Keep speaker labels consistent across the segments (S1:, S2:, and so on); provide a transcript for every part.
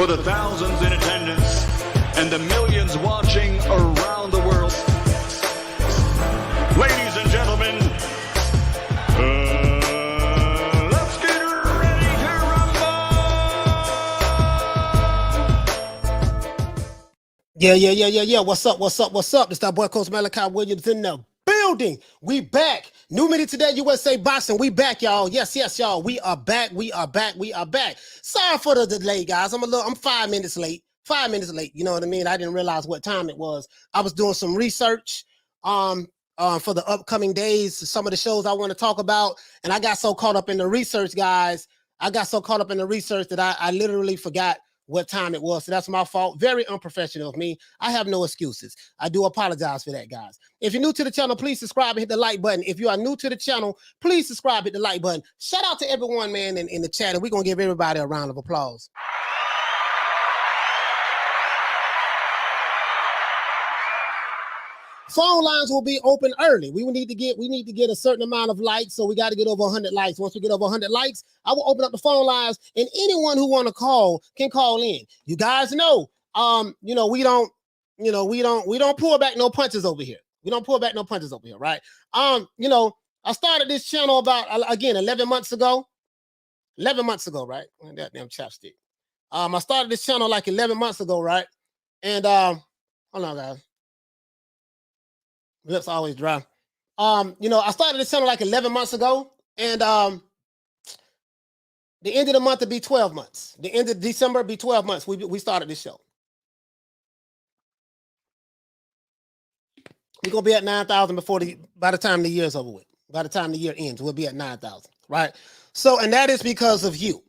S1: for the thousands in attendance and the millions watching around the world. Ladies and gentlemen, let's get ready to rumble!
S2: Yeah. What's up? It's that boy Coach Malachi Williams in the building. We back. New Minute Today, USA Boxing. We back, y'all. Yes, y'all. We are back. Sorry for the delay, guys. I'm 5 minutes late. 5 minutes late. You know what I mean? I didn't realize what time it was. I was doing some research for the upcoming days, some of the shows I want to talk about, and I got so caught up in the research, guys. That I literally forgot what time it was. So that's my fault. Very unprofessional of me. I have no excuses. I do apologize for that, guys. If you're new to the channel, please subscribe and hit the like button. If you are new to the channel, please subscribe, hit the like button. Shout out to everyone, man, in the chat, and we're going to give everybody a round of applause. Phone lines will be open early. We need to get a certain amount of likes, so we got to get over 100 likes. Once we get over 100 likes, I will open up the phone lines, and anyone who want to call can call in. You guys know, we don't pull back no punches over here. Right? I started this channel about 11 months ago. 11 months ago, right? That damn chapstick. I started this channel like 11 months ago, right? And hold on, guys. Lips always dry. I started this channel like 11 months ago, and the end of the month would be 12 months. The end of December would be 12 months. We started this show. We're gonna be at 9,000 by the time the year's over with. By the time the year ends, we'll be at 9,000, right? So, and that is because of you,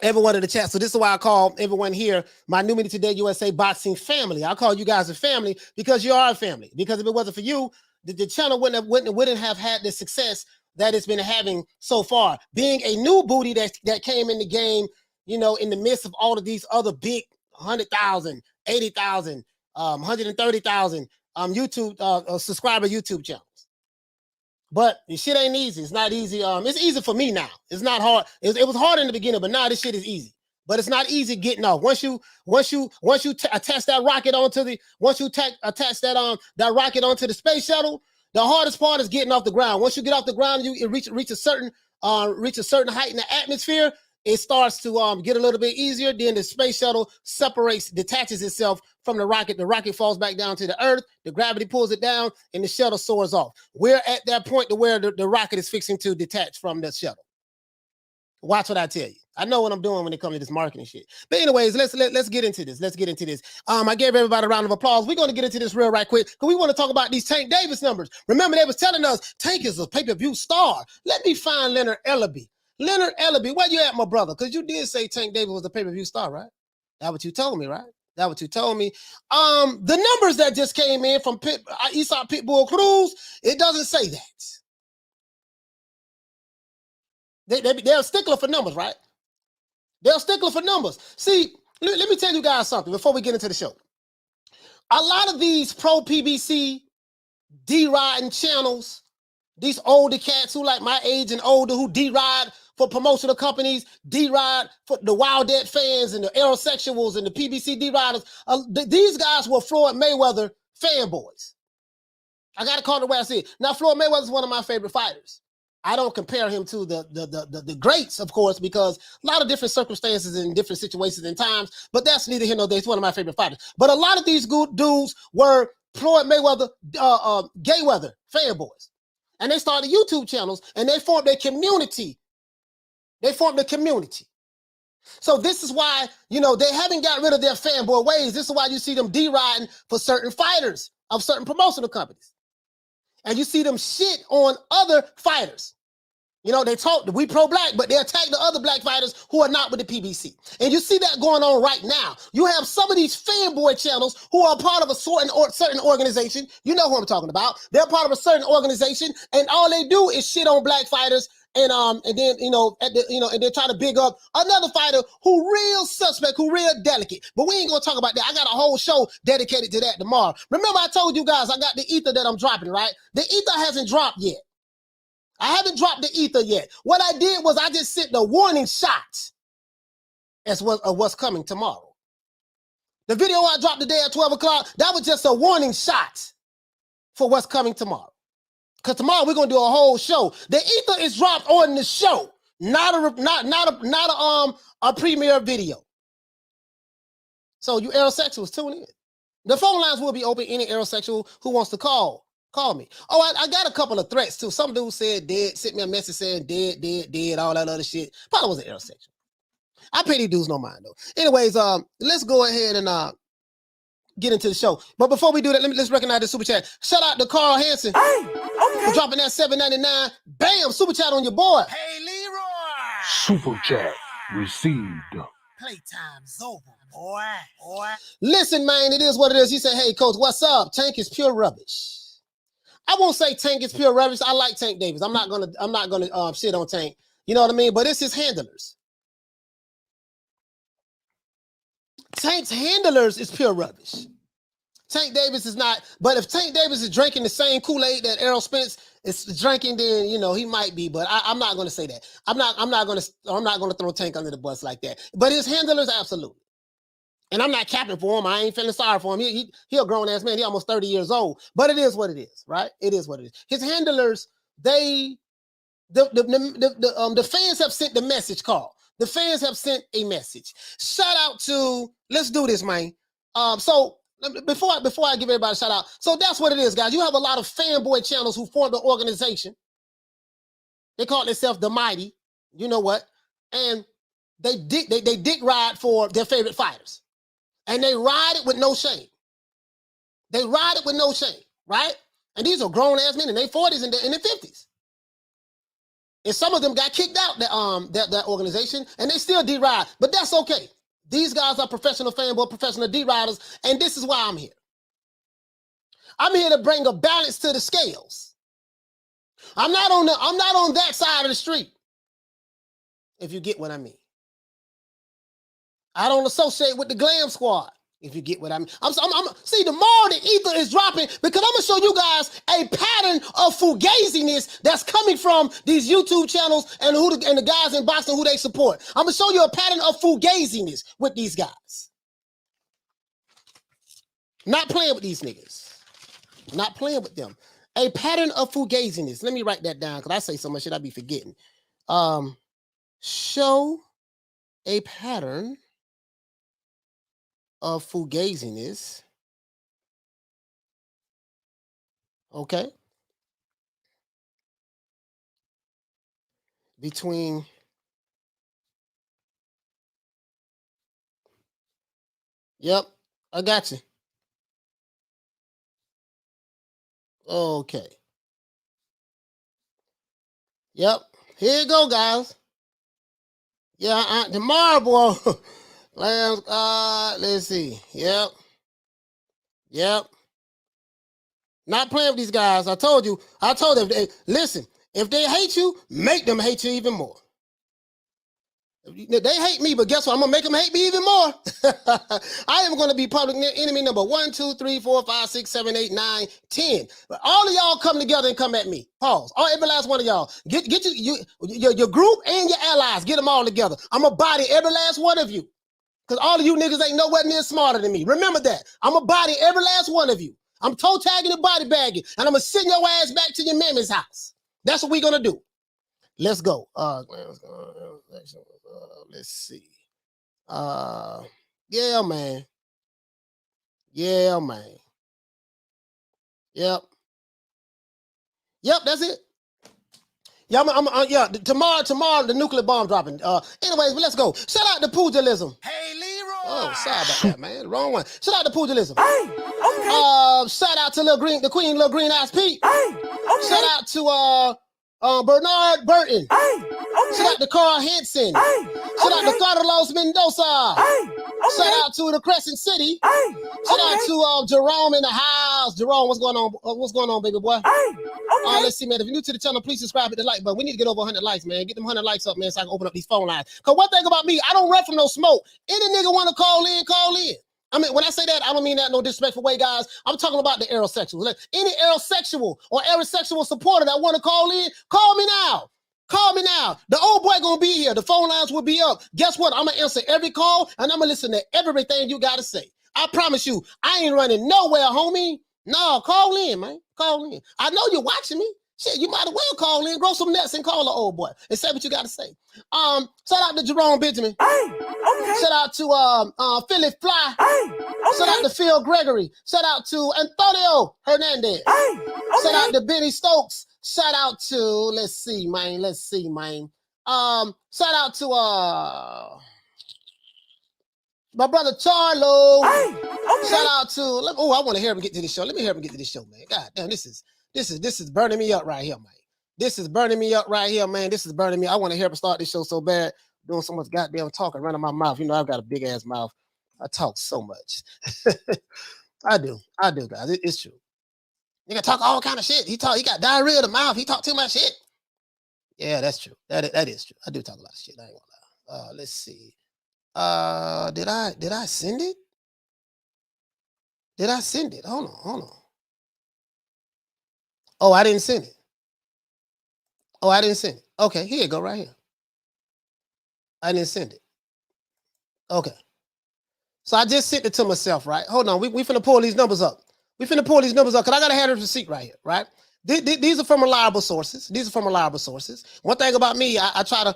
S2: everyone in the chat. So this is why I call everyone here my New Minute Today USA Boxing family. I call you guys a family because you are a family. Because if it wasn't for you, the channel wouldn't have had the success that it's been having so far. Being a new booty that came in the game, in the midst of all of these other big 100,000, 80,000, 130,000 YouTube subscriber YouTube channels. But this shit ain't easy. It's not easy. It's easy for me now. It's not hard. It was hard in the beginning, but now this shit is easy. But it's not easy getting off. Once you attach that rocket onto the rocket onto the space shuttle, the hardest part is getting off the ground. Once you get off the ground, you reach a certain height in the atmosphere. It starts to get a little bit easier. Then the space shuttle detaches itself from the rocket. The rocket falls back down to the earth. The gravity pulls it down, and the shuttle soars off. We're at that point to where the rocket is fixing to detach from the shuttle. Watch what I tell you. I know what I'm doing when it comes to this marketing shit. But anyways, let's get into this. I gave everybody a round of applause. We're going to get into this right quick because we want to talk about these Tank Davis numbers. Remember, they was telling us Tank is a pay-per-view star. Let me find Leonard Ellerbe. Leonard Ellerbe, where you at, my brother? Because you did say Tank Davis was the pay-per-view star, right? That's what you told me, right? The numbers that just came in from Issac Cruz, it doesn't say that. They're a stickler for numbers, right? They're a stickler for numbers. See, let me tell you guys something before we get into the show. A lot of these pro PBC D-riding channels, these older cats who like my age and older who D-ride for promotional companies, D-ride for the Wildette fans and the aerosexuals and the PBC D-riders. These guys were Floyd Mayweather fanboys. I got to call it the way I see it. Now, Floyd Mayweather is one of my favorite fighters. I don't compare him to the greats, of course, because a lot of different circumstances and different situations and times, but that's neither here nor there. It's one of my favorite fighters. But a lot of these good dudes were Floyd Mayweather, Gayweather fanboys. And they started YouTube channels, and they formed a community. So this is why, they haven't got rid of their fanboy ways. This is why you see them D-riding for certain fighters of certain promotional companies. And you see them shit on other fighters. They talk, we pro-black, but they attack the other black fighters who are not with the PBC. And you see that going on right now. You have some of these fanboy channels who are part of a certain organization. You know who I'm talking about. They're part of a certain organization, and all they do is shit on black fighters. And then and they're trying to big up another fighter who real suspect, who real delicate. But we ain't gonna talk about that. I got a whole show dedicated to that tomorrow. Remember, I told you guys I got the ether that I'm dropping, right? The ether hasn't dropped yet. I haven't dropped the ether yet. What I did was I just sent the warning shots as what's coming tomorrow. The video I dropped today at 12 o'clock, that was just a warning shot for what's coming tomorrow. Because tomorrow we're going to do a whole show. The ether is dropped on the show, not a premiere video. So you aerosexuals, tune in. The phone lines will be open. Any aerosexual who wants to call me. Oh, I got a couple of threats too. Some dude said dead, sent me a message saying dead, all that other shit. Probably was an aerosexual. I pay these dudes no mind though. Anyways, let's go ahead and get into the show. But before we do that, let's recognize the super chat. Shout out to Carl Hansen for dropping that $7.99. Bam, super chat on your boy.
S3: Hey, Leroy.
S4: Super chat received.
S3: Playtime's over, boy.
S2: Listen, man, it is what it is. He said, hey, coach, what's up? Tank is pure rubbish. I won't say Tank is pure rubbish. I like Tank Davis. I'm not gonna shit on Tank. You know what I mean? But it's his handlers. Tank's handlers is pure rubbish. Tank Davis is not, but if Tank Davis is drinking the same Kool-Aid that Errol Spence is drinking, then you know he might be. But I'm not going to say that. I'm not going to throw Tank under the bus like that. But his handlers, absolutely. And I'm not capping for him. I ain't feeling sorry for him. He a grown ass man. He almost 30 years old. But it is what it is, right? It is what it is. His handlers, the fans have sent the message, Carl. The fans have sent a message. Shout out to, let's do this, man. So before I give everybody a shout out, so that's what it is, guys. You have a lot of fanboy channels who formed an organization. They call themselves the Mighty. You know what? And they dick ride for their favorite fighters. And they ride it with no shame. They ride it with no shame, right? And these are grown-ass men in their 40s and in their 50s. And some of them got kicked out that organization, and they still D-ride. But that's okay. These guys are professional fanboy, professional D-riders, and this is why I'm here. I'm here to bring a balance to the scales. I'm not on that side of the street, if you get what I mean. I don't associate with the glam squad, if you get what I mean. See, tomorrow the ether is dropping because I'm going to show you guys a pattern of fugaziness that's coming from these YouTube channels and the guys in boxing who they support. I'm going to show you a pattern of fugaziness with these guys. Not playing with these niggas. Not playing with them. A pattern of fugaziness. Let me write that down because I say so much shit I be forgetting. Show a pattern of fugaziness. Okay. Between Yep, I got you. Okay. Yep. Here you go, guys. Yeah, tomorrow, boy. Let's see. Yep. Not playing with these guys. I told them, listen, if they hate you, make them hate you even more. They hate me, but guess what? I'm going to make them hate me even more. I am going to be public enemy number 1, 2, 3, 4, 5, 6, 7, 8, 9, 10. But all of y'all come together and come at me. Pause. Every last one of y'all. Get your group and your allies. Get them all together. I'm going to body every last one of you. Because all of you niggas ain't nowhere near smarter than me. Remember that. I'm going to body every last one of you. I'm toe tagging and body bagging. And I'm going to send your ass back to your mammy's house. That's what we're going to do. Let's go. Let's see. Yeah, man. Yep, that's it. Yeah, yeah. Tomorrow, the nuclear bomb dropping. Anyways, but let's go. Shout out to pugilism.
S3: Hey, Leroy.
S2: Oh, sorry about that, man. Wrong one. Shout out to pugilism.
S3: Hey, okay.
S2: Shout out to the Queen, Lil Green Eyes Pete.
S3: Hey, okay.
S2: Shout out to Bernard Burton.
S3: Hey, okay.
S2: Shout out to Carl Henson.
S3: Hey,
S2: shout out to Carlos Mendoza.
S3: Hey, okay.
S2: Shout out to the Crescent City.
S3: Hey,
S2: shout out to Jerome in the house. Jerome, what's going on? What's going on, baby boy?
S3: Hey, okay.
S2: Let's see, man. If you're new to the channel, please subscribe, hit the like button. We need to get over 100 likes, man. Get them 100 likes up, man, so I can open up these phone lines. Because one thing about me, I don't run from no smoke. Any nigga want to call in, call in. I mean, when I say that, I don't mean that in no disrespectful way, guys. I'm talking about the aerosexuals. Like, any aerosexual or aerosexual supporter that want to call in, call me now. Call me now. The old boy gonna be here. The phone lines will be up. Guess what? I'm gonna answer every call and I'm gonna listen to everything you gotta say. I promise you, I ain't running nowhere, homie. No, call in, man. Call in. I know you're watching me. Shit, you might as well call in, grow some nuts, and call the old boy and say what you got to say. Shout out to Jerome Benjamin. Shout out to Philly Fly. Shout out to Phil Gregory. Shout out to Antonio Hernandez. Shout out to Benny Stokes. Shout out to let's see, man. Shout out to my brother Charlo. Shout out to I want to hear him get to this show. Let me hear him get to this show, man. God damn, this is burning me up right here, man. This is burning me up right here, man. This is burning me. I want to hear him start this show so bad, doing so much goddamn talking, running my mouth. You know, I've got a big ass mouth. I talk so much. I do, guys. It's true. Nigga talk all kind of shit. He got diarrhea of the mouth. He talk too much shit. Yeah, that's true. That is true. I do talk a lot of shit. I ain't gonna lie. Let's see. Did I send it? Did I send it? Hold on. Oh, I didn't send it. Okay, here you go, right here. I didn't send it. Okay. So I just sent it to myself, right? Hold on, we finna pull these numbers up. Because I gotta have a receipt right here, right? These are from reliable sources. One thing about me, I try to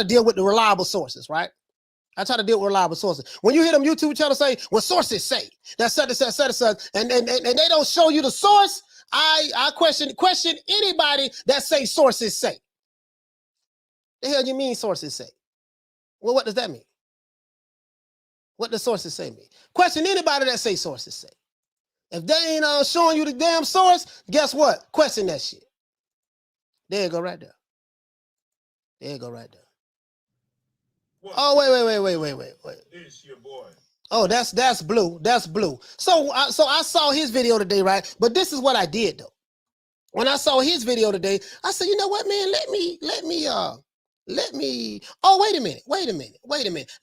S2: deal with the reliable sources, right? When you hear them YouTube channels say, well, sources say, that's such, and they don't show you the source, I question anybody that say sources say. The hell you mean sources say? Well, what does that mean? What does sources say mean? Question anybody that say sources say. If they ain't showing you the damn source, guess what? Question that shit. There you go right there. What? Oh, wait.
S5: This your boy.
S2: Oh, that's blue. So I saw his video today, right? But this is what I did though. When I saw his video today, I said, you know what, man? Let me. Oh, wait a minute.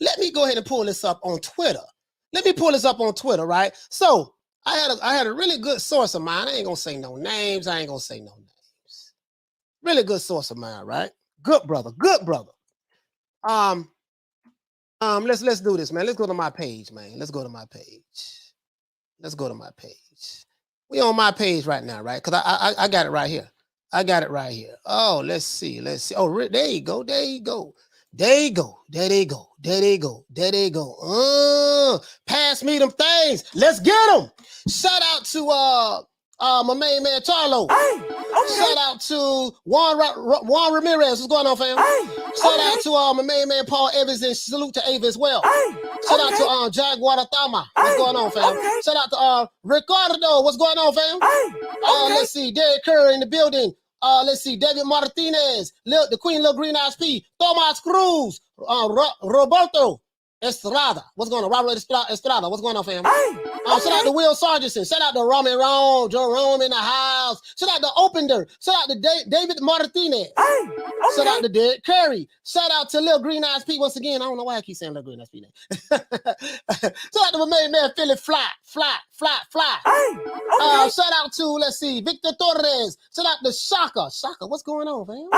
S2: Let me go ahead and pull this up on Twitter. Right? So I had a really good source of mine. I ain't gonna say no names. Really good source of mine, right? Good brother. Let's do this, man. Let's go to my page, man. We on my page right now, right? Because I got it right here. Oh, let's see. Oh, there you go. Pass me them things. Let's get them. Shout out to my main man Charlo. Shout out to Juan Ramirez. What's going on, fam? Shout out to my main man Paul Evans, and salute to Ava as well. Shout out to Jack Guadatama. What's going on, fam? Shout out to Ricardo. What's going on, fam? Let's see. Derek Kerr in the building. Let's see. David Martinez. The Queen Little Green Eyes P. Tomas Cruz. Roberto Estrada. What's going on? Robert Estrada. What's going on, fam? Shout out to Will Sargentson. Shout out to Roman Jerome in the house. Shout out to Opender. Shout out to David Martinez. Shout out to Derek Curry. Shout out to Lil Green Eyes P once again. I don't know why I keep saying Lil Green Eyes P. Shout out to my main man Philly Fly. Shout out to, let's see, Victor Torres. Shout out to Shaka. What's going on, fam?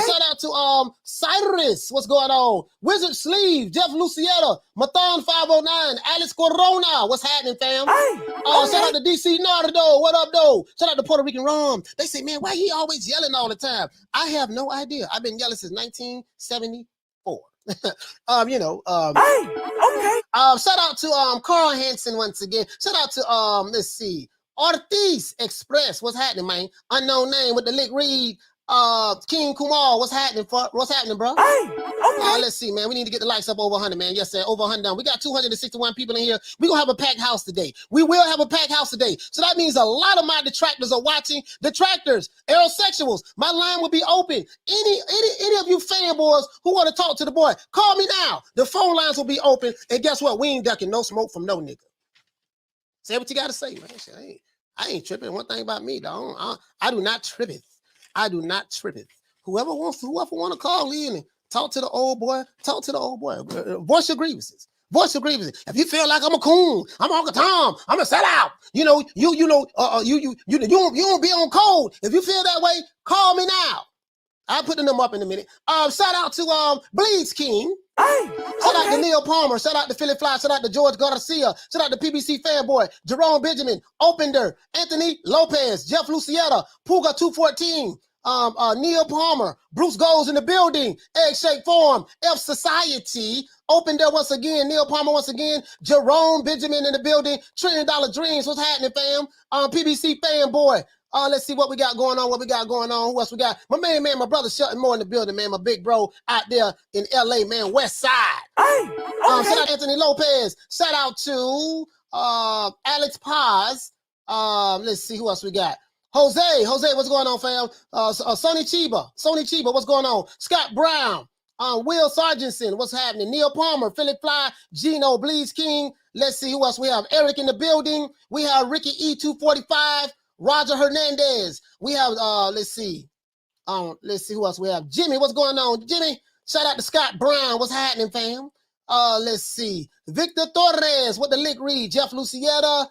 S2: Shout out to Cyrus. What's going on? Wizard Sleeve. Jeff Lucietta. Matan 509. Alex Corona. What's happening, fam? Shout out to DC Nardo. What up, though? Shout out to Puerto Rican Rom. They say, man, why he always yelling all the time? I have no idea. I've been yelling since 1974. Shout out to Carl Hansen once again. Shout out to let's see, Ortiz Express. What's happening, man? Unknown name with the lick read. King Kumar, what's happening, bro? Let's see, man. We need to get the likes up over 100, man. Yes, sir. Over 100 down. We got 261 people in here. We're going to have a packed house today. We will have a packed house today. So that means a lot of my detractors are watching. Detractors, aerosexuals, my line will be open. Any of you fanboys who want to talk to the boy, call me now. The phone lines will be open. And guess what? We ain't ducking no smoke from no nigga. Say what you got to say, man. Shit, I ain't tripping. One thing about me, dog. I do not trip it. Whoever want to call in and talk to the old boy, Voice your grievances. If you feel like I'm a coon, I'm Uncle Tom, I'm a sellout. You don't be on code. If you feel that way, call me now. I'll put the number up in a minute. Shout out to Bleeds King. Shout out to Neil Palmer. Shout out to Philly Fly. Shout out to George Garcia. Shout out to PBC Fanboy. Jerome Benjamin. Opender. Anthony Lopez. Jeff Lucietta. Puga 214. Neil Palmer. Bruce Goes in the building. Egg Shake Forum. F Society. Opender once again. Neil Palmer once again. Jerome Benjamin in the building. $1 Trillion Dreams. What's happening, fam? PBC Fanboy. Let's see what we got going on. Who else we got? My main man, my brother Shelton Moore in the building, man. My big bro out there in LA, man. West Side. Shout out to Anthony Lopez. Shout out to Alex Paz. Let's see who else we got. Jose, what's going on, fam? Sonny Chiba, what's going on? Scott Brown. Will Sargentson, what's happening? Neil Palmer, Philip Fly, Gino Bleeds King. Let's see who else we have. Eric in the building. We have Ricky E245. Roger Hernandez. We have, let's see who else we have. Jimmy, what's going on? Jimmy, shout out to Scott Brown. What's happening, fam? Let's see. Victor Torres, what the lick read? Jeff Lucietta.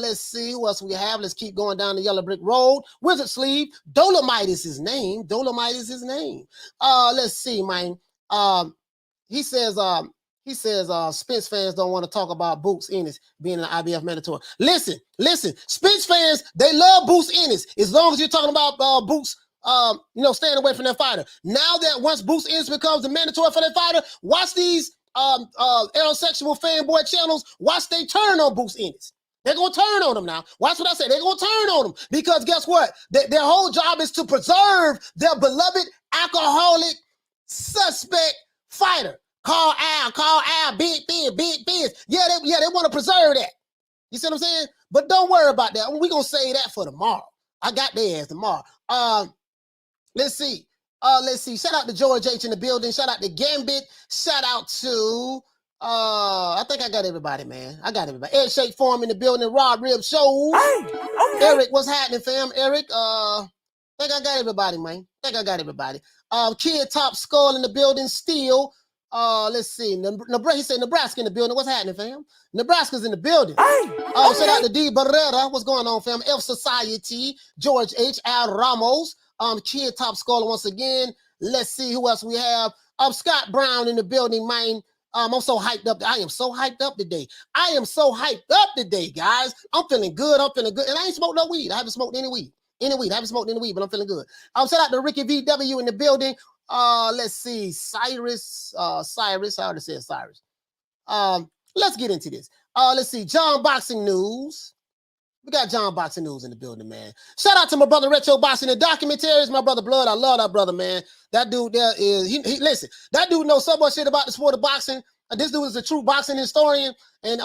S2: Let's see who else we have. Let's keep going down the Yellow Brick Road. Wizard Sleeve. Dolomite is his name. Let's see, man. He says Spence fans don't want to talk about Boots Ennis being an IBF mandatory. Listen. Spence fans, they love Boots Ennis as long as you're talking about Boots, staying away from that fighter. Now that once Boots Ennis becomes the mandatory for that fighter, watch these aerosexual fanboy channels. Watch they turn on Boots Ennis. They're going to turn on him now. Watch what I say. They're going to turn on him because guess what? Their whole job is to preserve their beloved alcoholic suspect fighter. Call Al, Big Biz. Yeah, they want to preserve that. You see what I'm saying? But don't worry about that. We're going to save that for tomorrow. I got their ass tomorrow. Let's see. Shout out to George H in the building. Shout out to Gambit. Shout out to, I think I got everybody, man. Ed Shake Forum in the building. Rob Rib Show. Eric, what's happening, fam? Eric, I think I got everybody, man. Kid Top Skull in the building. Steel. Let's see. He said Nebraska in the building. What's happening, fam? Nebraska's in the building. Shout out to D Barrera. What's going on, fam? F Society. George H. Al Ramos. Kid Top Scholar once again. Let's see who else we have. Scott Brown in the building, man. I'm so hyped up. I am so hyped up today. Guys. I'm feeling good. And I ain't smoked no weed. I haven't smoked any weed. But I'm feeling good. Shout out to Ricky VW in the building. Let's see. Cyrus. I already said Cyrus. Let's get into this. Let's see. John Boxing News. We got John Boxing News in the building, man. Shout out to my brother Retro Boxing and Documentaries. My brother Blood. I love that brother, man. That dude there is, listen, that dude knows so much shit about the sport of boxing. This dude is a true boxing historian. And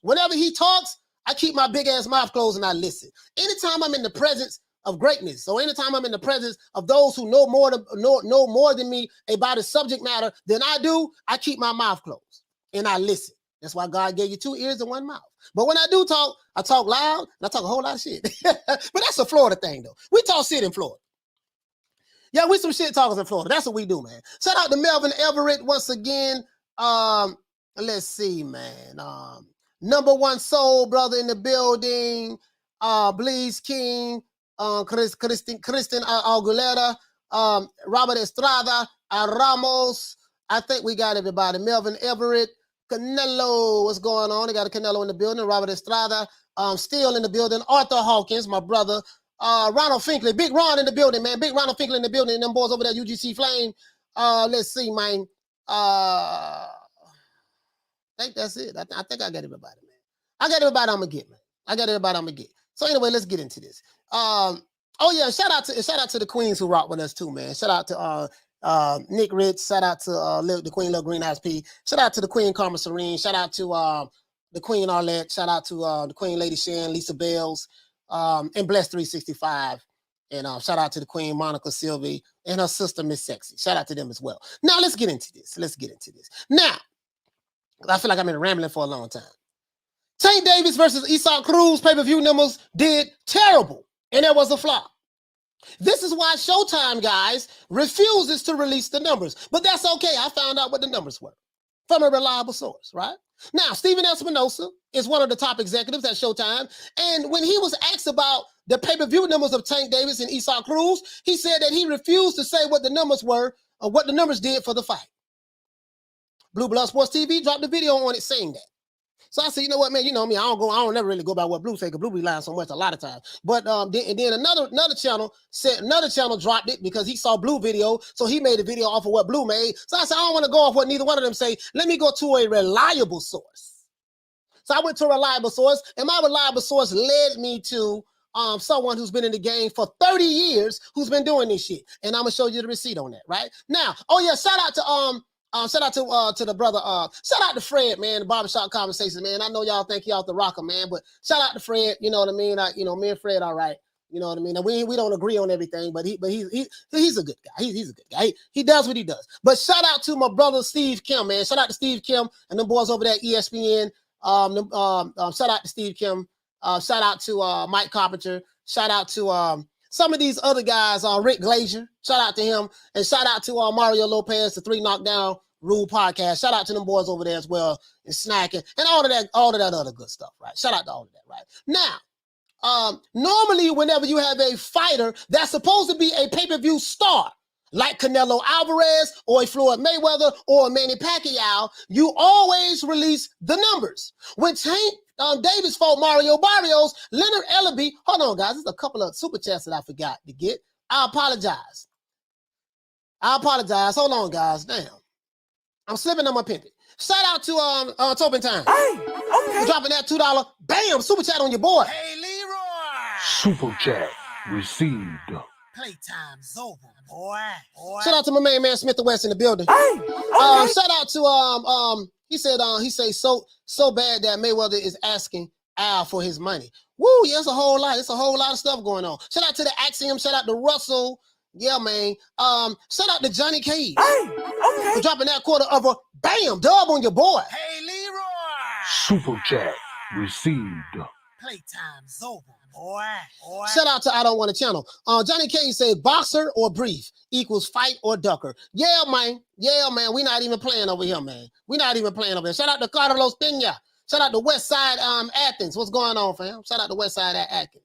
S2: whenever he talks, I keep my big ass mouth closed and I listen. Anytime I'm in the presence of greatness, so anytime I'm in the presence of those who know more than me about a subject matter than I do, I keep my mouth closed and I listen. That's why God gave you 2 ears and 1 mouth. But when I do talk, I talk loud and I talk a whole lot of shit. But that's a Florida thing, though. We talk shit in Florida. Yeah, we some shit talkers in Florida. That's what we do, man. Shout out to Melvin Everett once again. Let's see, man. Number One Soul brother in the building. Bleeds King. Kristen Aguilera. Robert Estrada. Ramos. I think we got everybody. Melvin Everett. Canelo, what's going on? They got a Canelo in the building. Robert Estrada, still in the building. Arthur Hawkins, my brother. Ronald Finkley, Big Ron in the building, man. Big Ronald Finkley in the building. And them boys over there, UGC Flame. Let's see, man. I think that's it. I think I got everybody, man. I got everybody I'm gonna get. So anyway, let's get into this. Oh yeah, shout out to the queens who rock with us too, man. Shout out to Nick Rich, shout out to the Queen Little Green Eyes P, shout out to the Queen Karma Serene, shout out to the Queen Arlette, shout out to the Queen Lady Shan, Lisa Bells, and Bless 365, and shout out to the Queen Monica Sylvie and her sister Miss Sexy. Shout out to them as well. Now let's get into this. Now, I feel like I've been rambling for a long time. Tank Davis versus Issac Cruz pay-per-view numbers did terrible, and there was a flop. This is why Showtime, guys, refuses to release the numbers. But that's okay. I found out what the numbers were from a reliable source, right? Now, Stephen Espinosa is one of the top executives at Showtime. And when he was asked about the pay-per-view numbers of Tank Davis and Issac Cruz, he said that he refused to say what the numbers were or what the numbers did for the fight. Blue Blood Sports TV dropped a video on it saying that. So I said, you know what, man, you know me, I don't never really go by what Blue say, because Blue be lying so much a lot of times. But then another channel said, another channel dropped it because he saw Blue video, so he made a video off of what Blue made. So I said, I don't want to go off what neither one of them say. Let me go to a reliable source. So I went to a reliable source, and my reliable source led me to someone who's been in the game for 30 years who's been doing this shit. And I'm gonna show you the receipt on that, right? Now, oh yeah, shout out to the brother, shout out to Fred, man, the Barbershop Conversations, man. I know y'all think y'all the rocker, man, but shout out to Fred, you know what I mean? Me and Fred, all right, you know what I mean? And we don't agree on everything, but he's a good guy. He's a good guy. He does what he does. But shout out to my brother Steve Kim, man. Shout out to Steve Kim and them boys over there at ESPN. Shout out to Steve Kim. Shout out to Mike Carpenter. Shout out to some of these other guys, Rick Glazer. Shout out to him. And shout out to Mario Lopez, the 3 Knockdown Rule podcast. Shout out to them boys over there as well, and Snacking, and all of that other good stuff, right? Shout out to all of that, right? Now, normally whenever you have a fighter that's supposed to be a pay-per-view star, like Canelo Alvarez or a Floyd Mayweather or a Manny Pacquiao, you always release the numbers. When Tank Davis fought Mario Barrios, Leonard Ellerbe, hold on guys, there's a couple of super chats that I forgot to get. I apologize. Hold on guys, damn. I'm slipping on my pimpin'. Shout out to Tobin Time.
S3: Hey, okay.
S2: For dropping that $2. Bam, super chat on your boy.
S3: Hey, Leroy.
S4: Super chat received.
S3: Playtime's over, boy.
S2: Shout out to my main man Smith the West in the building.
S3: Hey, okay.
S2: Shout out to he said so bad that Mayweather is asking Al for his money. Woo, yeah, it's a whole lot. It's a whole lot of stuff going on. Shout out to the Axiom. Shout out to Russell. Yeah, man. Shout out to Johnny Cage.
S3: Hey, okay.
S2: For dropping that quarter of a bam dub on your boy.
S3: Hey, Leroy.
S4: Super chat received.
S3: Playtime's over, boy.
S2: Shout out to I Don't Want a Channel. Johnny Cage said boxer or brief equals fight or ducker. Yeah, man. We not even playing over here, man. We not even playing over here. Shout out to Carlos Pena. Shout out to West Side Athens. What's going on, fam? Shout out to West Side Athens.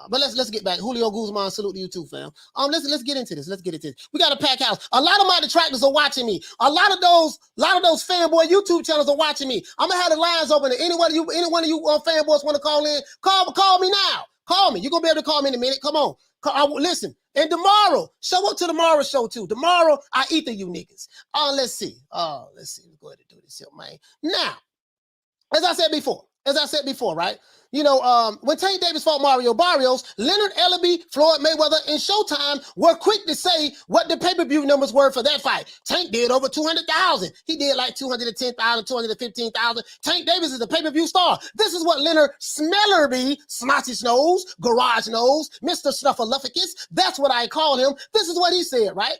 S2: But let's get back. Julio Guzman, salute to you too, fam. Let's get into this. We got a packed house. A lot of my detractors are watching me. A lot of those fanboy YouTube channels are watching me. I'm gonna have the lines open. Any one of you fanboys want to call in? Call me now. Call me. You're gonna be able to call me in a minute. Come on. Listen. And tomorrow, show up to tomorrow's show too. Tomorrow, I ether you niggas. Let's see. Let's go ahead and do this here, man. Now, as I said before, right? You know, when Tank Davis fought Mario Barrios, Leonard Ellerbe, Floyd Mayweather, and Showtime were quick to say what the pay-per-view numbers were for that fight. Tank did over 200,000. He did like 210,000, 215,000. Tank Davis is a pay-per-view star. This is what Leonard Smellerby, Snotty Nose, Garage Nose, Mr. Snuffleupagus, that's what I call him. This is what he said, right?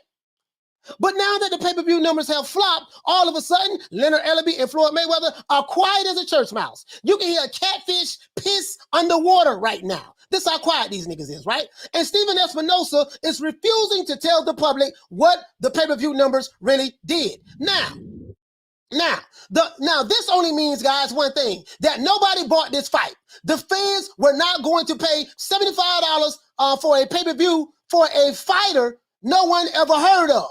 S2: But now that the pay-per-view numbers have flopped, all of a sudden, Leonard Ellerbe and Floyd Mayweather are quiet as a church mouse. You can hear a catfish piss underwater right now. This is how quiet these niggas is, right? And Stephen Espinosa is refusing to tell the public what the pay-per-view numbers really did. Now, this only means, guys, one thing, that nobody bought this fight. The fans were not going to pay $75 for a pay-per-view for a fighter no one ever heard of.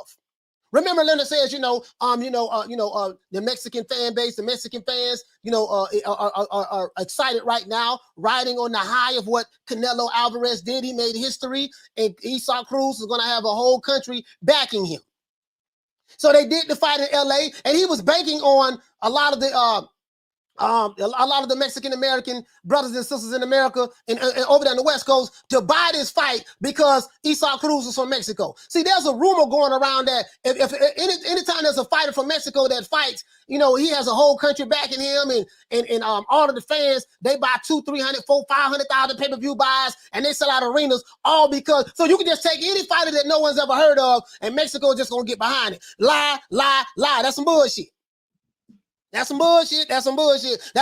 S2: Remember, Leonard says, the Mexican fan base, the Mexican fans, are excited right now, riding on the high of what Canelo Alvarez did. He made history, and Issac Cruz is going to have a whole country backing him. So they did the fight in LA, and he was banking on a lot of the Mexican American brothers and sisters in America and over there on the West Coast to buy this fight because Issac Cruz is from Mexico. See, there's a rumor going around that if anytime there's a fighter from Mexico that fights, he has a whole country backing him, and all of the fans, they buy 200, 300, 400, 500,000 pay-per-view buys, and they sell out arenas all because, so you can just take any fighter that no one's ever heard of, and Mexico is just gonna get behind it. Lie. That's some bullshit. That's some bullshit. That's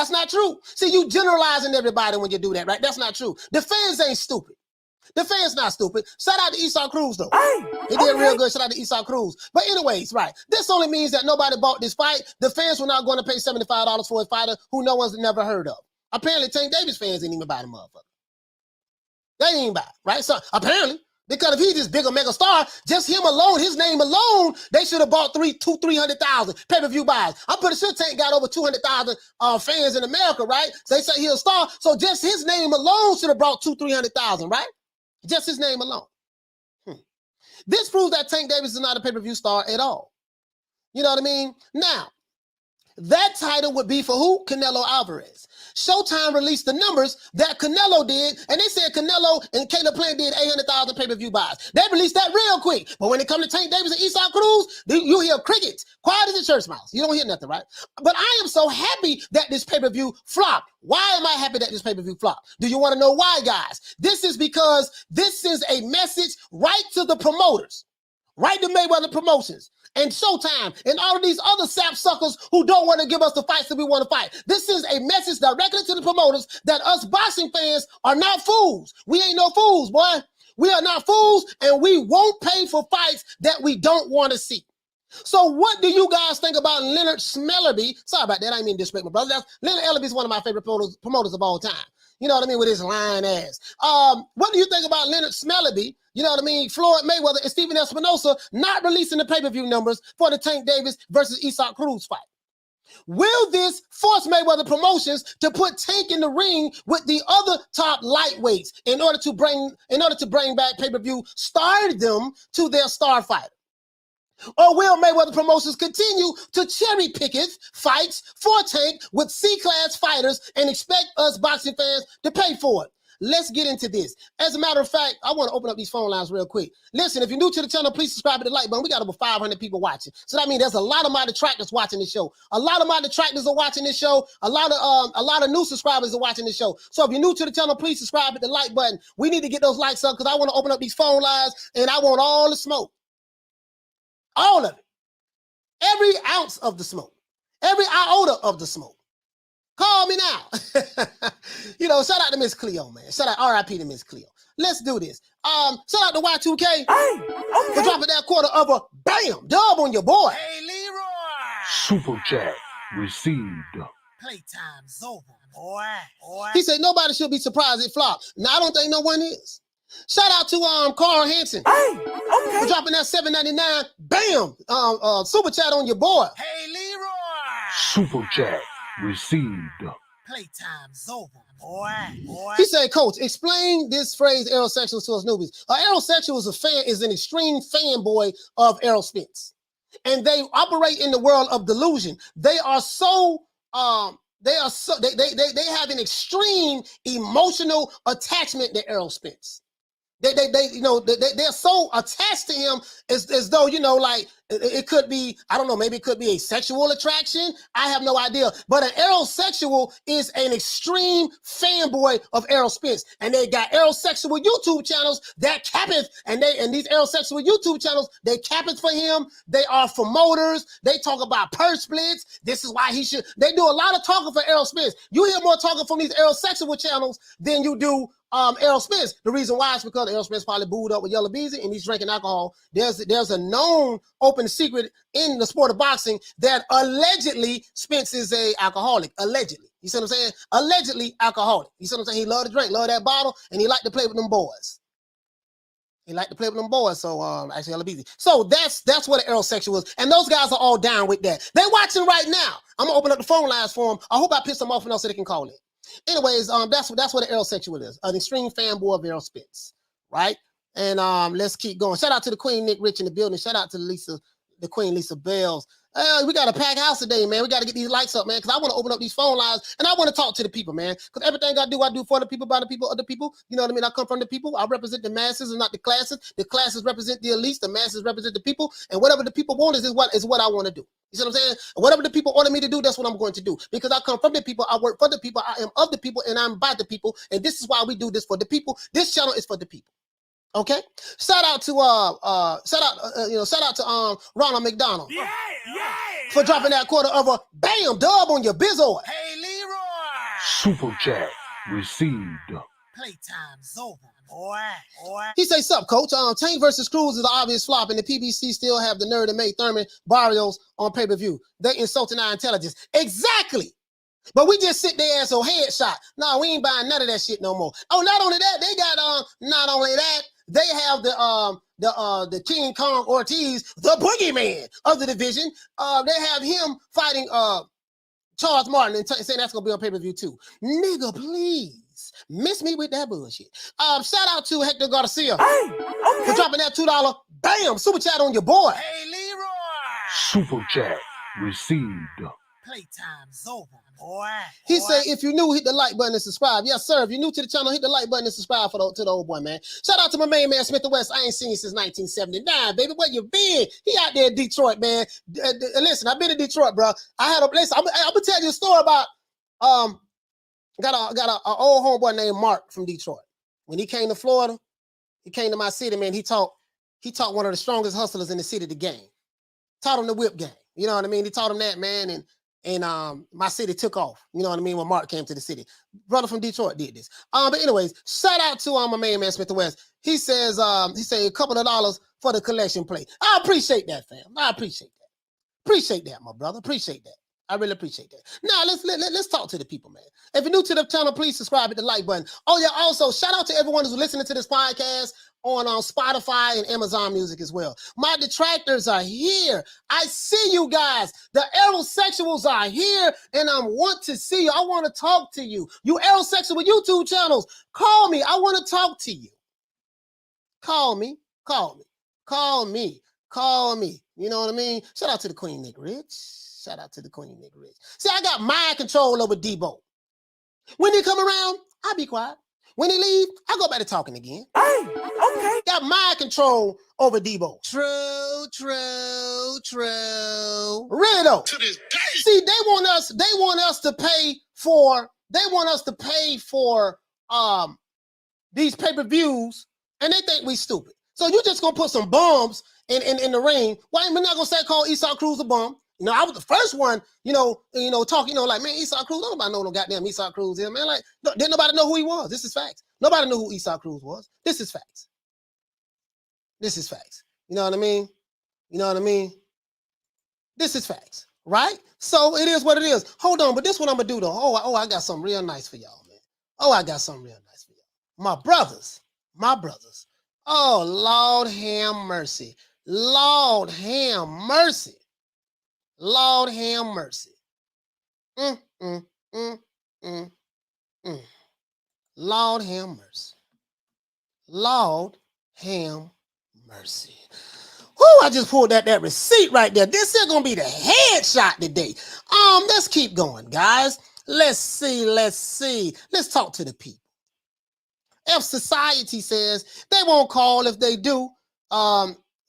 S2: not true. See, you generalizing everybody when you do that, right? That's not true. The fans ain't stupid. The fans not stupid. Shout out to Issac Cruz, though. He did real good. Shout out to Issac Cruz. But anyways, right. This only means that nobody bought this fight. The fans were not going to pay $75 for a fighter who no one's never heard of. Apparently, Tank Davis fans didn't even buy the motherfucker. They didn't even buy it, right? So apparently, Because if he's this big a mega star, just him alone, his name alone, they should have bought 300,000 pay-per-view buys. I'm pretty sure Tank got over 200,000 fans in America, right? So they say he's a star. So just his name alone should have brought 300,000, right? Just his name alone. This proves that Tank Davis is not a pay-per-view star at all. You know what I mean? Now, that title would be for who? Canelo Alvarez. Showtime released the numbers that Canelo did, and they said Canelo and Caleb Plant did 800,000 pay-per-view buys. They released that real quick. But when it comes to Tank Davis and Issac Cruz, you hear crickets. Quiet as a church mouse. You don't hear nothing, right? But I am so happy that this pay-per-view flopped. Why am I happy that this pay-per-view flopped? Do you want to know why, guys? This is because this sends a message right to the promoters, right to Mayweather Promotions and Showtime and all of these other sapsuckers who don't want to give us the fights that we want to fight. This is a message directly to the promoters that us boxing fans are not fools. We ain't no fools, boy. We are not fools, and we won't pay for fights that we don't want to see. So what do you guys think about Leonard Ellerbe? Sorry about that. I didn't mean to disrespect my brother. Leonard Ellerbe is one of my favorite promoters of all time. You know what I mean? With his lying ass. What do you think about Leonard Ellerbe? You know what I mean? Floyd Mayweather and Stephen Espinosa not releasing the pay-per-view numbers for the Tank Davis versus Issac Cruz fight. Will this force Mayweather Promotions to put Tank in the ring with the other top lightweights in order to bring back pay-per-view stardom to their star fighter? Or will Mayweather Promotions continue to cherry pick it fights for Tank with C-class fighters and expect us boxing fans to pay for it? Let's get into this. As a matter of fact, I want to open up these phone lines real quick. Listen, if you're new to the channel, please subscribe to the like button. We got over 500 people watching. So that means there's a lot of my detractors watching this show. A lot of my detractors are watching this show. A lot of new subscribers are watching this show. So if you're new to the channel, please subscribe to the like button. We need to get those likes up because I want to open up these phone lines and I want all the smoke. All of it. Every ounce of the smoke. Every iota of the smoke. Call me now. You know, shout out to Miss Cleo, man. Shout out RIP to Miss Cleo. Let's do this. Shout out to Y2K.
S3: Hey, okay.
S2: For dropping that quarter of a bam dub on your boy.
S3: Hey, Leroy.
S4: Super chat received.
S3: Playtime's over, boy.
S2: He said nobody should be surprised it flopped. Now I don't think no one is. Shout out to Carl Hansen.
S3: Hey, okay.
S2: For dropping that $7.99 bam super chat on your boy.
S3: Hey, Leroy.
S4: Super chat received.
S3: Playtime's over, boy.
S2: He said, Coach, explain this phrase aerosexual to us newbies. Aerosexual is an extreme fanboy of Errol Spence. And they operate in the world of delusion. They have an extreme emotional attachment to Errol Spence. They're so attached to him as though, you know, like it could be, I don't know, maybe it could be a sexual attraction. I have no idea. But an aerosexual is an extreme fanboy of Errol Spence. And they got aerosexual YouTube channels that cappeth, and these aerosexual YouTube channels, they cappeth for him. They are promoters. They talk about purse splits. This is why they do a lot of talking for Errol Spence. You hear more talking from these aerosexual channels than you do Errol Spence. The reason why is because Errol Spence probably booed up with Yellow Beezy and he's drinking alcohol. There's a known open secret in the sport of boxing that allegedly Spence is a alcoholic. Allegedly. You see what I'm saying? Allegedly alcoholic. You see what I'm saying? He loved to drink, loved that bottle, and he liked to play with them boys. So actually Yellow Beezy. So that's what an aerosexual is. And those guys are all down with that. They're watching right now. I'm gonna open up the phone lines for them. I hope I piss them off enough so they can call in. Anyways, that's what an aerosexual is. An extreme fanboy of Errol Spence, right? And let's keep going. Shout out to the Queen Nick Rich in the building. Shout out to the Queen Lisa Bells. We got a packed house today, man. We got to get these lights up, man, because I want to open up these phone lines and I want to talk to the people, man. Because everything I do for the people, by the people, other people. You know what I mean? I come from the people. I represent the masses and not the classes. The classes represent the elites. The masses represent the people. And whatever the people want is what I want to do. You see what I'm saying? Whatever the people wanted me to do, that's what I'm going to do. Because I come from the people, I work for the people, I am of the people, and I'm by the people. And this is why we do this for the people. This channel is for the people. Okay? Shout out to Ronald McDonald.
S3: Yeah.
S2: For dropping that quarter of a bam dub on your bizoid.
S3: Hey, Leroy.
S4: Super chat received.
S3: Playtime's over, boy.
S2: He say, sup, coach? Tank versus Cruz is an obvious flop, and the PBC still have the nerve to make Thurman Barrios on pay-per-view. They insulting our intelligence. Exactly. But we just sit there as a headshot. No, we ain't buying none of that shit no more. Oh, not only that, they got not only that, they have the King Kong Ortiz, the boogeyman of the division. They have him fighting Charles Martin and saying that's gonna be on pay-per-view too. Nigga, please miss me with that bullshit. Shout out to Hector Garcia for dropping that $2. Bam, super chat on your boy.
S3: Hey, Leroy.
S4: Super chat received.
S3: Playtime's over, boy.
S2: He said, if you're new, hit the like button and subscribe. Yes, sir. If you're new to the channel, hit the like button and subscribe to the old boy, man. Shout out to my main man, Smith the West. I ain't seen you since 1979, baby. Where you been? He out there in Detroit, man. Listen, I've been in Detroit, bro. I'm gonna tell you a story about got a old homeboy named Mark from Detroit. When he came to Florida, he came to my city, man. He taught one of the strongest hustlers in the city the game. Taught him the whip game. You know what I mean? He taught him that, man, and my city took off. You know what I mean? When Mark came to the city, brother from Detroit did this. But anyways, shout out to my main man Smith the West. He says a couple of dollars for the collection plate. I appreciate that, fam. I appreciate that. Appreciate that, my brother. Appreciate that. I really appreciate that. Now let's talk to the people, man. If you're new to the channel, please subscribe, hit the like button. Oh yeah, also shout out to everyone who's listening to this podcast on Spotify and Amazon Music as well. My detractors are here. I see you guys. The aerosexuals are here, and I want to see you. I want to talk to you. You aerosexual YouTube channels, call me. I want to talk to you. Call me. Call me. Call me. Call me. You know what I mean? Shout out to the Queen Nick Rich. Shout out to the Queen Nick Rich. See, I got mind control over Debo. When he come around, I be quiet. When he leave, I go back to talking again. Hey, okay. Got mind control over Debo. True. Really though.
S3: To this day.
S2: See, they want us to pay for these pay-per-views, and they think we stupid. So you just gonna put some bums in the ring. Why am I not gonna call Issac Cruz a bum? You know, I was the first one, talking, like, man, Issac Cruz, nobody know no goddamn Issac Cruz here, man. Like, didn't nobody know who he was. This is facts. Nobody knew who Issac Cruz was. This is facts. This is facts. You know what I mean? You know what I mean? This is facts, right? So it is what it is. Hold on, but this what I'm gonna do though. Oh, I got something real nice for y'all, man. Oh, I got something real nice for y'all. My brothers. Oh, Lord have mercy. Lord have mercy. Lord have mercy. Lord have mercy. Lord have mercy. Whoo, I just pulled that receipt right there. This is gonna be the headshot today. Let's keep going, guys. Let's see. Let's talk to the people. If society says they won't call, if they do,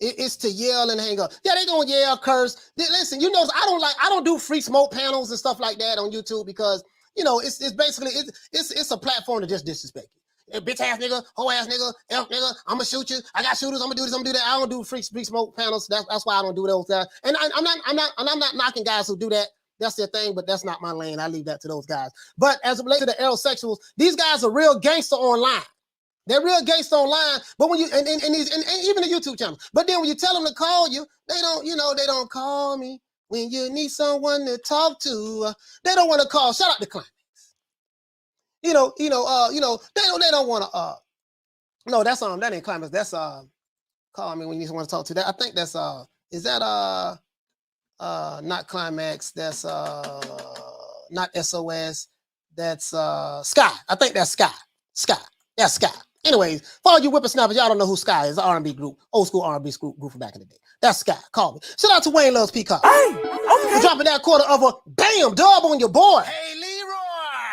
S2: it's to yell and hang up. Yeah, they gonna yell, curse. Listen, I don't do free smoke panels and stuff like that on YouTube because it's basically it's a platform to just disrespect you. Bitch ass nigga, hoe ass nigga, elf nigga, I'm gonna shoot you. I got shooters. I'm gonna do this. I'm gonna do that. I don't do free smoke panels. That's why I don't do those guys. And I'm not knocking guys who do that. That's their thing, but that's not my lane. I leave that to those guys. But as it relates to the aerosexuals, these guys are real gangster online. They're real gangster online, but when you and even the YouTube channel. But then when you tell them to call you, they don't call me when you need someone to talk to. They don't want to call. Shout out to Climax. They don't want to. No, that ain't Climax. That's call me when you want to talk to. That I think that's is that not Climax. That's not SOS. That's Sky. I think that's Sky. That's Sky. Anyways, for all you whippersnappers, y'all don't know who Sky is. R&B group, old school R&B group from back in the day. That's Sky. Call me. Shout out to Wayne Loves Peacock. Hey, okay. For dropping that quarter of a bam dub on your boy.
S3: Hey, Leroy.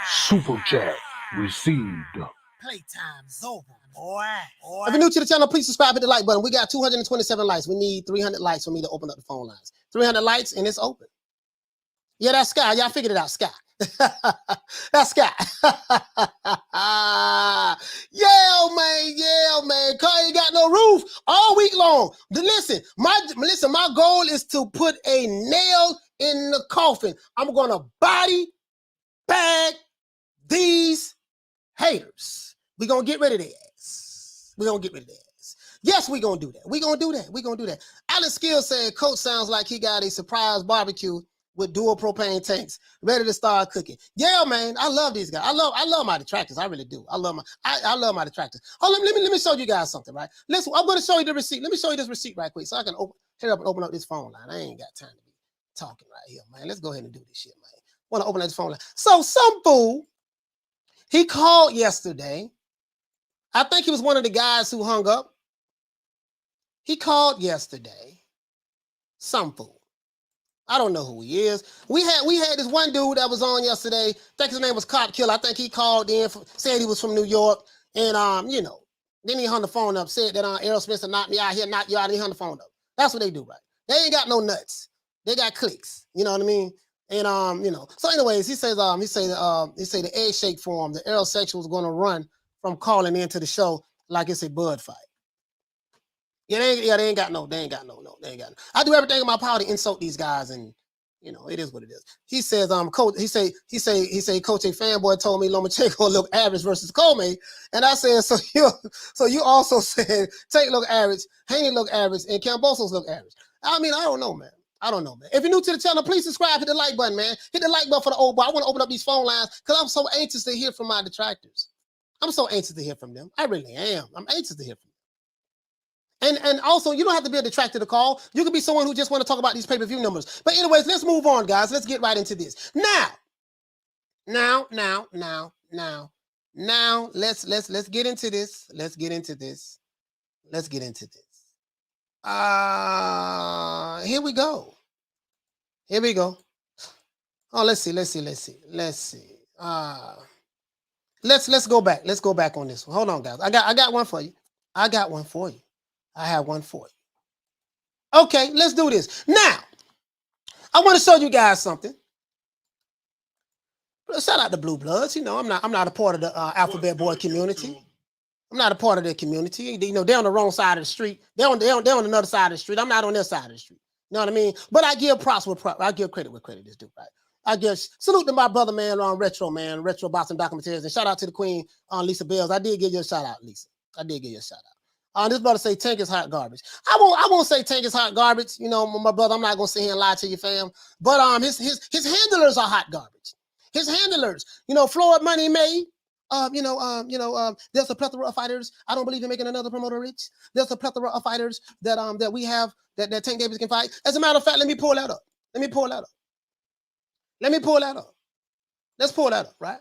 S4: Super chat received.
S3: Playtime's over, boy.
S2: If you're new to the channel, please subscribe, hit the like button. We got 227 likes. We need 300 likes for me to open up the phone lines. 300 likes and it's open. Yeah, that's Sky. Y'all figured it out, Sky. That's Sky. Yeah, man. Car ain't got no roof all week long. Listen, my goal is to put a nail in the coffin. I'm gonna body bag these haters. We're gonna get rid of their ass. Yes, we're gonna do that. Alan Skill said, Coach sounds like he got a surprise barbecue with dual propane tanks, ready to start cooking. Yeah, man, I love these guys. I love my detractors. I really do. I love my detractors. Oh, let me show you guys something, right? Listen, I'm going to show you the receipt. Let me show you this receipt right quick so I can open up this phone line. I ain't got time to be talking right here, man. Let's go ahead and do this shit, man. Want to open up this phone line. So some fool, he called yesterday. I think he was one of the guys who hung up. He called yesterday. Some fool. I don't know who he is. We had this one dude that was on yesterday. I think his name was Cop Killer. I think he called in, said he was from New York. And, then he hung the phone up, said that Errol Spencer knocked me out here, knocked you out, and he hung the phone up. That's what they do, right? They ain't got no nuts. They got clicks. You know what I mean? And, So anyways, he say the egg shake for him. The Errol section was going to run from calling into the show like it's a bud fight. Yeah, they ain't got no. I do everything in my power to insult these guys, and it is what it is. He says, coach. He say, Coach, a fanboy told me Lomachenko look average versus Comey, and I said, so you also said Tate look average, Haney look average, and Cambosos look average. I mean, I don't know, man. If you're new to the channel, please subscribe, hit the like button, man. Hit the like button for the old boy. I want to open up these phone lines because I'm so anxious to hear from my detractors. I'm so anxious to hear from them. I really am. I'm anxious to hear from them. And also, you don't have to be a detractor to call. You could be someone who just want to talk about these pay-per-view numbers. But anyways, let's move on, guys. Let's get right into this. Now, let's get into this. Let's get into this. Here we go. Oh, let's see. Let's go back. Let's go back on this one. Hold on, guys. I got one for you. I have one for you. Okay, let's do this. Now, I want to show you guys something. Shout out to Blue Bloods. I'm not a part of the Alphabet Boy community. I'm not a part of their community. They're on the wrong side of the street. They're on another side of the street. I'm not on their side of the street. You know what I mean? But I give props with props. I give credit where credit is due, right? I give salute to my brother, Retro Boston Documentaries, and shout out to the Queen, Lisa Bells. I did give you a shout out, Lisa. This brother say Tank is hot garbage. I won't say Tank is hot garbage. My brother, I'm not gonna sit here and lie to you, fam. But his handlers are hot garbage. His handlers, Floyd Money May. There's a plethora of fighters. I don't believe in making another promoter rich. There's a plethora of fighters that we have that Tank Davis can fight. As a matter of fact, let me pull that up. Let's pull that up, right?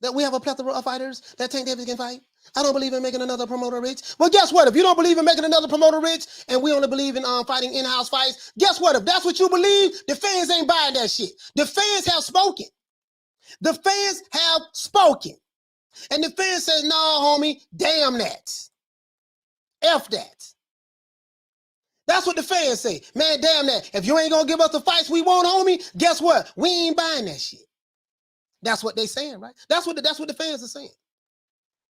S2: That we have a plethora of fighters that Tank Davis can fight. I don't believe in making another promoter rich. Well, guess what? If you don't believe in making another promoter rich, and we only believe in fighting in-house fights, guess what? If that's what you believe, the fans ain't buying that shit. The fans have spoken. And the fans says, no, homie, damn that. F that. That's what the fans say. Man, damn that. If you ain't gonna give us the fights we want, homie, guess what? We ain't buying that shit. That's what they saying, right? That's what the fans are saying.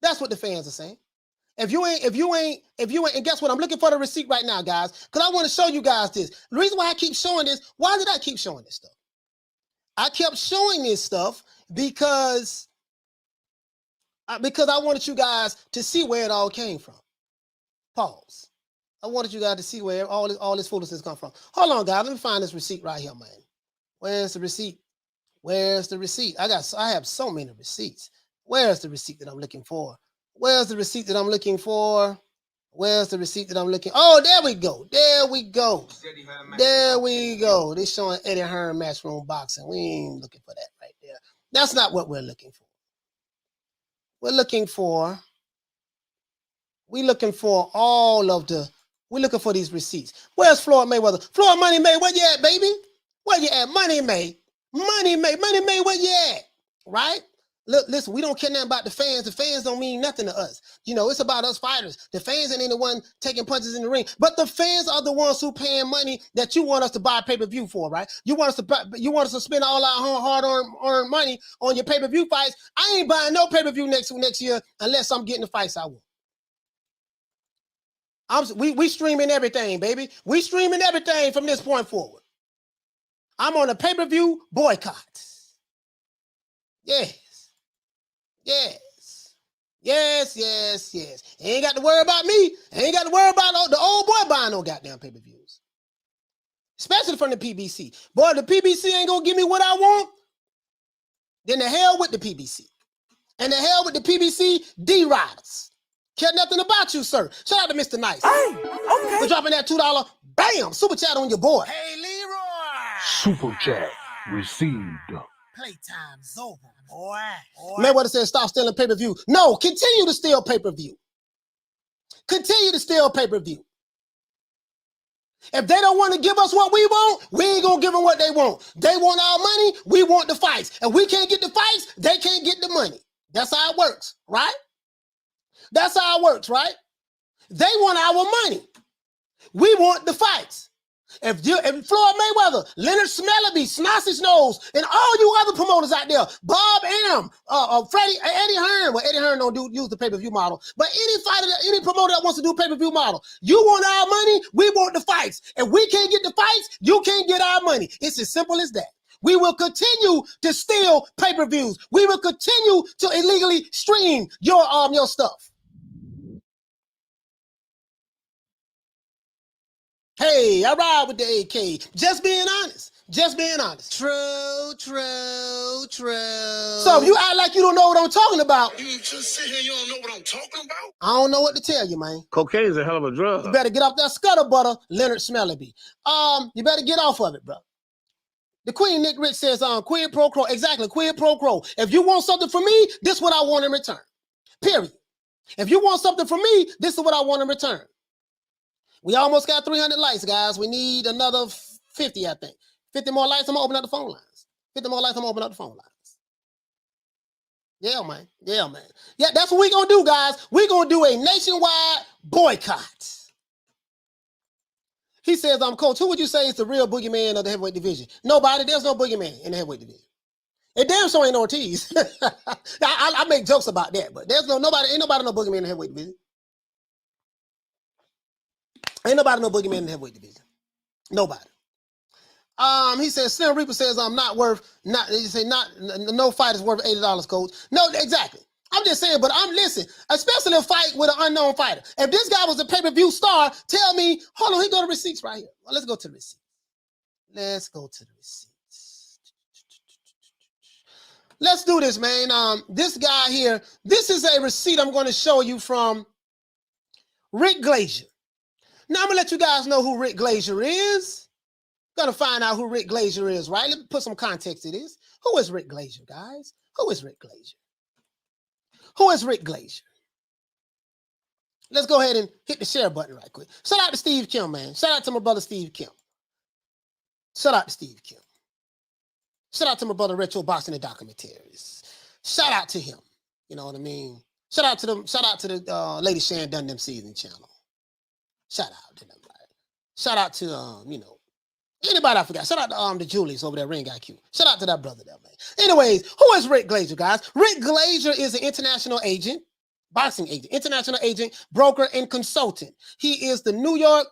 S2: That's what the fans are saying. If you ain't, and guess what? I'm looking for the receipt right now, guys, because I want to show you guys this. The reason why I keep showing this, why did I keep showing this stuff? I kept showing this stuff because I wanted you guys to see where it all came from. Pause. I wanted you guys to see where all this foolishness come from. Hold on, guys. Let me find this receipt right here, man. Where's the receipt? I have so many receipts. Where's the receipt that I'm looking for? Oh, there we go. They're showing Eddie Hearn Matchroom Boxing. We ain't looking for that right there. That's not what we're looking for. We're looking for these receipts. Where's Floyd Mayweather? Floyd Money May, where you at, baby? Where you at? Money May, where you at? Right? Look, listen, we don't care nothing about the fans. The fans don't mean nothing to us. It's about us fighters. The fans ain't the one taking punches in the ring. But the fans are the ones who paying money that you want us to buy pay-per-view for, right? You want us to spend all our hard-earned money on your pay-per-view fights. I ain't buying no pay-per-view next year unless I'm getting the fights I want. We streaming everything, baby. We streaming everything from this point forward. I'm on a pay-per-view boycott. Yes. Ain't got to worry about me. Ain't got to worry about the old boy buying no goddamn pay-per-views. especially from the PBC. Boy, if the PBC ain't gonna give me what I want, then the hell with the PBC. And the hell with the PBC D-Riders. Care nothing about you, sir. Shout out to Mr. Nice.
S3: Hey, okay.
S2: For dropping that $2, bam, super chat on your boy.
S3: Hey, Leroy.
S4: Super chat received.
S3: Playtime's over, boy.
S2: Mayweather said stop stealing pay-per-view. No, continue to steal pay-per-view. Continue to steal pay-per-view. If they don't want to give us what we want, we ain't gonna give them what they want. They want our money, we want the fights. And we can't get the fights, they can't get the money. That's how it works, right? That's how it works, right? They want our money. We want the fights. If Floyd Mayweather, Leonard Ellerbe, Sausage Nose, and all you other promoters out there, Bob Arum, Freddie, Eddie Hearn. Well, Eddie Hearn don't use the pay-per-view model, but any fighter, any promoter that wants to do pay-per-view model, you want our money, we want the fights. If we can't get the fights, you can't get our money. It's as simple as that. We will continue to steal pay-per-views. We will continue to illegally stream your stuff. Hey, I ride with the AK. Just being honest. Just being honest. True. So if you act like you don't know what I'm talking about,
S5: You just sit here, you don't know what I'm talking about?
S2: I don't know what to tell you, man.
S6: Cocaine is a hell of a drug.
S2: You better get off that scutter Leonard Ellerbe. You better get off of it, bro. The Queen Nick Rich says, quid pro quo. Exactly, quid pro quo. If you want something from me, this is what I want in return. Period. If you want something from me, this is what I want in return. We almost got 300 likes, guys. We need another 50, I think. 50 more likes, I'm gonna open up the phone lines. 50 more likes, I'm gonna open up the phone lines. Yeah, man. Yeah, man. Yeah, that's what we're gonna do, guys. We're gonna do a nationwide boycott. He says, Coach, who would you say is the real boogeyman of the heavyweight division? Nobody. There's no boogeyman in the heavyweight division. And damn sure ain't Ortiz. I make jokes about that, but there's ain't nobody no boogeyman in the heavyweight division. Ain't nobody no boogeyman in the heavyweight division. Nobody. He says, Slim Reaper says no fight is worth $80, Coach. No, exactly. I'm just saying, but listen, especially a fight with an unknown fighter. If this guy was a pay-per-view star, tell me, hold on, he go to receipts right here. Well, let's go to the receipts. Let's go to the receipts. Let's do this, man. This guy here, this is a receipt I'm going to show you from Rick Glazer. Now, I'm going to let you guys know who Rick Glazer is. Going to find out who Rick Glazer is, right? Let me put some context to this. Who is Rick Glazer, guys? Who is Rick Glazer? Who is Rick Glazer? Let's go ahead and hit the share button right quick. Shout out to Steve Kim, man. Shout out to my brother Steve Kim. Shout out to Steve Kim. Shout out to my brother Retro Boxing and Documentaries. Shout out to him. You know what I mean? Shout out to them. Shout out to the Lady Shan Dun Them Season channel. Shout out to them. Right? Shout out to anybody I forgot. Shout out to the Julies over there, Ring IQ. Shout out to that brother there, man. Anyways, who is Rick Glazer, guys? Rick Glazer is an international agent, boxing agent, international agent, broker, and consultant. He is the New York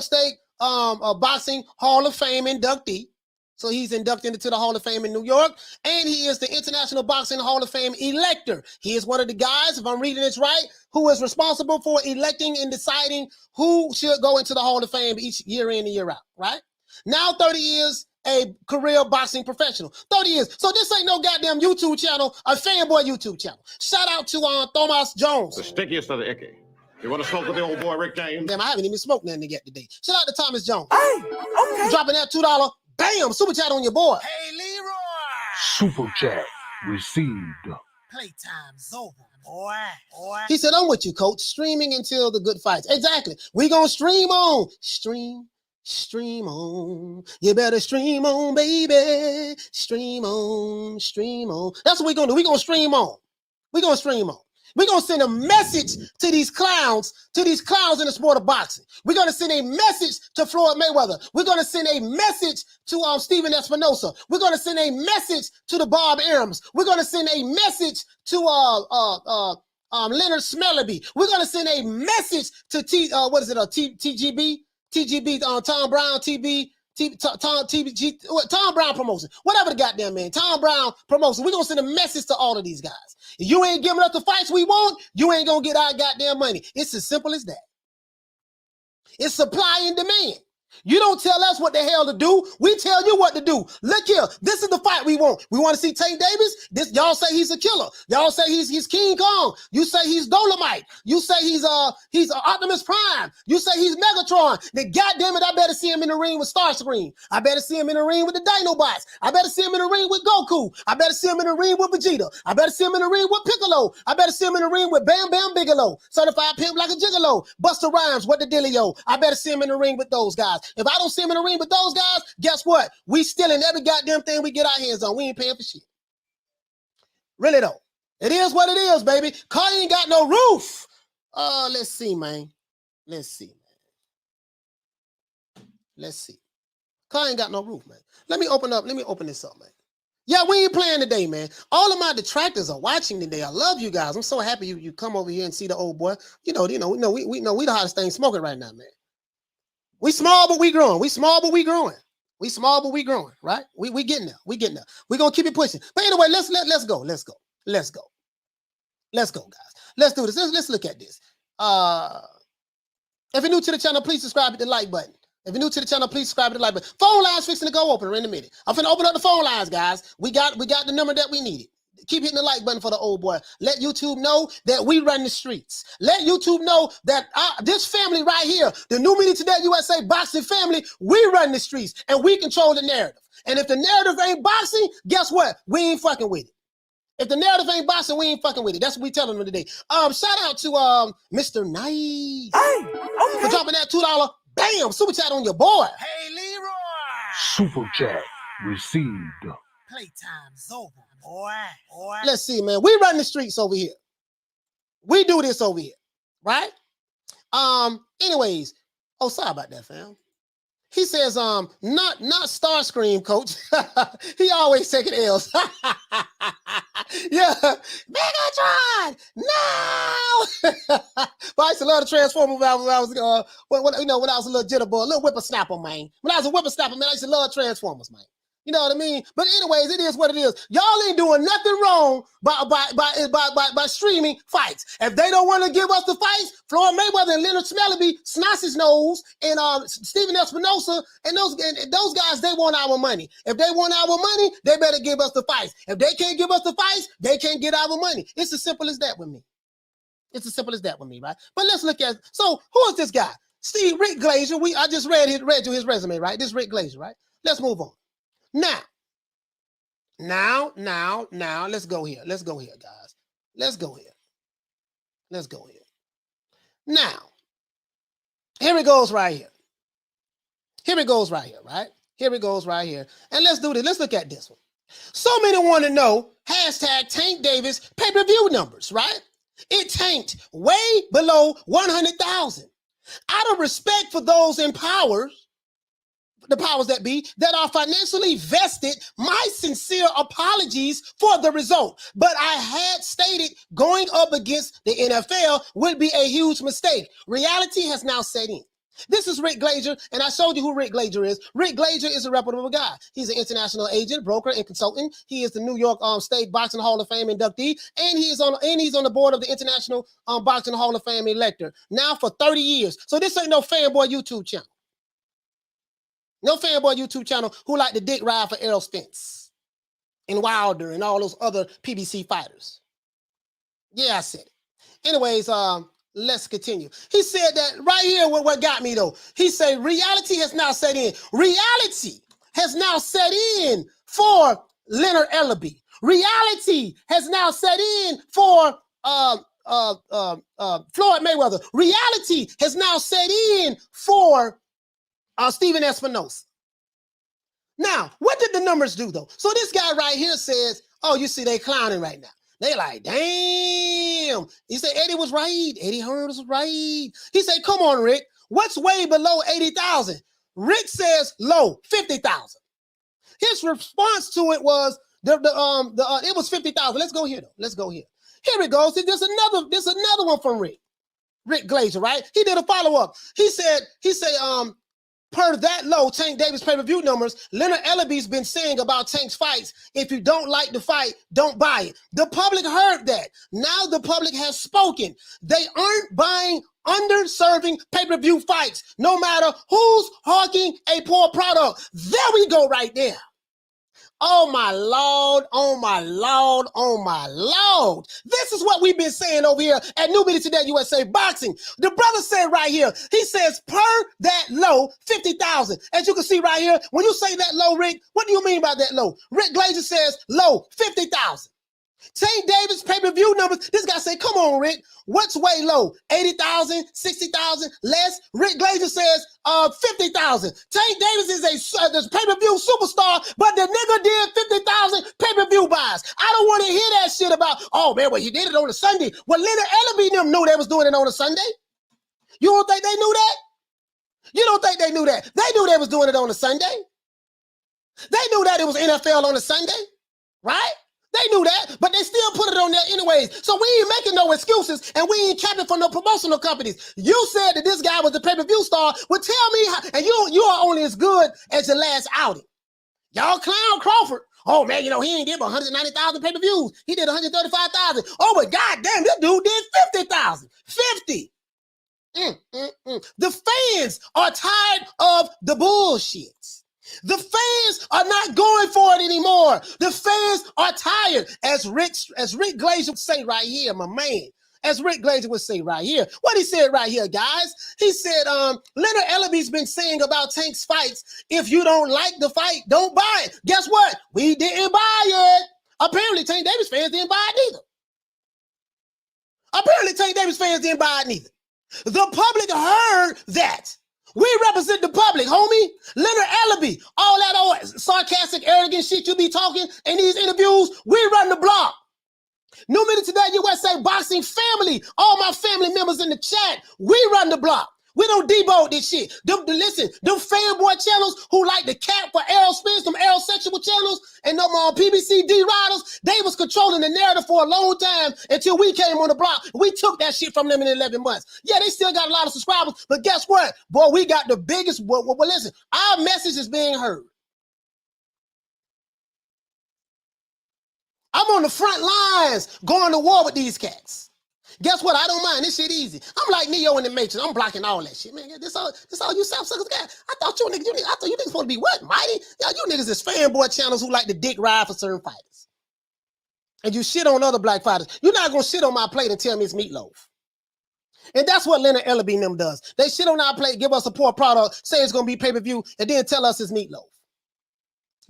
S2: State Boxing Hall of Fame inductee. So he's inducted into the Hall of Fame in New York, and he is the International Boxing Hall of Fame elector. He is one of the guys, if I'm reading this right, who is responsible for electing and deciding who should go into the Hall of Fame each year in and year out, right? Now 30 years, a career boxing professional. 30 years. So this ain't no goddamn YouTube channel, a fanboy YouTube channel. Shout out to Thomas Jones.
S6: The stickiest of the icky. You want to smoke with the old boy Rick James?
S2: Damn, I haven't even smoked nothing yet today. Shout out to Thomas Jones.
S3: Hey, okay.
S2: Dropping that $2. Bam, super chat on your boy.
S3: Hey, Leroy.
S4: Super chat received.
S3: Playtime's over, boy.
S2: He said, I'm with you, coach. Streaming until the good fights. Exactly. We gonna stream on. Stream on. You better stream on, baby. Stream on. That's what we're gonna do. We're gonna stream on. We're gonna stream on. We're going to send a message to these clowns in the sport of boxing. We're going to send a message to Floyd Mayweather. We're going to send a message to Stephen Espinosa. We're going to send a message to the Bob Arums. We're going to send a message to Leonard Ellerbe. We're going to send a message to TGB, Tom Brown, Tom Brown Promotion, whatever the goddamn man, Tom Brown Promotion. We're going to send a message to all of these guys. If you ain't giving us the fights we want, you ain't going to get our goddamn money. It's as simple as that. It's supply and demand. You don't tell us what the hell to do. We tell you what to do. Look here. This is the fight we want. We want to see Tank Davis. This y'all say he's a killer. Y'all say he's King Kong. You say he's Dolomite. You say he's Optimus Prime. You say he's Megatron. Then goddamn it, I better see him in the ring with Starscream. I better see him in the ring with the Dinobots. I better see him in the ring with Goku. I better see him in the ring with Vegeta. I better see him in the ring with Piccolo. I better see him in the ring with Bam Bam Bigelow. Certified Pimp Like a Gigolo. Busta Rhymes, what the dealio? I better see him in the ring with those guys. If I don't see him in the ring with those guys, guess what? We stealing every goddamn thing we get our hands on. We ain't paying for shit. Really though. It is what it is, baby. Car ain't got no roof. Let's see, man. Let's see, man. Let's see. Car ain't got no roof, man. Let me open this up, man. Yeah, we ain't playing today, man. All of my detractors are watching today. I love you guys. I'm so happy you come over here and see the old boy. We know we the hottest thing smoking right now, man. We small, but we growing. We small, but we growing. We small, but we growing, right? We getting there. We getting there. We're gonna keep it pushing. But anyway, let's go. Let's go. Let's go. Let's go, guys. Let's do this. Let's look at this. If you're new to the channel, please subscribe with the like button. If you're new to the channel, please subscribe to the like button. Phone lines fixing to go open in a minute. I'm finna open up the phone lines, guys. We got the number that we needed. Keep hitting the like button for the old boy. Let YouTube know that we run the streets. Let YouTube know that this family right here, the New Media Today USA boxing family, we run the streets and we control the narrative. And if the narrative ain't boxing, guess what? We ain't fucking with it. If the narrative ain't boxing, we ain't fucking with it. That's what we telling them today. Shout out to Mr. Nice.
S3: Hey, okay.
S2: For dropping that $2. Bam! Super chat on your boy.
S3: Hey, Leroy.
S4: Super chat received.
S3: Playtime's over, boy.
S2: Let's see, man. We run the streets over here. We do this over here, right? Anyways, sorry about that, fam. He says, not Starscream, coach. He always taking L's. Yeah. Megatron! No! But I used to love the Transformers when I was when I was a little jitterbug, a little whippersnapper, man. When I was a whippersnapper, man, I used to love Transformers, man. You know what I mean? But anyways, it is what it is. Y'all ain't doing nothing wrong by streaming fights. If they don't want to give us the fights, Floyd Mayweather and Leonard Ellerbe, Snotty's Nose, and Stephen Espinosa, and those guys, they want our money. If they want our money, they better give us the fights. If they can't give us the fights, they can't get our money. It's as simple as that with me. It's as simple as that with me, right? But let's look at, so who is this guy? Rick Glazer. I just read you his resume, right? This is Rick Glazer, right? Let's move on. Now, let's go here. Let's go here, guys. Let's go here. Now, here it goes right here. Right? Here it goes right here. And let's do this. Let's look at this one. So many want to know, #Tank Davis pay-per-view numbers, right? It tanked way below 100,000. Out of respect for those in power, the powers that be, that are financially vested, my sincere apologies for the result. But I had stated going up against the NFL would be a huge mistake. Reality has now set in. This is Rick Glazer, and I showed you who Rick Glazer is. Rick Glazer is a reputable guy. He's an international agent, broker, and consultant. He is the New York State Boxing Hall of Fame inductee, and he's on the board of the International Boxing Hall of Fame elector now for 30 years. So this ain't no fanboy YouTube channel. No fanboy YouTube channel who like to dick ride for Errol Spence and Wilder and all those other PBC fighters. Yeah, I said it. Anyways, let's continue. He said that right here, what got me though. He said reality has now set in. Reality has now set in for Leonard Ellerbe. Reality has now set in for Floyd Mayweather. Reality has now set in for Stephen Espinosa. Now, what did the numbers do though? So this guy right here says, oh, you see they clowning right now. They like, damn. He said Eddie was right. Eddie Hearn was right. He said, come on, Rick. What's way below 80,000? Rick says low, 50,000. His response to it was it was 50,000. Let's go here though. Let's go here. Here it goes. There's another one from Rick Glazer, right? He did a follow-up. He said, per that low Tank Davis pay-per-view numbers, Leonard Ellerbe's been saying about Tank's fights, if you don't like the fight, don't buy it. The public heard that. Now the public has spoken. They aren't buying underserving pay-per-view fights, no matter who's hawking a poor product. There we go right there. Oh my Lord, oh my Lord, oh my Lord. This is what we've been saying over here at New Media Today USA Boxing. The brother said right here, he says per that low, 50,000. As you can see right here, when you say that low, Rick, what do you mean by that low? Rick Glazer says low, 50,000. Tank Davis pay-per-view numbers. This guy said, come on, Rick. What's way low? 80,000, 60,000, less? Rick Glazer says 50,000. Tank Davis is a pay-per-view superstar, but the nigga did 50,000 pay-per-view buys. I don't want to hear that shit about, oh, man, well, he did it on a Sunday. Well, Leonard Ellerbe them knew they was doing it on a Sunday. You don't think they knew that? You don't think they knew that? They knew they was doing it on a Sunday. They knew that it was NFL on a Sunday, right? They knew that, but they still put it on there anyways. So we ain't making no excuses, and we ain't capping for no promotional companies. You said that this guy was a pay-per-view star. Well, tell me how, and you are only as good as your last outing. Y'all clown Crawford. Oh, man, you know, he ain't did but 190,000 pay-per-views. He did 135,000. Oh, but goddamn, this dude did 50,000. 50. The fans are tired of the bullshit. The fans are not going for it anymore. The fans are tired, as Rick Glazer would say right here, my man. As Rick Glazer would say right here. What he said right here, guys. He said, Leonard Ellerbe's been saying about Tank's fights, if you don't like the fight, don't buy it. Guess what? We didn't buy it. Apparently, Tank Davis fans didn't buy it neither. Apparently, Tank Davis fans didn't buy it neither. The public heard that. We represent the public, homie. Leonard Ellerbe, all that old sarcastic, arrogant shit you be talking in these interviews, we run the block. New Media Today USA Boxing family, all my family members in the chat, we run the block. We don't debug this shit. Listen, them fanboy channels who like the cap for Errol Spence, them Errol sexual channels, and them PBC D-Riders, they was controlling the narrative for a long time until we came on the block. We took that shit from them in 11 months. Yeah, they still got a lot of subscribers, but guess what? Boy, we got the biggest, well, listen, our message is being heard. I'm on the front lines going to war with these cats. Guess what? I don't mind. This shit easy. I'm like Neo in the Matrix. I'm blocking all that shit, man. This all you sapsuckers got. I thought you niggas supposed to be what, mighty? Yeah, you niggas is fanboy channels who like to dick ride for certain fighters. And you shit on other black fighters. You're not gonna shit on my plate and tell me it's meatloaf. And that's what Leonard Ellerbe and them does. They shit on our plate, give us a poor product, say it's gonna be pay-per-view, and then tell us it's meatloaf.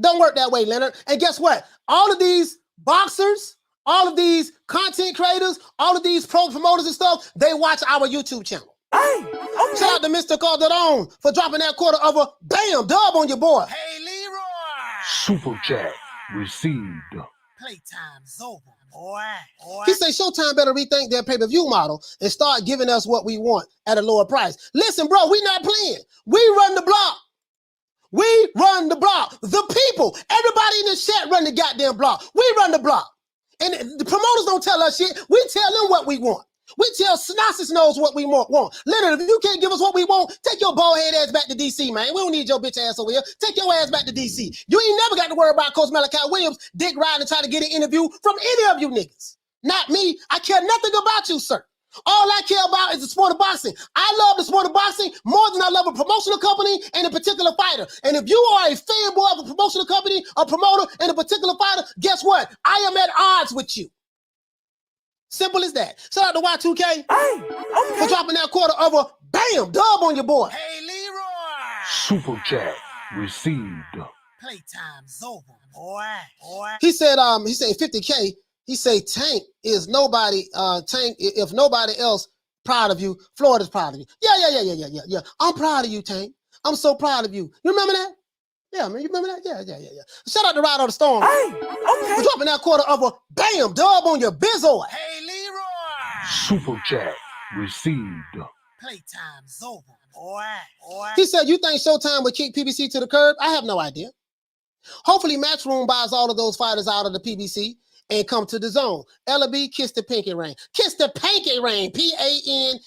S2: Don't work that way, Leonard. And guess what? All of these boxers, all of these content creators, all of these pro promoters and stuff, they watch our YouTube channel. Hey, okay. Shout out to Mr. Calderon for dropping that quarter of a bam dub on your boy.
S3: Hey, Leroy.
S4: Super chat received.
S3: Playtime's over, boy.
S2: He said Showtime better rethink their pay-per-view model and start giving us what we want at a lower price. Listen, bro, we not playing. We run the block. We run the block. The people, everybody in the chat run the goddamn block. We run the block. And the promoters don't tell us shit. We tell them what we want. We tell Synopsis knows what we want. Leonard, if you can't give us what we want, take your bald head ass back to DC, man. We don't need your bitch ass over here. Take your ass back to DC. You ain't never got to worry about Coach Malachi Williams dick riding and trying to get an interview from any of you niggas. Not me. I care nothing about you, sir. All I care about is the sport of boxing. I love the sport of boxing more than I love a promotional company and a particular fighter. And if you are a fanboy of a promotional company, a promoter, and a particular fighter, guess what? I am at odds with you. Simple as that. Shout out to Y2K for dropping that quarter of a bam dub on your boy.
S3: Hey, Leroy.
S4: Super chat received.
S3: Playtime's over, boy.
S2: He said 50K. He say Tank is nobody, Tank, if nobody else proud of you, Floyd is proud of you. Yeah. I'm proud of you, Tank. I'm so proud of you. You remember that? Yeah, man, you remember that? Yeah. Shout out to Ride on the Storm. For dropping that quarter of a bam dub on your bizzoid.
S3: Hey, Leroy.
S4: Super chat received.
S3: Playtime's over, boy.
S2: He said, you think Showtime would kick PBC to the curb? I have no idea. Hopefully Matchroom buys all of those fighters out of the PBC and come to the zone. Ellerbe, kiss the pinky ring. Kiss the pinky ring. P-A-N-K-Y.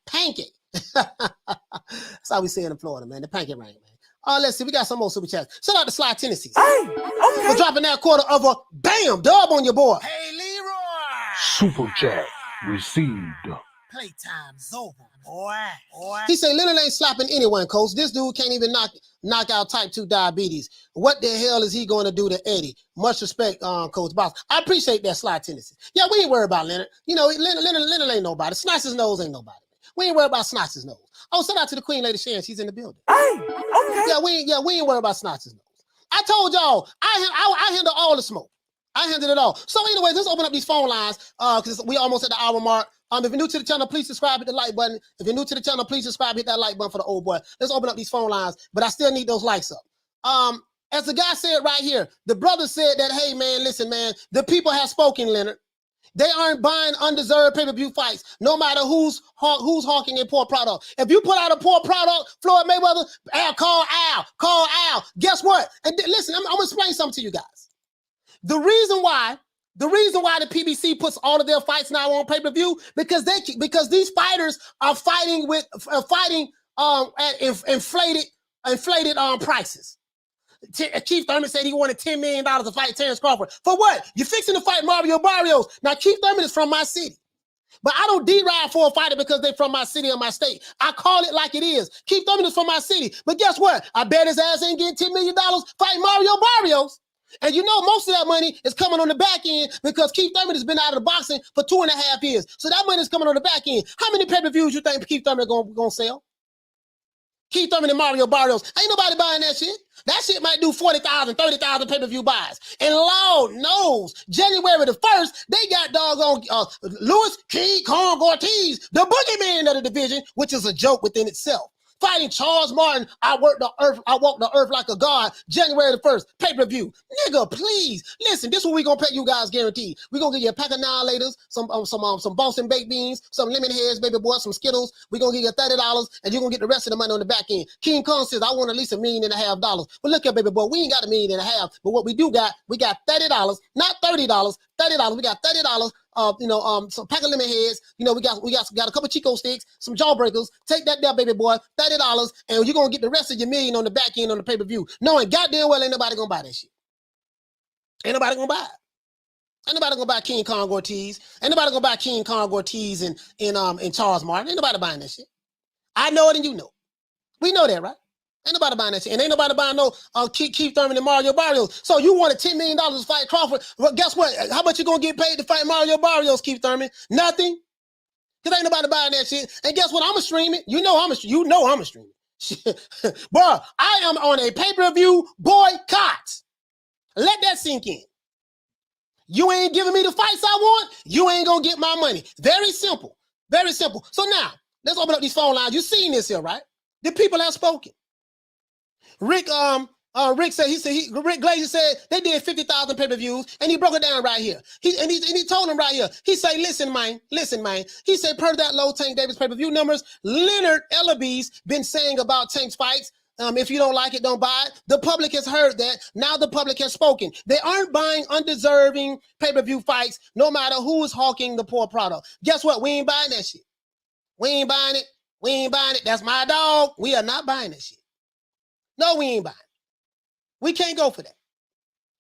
S2: Panky. That's how we say it in Florida, man. The pinky ring, man. Let's see. We got some more super chats. Shout out to Sly Tennessee. For dropping that quarter of a bam dub on your boy.
S3: Hey, Leroy.
S4: Super chat received.
S3: Playtime's over, boy.
S2: He said Leonard ain't slapping anyone, coach. This dude can't even knock out type 2 diabetes. What the hell is he going to do to Eddie? Much respect, Coach Boss. I appreciate that sly tendency. Yeah, we ain't worried about Leonard. You know, Leonard ain't nobody. Snice's nose ain't nobody. We ain't worried about Snice's nose. Oh, shout out to the Queen Lady Sharon. She's in the building. Okay. Yeah, we ain't worried about Snice's nose. I told y'all, I handle all the smoke. I handled it all. So anyway, let's open up these phone lines because we almost at the hour mark. If you're new to the channel, please subscribe, hit the like button. If you're new to the channel, please subscribe, hit that like button for the old boy. Let's open up these phone lines, but I still need those likes up. As the guy said right here, the brother said that, hey, man, listen, man, the people have spoken, Leonard. They aren't buying undeserved pay-per-view fights, no matter who's hawking a poor product. If you put out a poor product, Floyd Mayweather, call Al. Guess what? And listen, I'm going to explain something to you guys. The reason why the PBC puts all of their fights now on pay-per-view because these fighters are fighting at inflated prices. Keith Thurman said he wanted $10 million to fight Terrence Crawford. For what? You're fixing to fight Mario Barrios. Now, Keith Thurman is from my city. But I don't D-ride for a fighter because they're from my city or my state. I call it like it is. Keith Thurman is from my city. But guess what? I bet his ass ain't getting $10 million fighting Mario Barrios. And you know most of that money is coming on the back end because Keith Thurman has been out of the boxing for 2.5 years. So that money is coming on the back end. How many pay-per-views you think Keith Thurman is going to sell? Keith Thurman and Mario Barrios. Ain't nobody buying that shit. That shit might do 40,000, 30,000 pay-per-view buys. And Lord knows, January the 1st, they got doggone Louis King Kong Ortiz, the boogeyman of the division, which is a joke within itself. Fighting Charles Martin, I walk the earth like a god, January the 1st, pay-per-view. Nigga, please, listen, this is what we gonna pay you guys guaranteed. We gonna give you a pack of annihilators, some Boston baked beans, some lemon heads, baby boy, some Skittles. We gonna give you $30, and you're gonna get the rest of the money on the back end. King Kong says, I want at least $1.5 million. But look here, baby boy, we ain't got $1.5 million. But what we do got, we got $30, not $30, $30. We got $30. Some pack of lemon heads. You know, we got a couple Chico sticks, some jawbreakers. Take that there, baby boy, $30, and you're gonna get the rest of your $1 million on the back end on the pay-per-view. Knowing goddamn well ain't nobody gonna buy that shit. Ain't nobody gonna buy it. Ain't nobody gonna buy King Kong Ortiz. Ain't nobody gonna buy King Kong Ortiz and Charles Martin. Ain't nobody buying that shit. I know it and you know. We know that, right? Ain't nobody buying that shit. And ain't nobody buying no Keith Thurman and Mario Barrios. So you wanted $10 million to fight Crawford. Well, guess what? How much you going to get paid to fight Mario Barrios, Keith Thurman? Nothing. Because ain't nobody buying that shit. And guess what? I'm going to stream it. You know I'm going to stream it. Bro, I am on a pay-per-view boycott. Let that sink in. You ain't giving me the fights I want, you ain't going to get my money. Very simple. Very simple. So now, let's open up these phone lines. You've seen this here, right? The people have spoken. Rick said Rick Glazer said they did 50,000 pay-per-views, and he broke it down right here. He told him right here. He said, listen, man. He said, per that low Tank Davis pay-per-view numbers, Leonard Ellerbe's been saying about Tank's fights. If you don't like it, don't buy it. The public has heard that. Now the public has spoken. They aren't buying undeserving pay-per-view fights, no matter who is hawking the poor product. Guess what? We ain't buying that shit. We ain't buying it. That's my dog. We are not buying that shit. No, we ain't buying it. We can't go for that.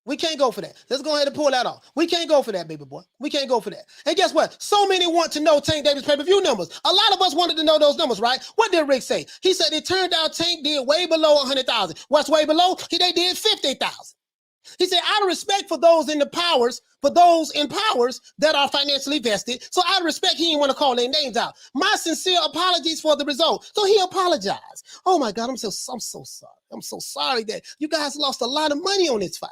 S2: Let's go ahead and pull that off. We can't go for that, baby boy. We can't go for that. And guess what? So many want to know Tank Davis pay-per-view numbers. A lot of us wanted to know those numbers, right? What did Rick say? He said it turned out Tank did way below 100,000. What's way below? They did 50,000. He said, out of respect for those in powers that are financially vested, so out of respect, he didn't want to call their names out. My sincere apologies for the result. So he apologized. Oh my God, I'm so sorry. I'm so sorry that you guys lost a lot of money on this fight.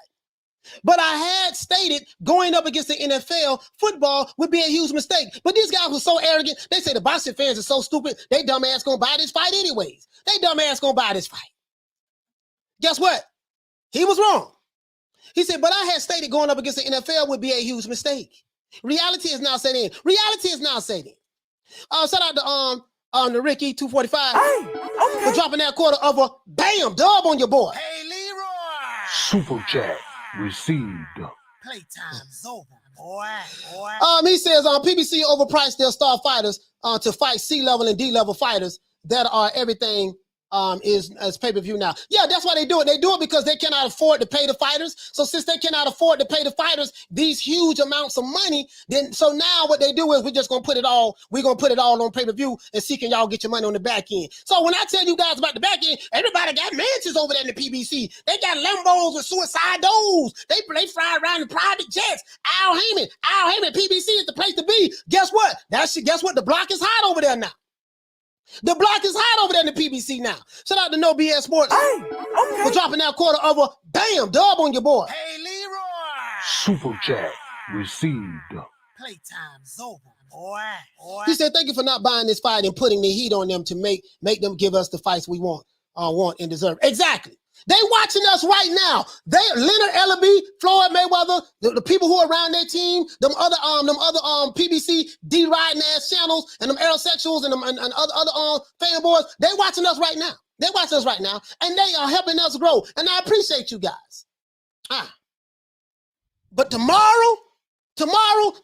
S2: But I had stated going up against the NFL, football would be a huge mistake. But these guys were so arrogant. They say the boxing fans are so stupid. They dumbass gonna buy this fight anyways. Guess what? He was wrong. He said, but I had stated going up against the NFL would be a huge mistake. Reality is now set in. Shout out to Ricky 245 for dropping that quarter of a bam dub on your boy.
S3: Hey, Leroy.
S4: Super chat received.
S3: Playtime's over, boy.
S2: He says PBC overpriced their star fighters to fight C-level and D-level fighters that are everything is pay-per-view now. Yeah, that's why they do it. They do it because they cannot afford to pay the fighters. So since they cannot afford to pay the fighters these huge amounts of money, then so now what they do is we're gonna put it all on pay-per-view and see can y'all get your money on the back end. So when I tell you guys about the back end, everybody got mansions over there in the PBC. They got Lambos with suicide doors. They fly around in private jets. Al Heyman, PBC is the place to be. Guess what? Guess what? The block is hot over there now. The block is hot over there in the PBC now. Shout out to No BS Sports for dropping that quarter of a bam dub on your boy.
S3: Hey, Leroy.
S4: Super chat received.
S3: Playtime's over, boy.
S2: He said, "Thank you for not buying this fight and putting the heat on them to make them give us the fights we want and deserve." Exactly. They watching us right now. Leonard Ellerbe, Floyd Mayweather, the people who are around their team, them other PBC D-riding ass channels and them aerosexuals and other fanboys, they watching us right now. They watching us right now, and they are helping us grow. And I appreciate you guys. But tomorrow,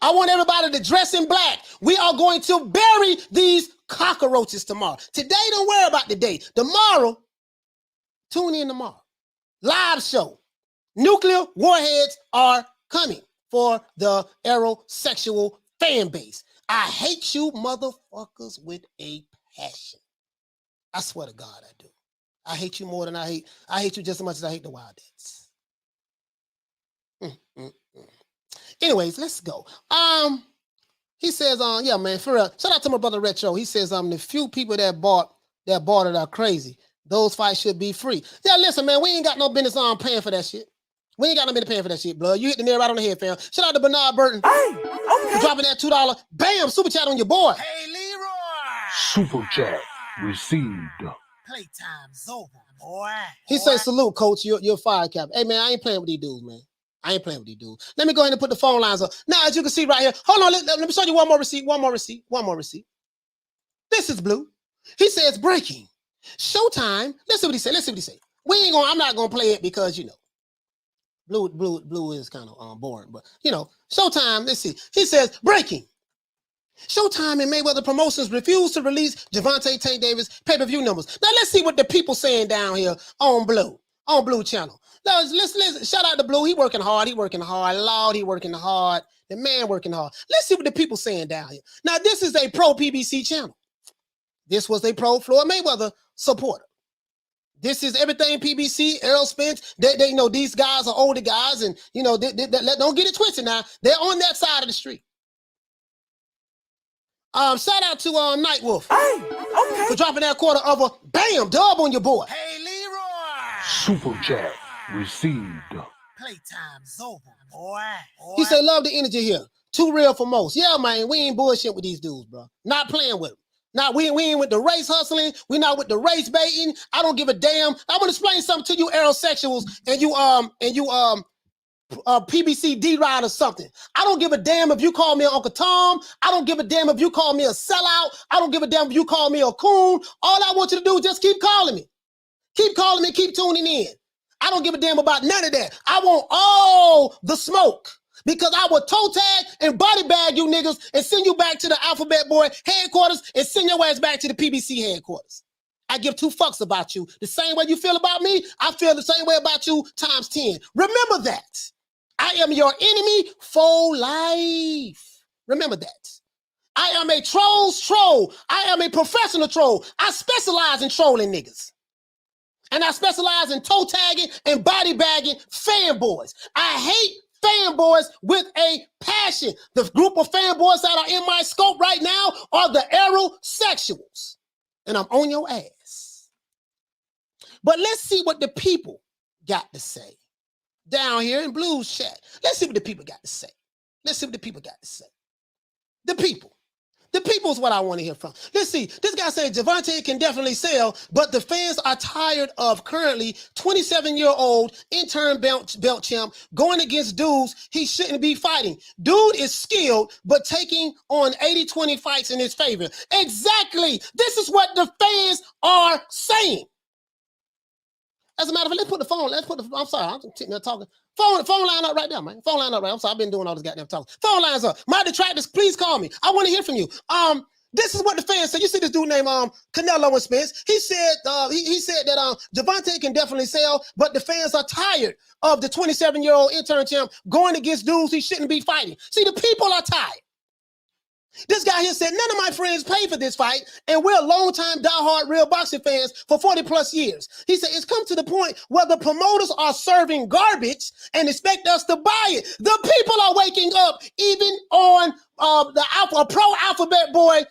S2: I want everybody to dress in black. We are going to bury these cockroaches tomorrow. Today, don't worry about the day. Tomorrow, tune in tomorrow. Live show. Nuclear warheads are coming for the aerosexual fan base. I hate you motherfuckers with a passion. I swear to God I do. I hate you more than I hate you just as much as I hate the Wildcats. Anyways, let's go. He says, yeah, man, for real. Shout out to my brother Retro. He says, the few people that bought it are crazy. Those fights should be free. Yeah, listen, man, we ain't got no business paying for that shit. We ain't got no business paying for that shit, blood. You hit the nail right on the head, fam. Shout out to Bernard Burton for dropping that $2. Bam, super chat on your boy.
S3: Hey, Leroy.
S4: Super chat received.
S3: Playtime's over, boy.
S2: He says, salute, coach. You're fired, Captain. Hey, man, I ain't playing with these dudes, man. I ain't playing with these dudes. Let me go ahead and put the phone lines up. Now, as you can see right here, hold on, let me show you one more receipt. This is Blue. He says, breaking. Showtime. Let's see what he said. I'm not gonna play it because Blue is kind of boring, but Showtime. Let's see. He says breaking. Showtime and Mayweather Promotions refuse to release Gervonta Tank Davis pay-per-view numbers. Now let's see what the people saying down here on Blue channel. Now let's shout out to Blue. He working hard. Lord, he working hard. The man working hard. Let's see what the people saying down here. Now this is a pro PBC channel. This was a pro Floyd Mayweather supporter. This is everything PBC, Errol Spence. They these guys are older guys, and don't get it twisted now. They're on that side of the street. Shout out to Nightwolf for dropping that quarter of a bam dub on your boy.
S3: Hey, Leroy.
S4: Super chat received.
S3: Playtime's over, boy.
S2: He said, love the energy here. Too real for most. Yeah, man, we ain't bullshit with these dudes, bro. Not playing with them. Now, we ain't with the race hustling. We not with the race baiting. I don't give a damn. I'm gonna explain something to you aerosexuals and you PBC D-Ride or something. I don't give a damn if you call me Uncle Tom. I don't give a damn if you call me a sellout. I don't give a damn if you call me a coon. All I want you to do is just keep calling me. Keep calling me, keep tuning in. I don't give a damn about none of that. I want all the smoke. Because I will toe tag and body bag you niggas and send you back to the Alphabet Boy headquarters and send your ass back to the PBC headquarters. I give two fucks about you. The same way you feel about me, I feel the same way about you times 10. Remember that. I am your enemy for life. Remember that. I am a troll's troll. I am a professional troll. I specialize in trolling niggas. And I specialize in toe tagging and body bagging fanboys. I hate fanboys with a passion. The group of fanboys that are in my scope right now are the aerosexuals. And I'm on your ass. But let's see what the people got to say. Down here in Blues chat. Let's see what the people got to say. The people. The people is what I want to hear from. Let's see. This guy said Gervonta can definitely sell, but the fans are tired of currently 27-year-old interim belt champ going against dudes he shouldn't be fighting. Dude is skilled, but taking on 80-20 fights in his favor. Exactly. This is what the fans are saying. As a matter of fact, I'm sorry, I'm sitting there talking. Phone line up right there, man. Phone line up right. I'm sorry, I've been doing all this goddamn talking. Phone lines up. My detractors, please call me. I want to hear from you. This is what the fans said. You see this dude named Canelo and Spence. He said he said that Javante can definitely sell, but the fans are tired of the 27-year-old intern champ going against dudes he shouldn't be fighting. See, the people are tired. This guy here said, none of my friends paid for this fight, and we're longtime diehard real boxing fans for 40 plus years. He said, it's come to the point where the promoters are serving garbage and expect us to buy it. The people are waking up, even on the Pro Alphabet Boy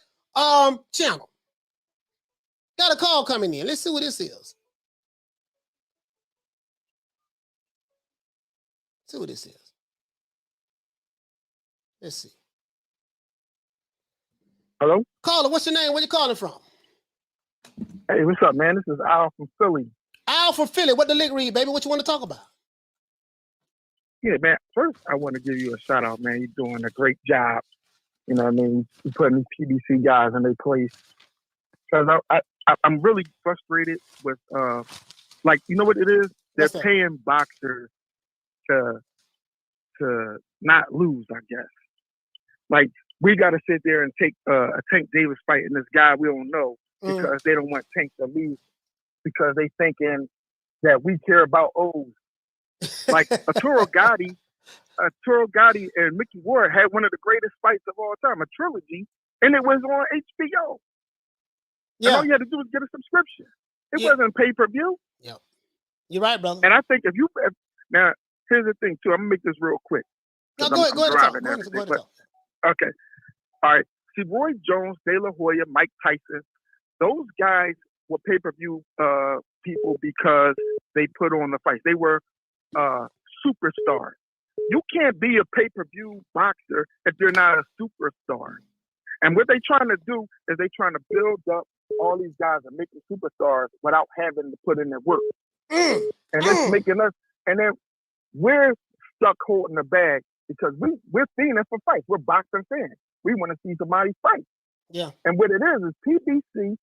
S2: channel. Got a call coming in. Let's see what this is. See what this is. Let's see.
S7: Hello?
S2: Caller, what's your name? Where you calling from?
S7: Hey, what's up, man? This is Al from Philly.
S2: Al from Philly. What the lick read, baby? What you want to talk about?
S7: Yeah, man. First, I want to give you a shout out, man. You're doing a great job. You know what I mean? You're putting these PBC guys in their place. Because I'm really frustrated with, like, you know what it is? They're paying boxers to not lose, I guess. Like, we got to sit there and take a Tank Davis fight and this guy we don't know because they don't want Tank to lose because they thinking that we care about O's. Like Arturo Gotti and Mickey Ward had one of the greatest fights of all time, a trilogy, and it was on HBO. Yeah. And all you had to do was get a subscription. It wasn't pay-per-view.
S2: Yeah. You're right, brother.
S7: And I think now, here's the thing, too. I'm going to make this real quick.
S2: No, go ahead.
S7: Okay. All right. See, Roy Jones, De La Hoya, Mike Tyson, those guys were pay-per-view people because they put on the fights. They were superstars. You can't be a pay-per-view boxer if you're not a superstar. And what they're trying to do is they're trying to build up all these guys and make them superstars without having to put in their work. And it's making us, and then we're stuck holding the bag because we're fiending for fights. We're boxing fans. We want to see somebody fight.
S2: Yeah.
S7: And what it is PBC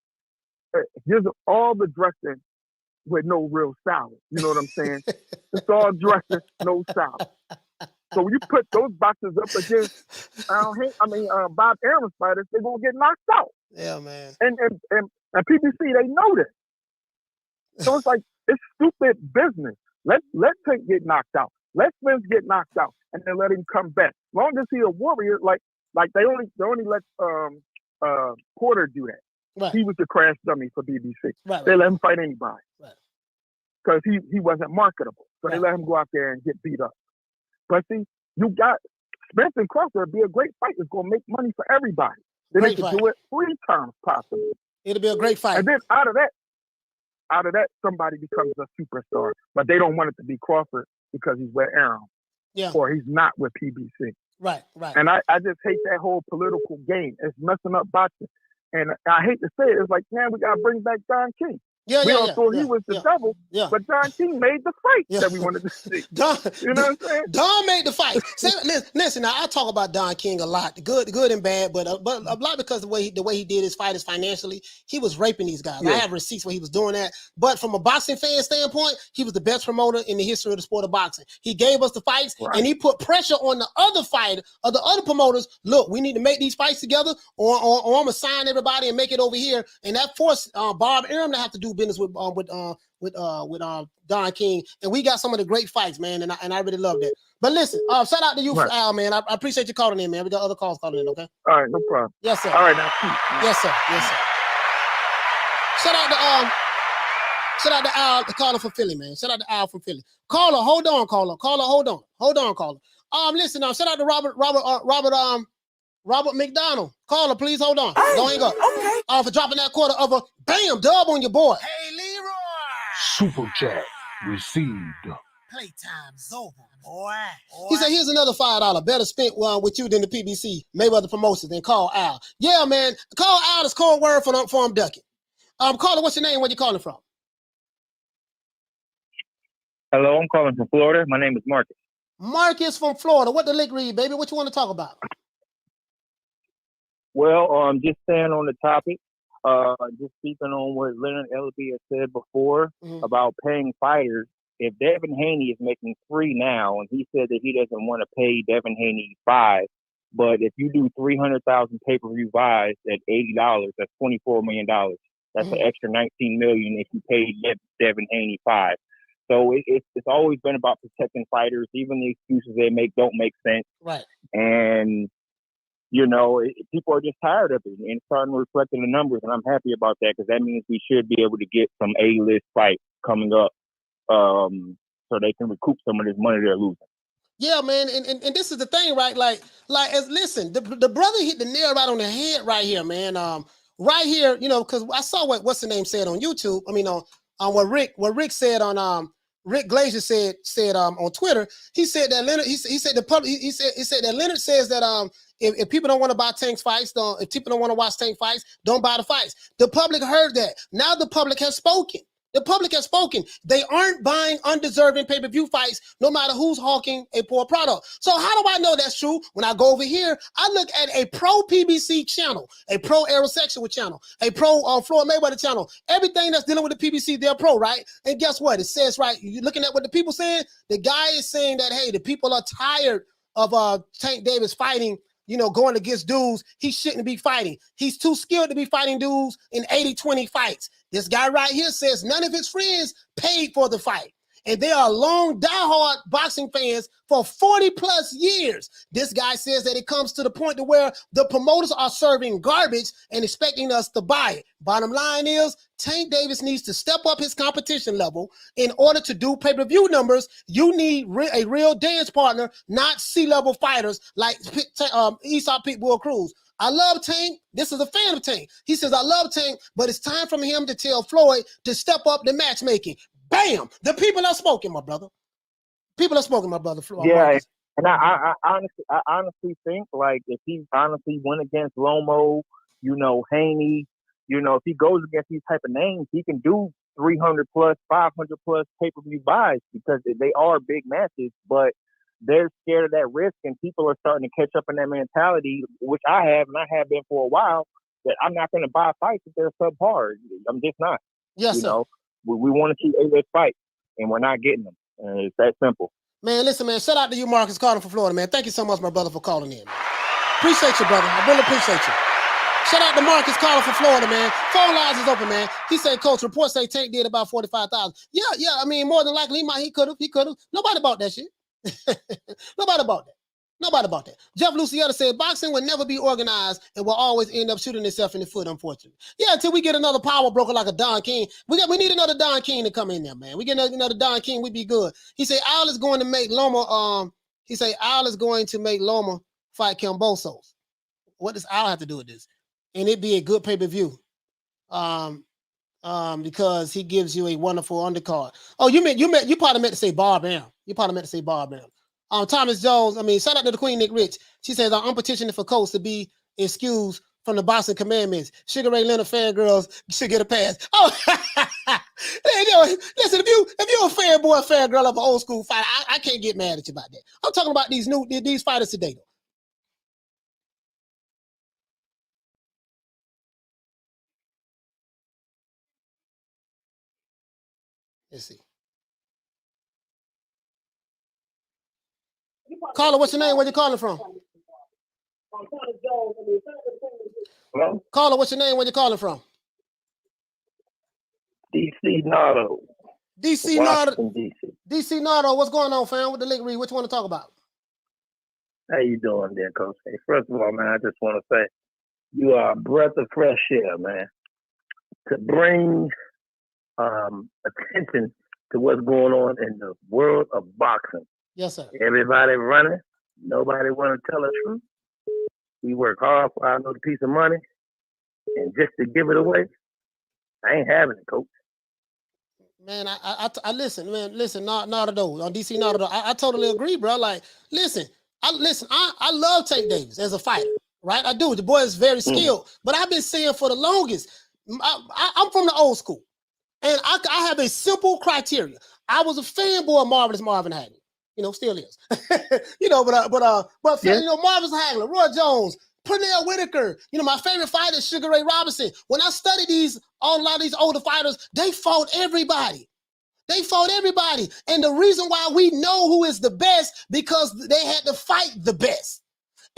S7: gives all the dressing with no real salad. You know what I'm saying? It's all dressing, no salad. So when you put those boxers up against, Bob Arum's fighters, they're gonna get knocked out.
S2: Yeah, man.
S7: And PBC, they know this. So it's like it's stupid business. Let Tank get knocked out. Let Spence get knocked out, and then let him come back. As long as he's a warrior, like they only let Porter do that.
S2: Right.
S7: He was the crash dummy for BBC.
S2: Right.
S7: They let him fight anybody.
S2: Right.
S7: Because he wasn't marketable. So they let him go out there and get beat up. But see, you got Spence and Crawford would be a great fight. It's going to make money for everybody. Then they can do it 3 times possibly.
S2: It'll be a great fight.
S7: And then out of that, somebody becomes a superstar. But they don't want it to be Crawford because he's with Arum.
S2: Yeah.
S7: Or he's not with PBC.
S2: Right.
S7: And I just hate that whole political game. It's messing up boxing. And I hate to say it, it's like, man, we got to bring back Don King. We all thought he was the devil, but Don King made the fight that we wanted to see. You know what I'm saying?
S2: Don made the fight. Listen, now I talk about Don King a lot, good and bad, but a lot because the way he did his fight is financially, he was raping these guys. I have receipts where he was doing that. But from a boxing fan standpoint, he was the best promoter in the history of the sport of boxing. He gave us the fights, and he put pressure on the other fighter, or the other promoters. Look, we need to make these fights together, or I'm gonna sign everybody and make it over here. And that forced Bob Arum to have to do business with Don King, and we got some of the great fights, man, and I really love that. But listen, shout out to you, Al, man. I appreciate you calling in, man. We got other calls calling in, okay?
S7: All right, no problem.
S2: Yes, sir.
S7: All right, now, peace.
S2: Yes, sir. Shout out to Al, the caller from Philly, man. Shout out to Al from Philly. Caller, hold on, caller. Hold on, caller. Listen, shout out to Robert McDonald. Caller, please hold on. Don't hang up. Okay. For dropping that quarter of a bam dub on your boy.
S3: Hey, Leroy!
S4: Super chat received.
S3: Playtime's over, boy.
S2: He said, here's another $5. Better spent with you than the PBC Mayweather promotions. Then call Al. Yeah, man. Call Al is code word for him ducking. Caller, what's your name? Where you calling from?
S8: Hello, I'm calling from Florida. My name is Marcus.
S2: Marcus from Florida. What the lick read, baby? What you want to talk about?
S8: Well, just staying on the topic, just speaking on what Leonard Ellerbe has said before about paying fighters. If Devin Haney is making $3 now, and he said that he doesn't want to pay Devin Haney $5, But if you do 300,000 pay-per-view buys at $80, that's $24 million. That's an extra $19 million if you paid Devin Haney $5. So it's always been about protecting fighters. Even the excuses they make don't make sense.
S2: Right.
S8: And people are just tired of it, and it's starting to reflect in the numbers. And I'm happy about that because that means we should be able to get some A-list fights coming up, so they can recoup some of this money they're losing.
S2: Yeah, man, and this is the thing, right? Like listen, the brother hit the nail right on the head right here, man. Right here, because I saw what's the name said on YouTube. I mean, on what Rick said on Rick Glazer said on Twitter. He said that Leonard. He said that Leonard says that if people don't want to buy Tank's fights, if people don't want to watch Tank fights, don't buy the fights. The public heard that. Now the public has spoken. The public has spoken. They aren't buying undeserving pay-per-view fights, no matter who's hawking a poor product. So how do I know that's true? When I go over here, I look at a pro PBC channel, a pro aerosexual channel, a pro Floyd Mayweather channel. Everything that's dealing with the PBC, they're pro, right? And guess what? It says, right, you're looking at what the people saying. The guy is saying that, hey, the people are tired of Tank Davis fighting, going against dudes he shouldn't be fighting. He's too skilled to be fighting dudes in 80-20 fights. This guy right here says none of his friends paid for the fight. And they are long, diehard boxing fans for 40 plus years. This guy says that it comes to the point to where the promoters are serving garbage and expecting us to buy it. Bottom line is, Tank Davis needs to step up his competition level. In order to do pay-per-view numbers, you need a real dance partner, not C-level fighters like Issac Cruz. I love Tank. This is a fan of Tank. He says, I love Tank, but it's time for him to tell Floyd to step up the matchmaking. Bam! The people are spoken, my brother. People are spoken, my brother.
S8: Yeah, and I honestly think, like, if he honestly went against Lomo, Haney, if he goes against these type of names, he can do 300 plus, 500 plus pay-per-view buys because they are big matches, but they're scared of that risk, and people are starting to catch up in that mentality, which I have, and I have been for a while, that I'm not going to buy fights if they're subpar. I'm just not.
S2: Yes, sir.
S8: We want to see A-list fights, and we're not getting them. And it's that simple.
S2: Man, listen, man, shout out to you, Marcus, calling from Florida, man. Thank you so much, my brother, for calling in, man. Appreciate you, brother. I really appreciate you. Shout out to Marcus calling from Florida, man. Phone lines is open, man. He said, Coach, reports say Tank did about 45,000. Yeah. I mean, more than likely, he could have. Nobody bought that shit. Nobody bought that. Jeff Lucietta said boxing will never be organized and will always end up shooting itself in the foot, unfortunately. Yeah, until we get another power broker like a Don King. We need another Don King to come in there, man. We get another Don King, we'd be good. He said Al is going to make Loma fight Cambosos. What does Al have to do with this? And it'd be a good pay-per-view. Because he gives you a wonderful undercard. Oh, you probably meant to say Bob Arum. Thomas Jones, shout out to the Queen Nick Rich. She says, I'm petitioning for Coach to be excused from the boxing commandments. Sugar Ray Leonard fangirls should get a pass. Oh, listen, if you're a fanboy, fangirl of an old school fighter, I can't get mad at you about that. I'm talking about these fighters today, though. Let's see. Caller, what's your name? Where you calling from?
S8: Hello?
S2: Caller, what's your name? Where you calling from?
S8: DC Nardo.
S2: DC Nardo, what's going on, fam? With the link read, what you want to talk about?
S9: How you doing there, Coach? Hey, first of all, man, I just want to say you are a breath of fresh air, man. To bring attention to what's going on in the world of boxing.
S2: Yes, sir.
S9: Everybody running. Nobody want to tell the truth. We work hard for our little piece of money. And just to give it away, I ain't having it, Coach.
S2: Man, I listen, man. Listen, not at all. On DC, not at all. I totally agree, bro. Like, listen. I love Tank Davis as a fighter, right? I do. The boy is very skilled. But I've been saying for the longest, I'm from the old school. And I have a simple criteria. I was a fanboy of Marvelous Marvin Hagler. Still is. But Marvelous Hagler, Roy Jones, Pernell Whitaker, my favorite fighter is Sugar Ray Robinson. When I studied a lot of these older fighters, they fought everybody. And the reason why we know who is the best, because they had to fight the best.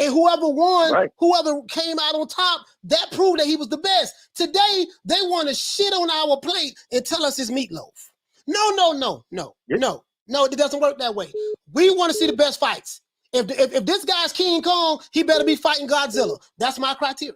S2: And whoever won,
S9: Right.
S2: whoever came out on top, that proved that he was the best. Today, they want to shit on our plate and tell us it's meatloaf. No, no, no, no,
S9: Yep.
S2: no, no. It doesn't work that way. We want to see the best fights. If this guy's King Kong, he better be fighting Godzilla. That's my criteria.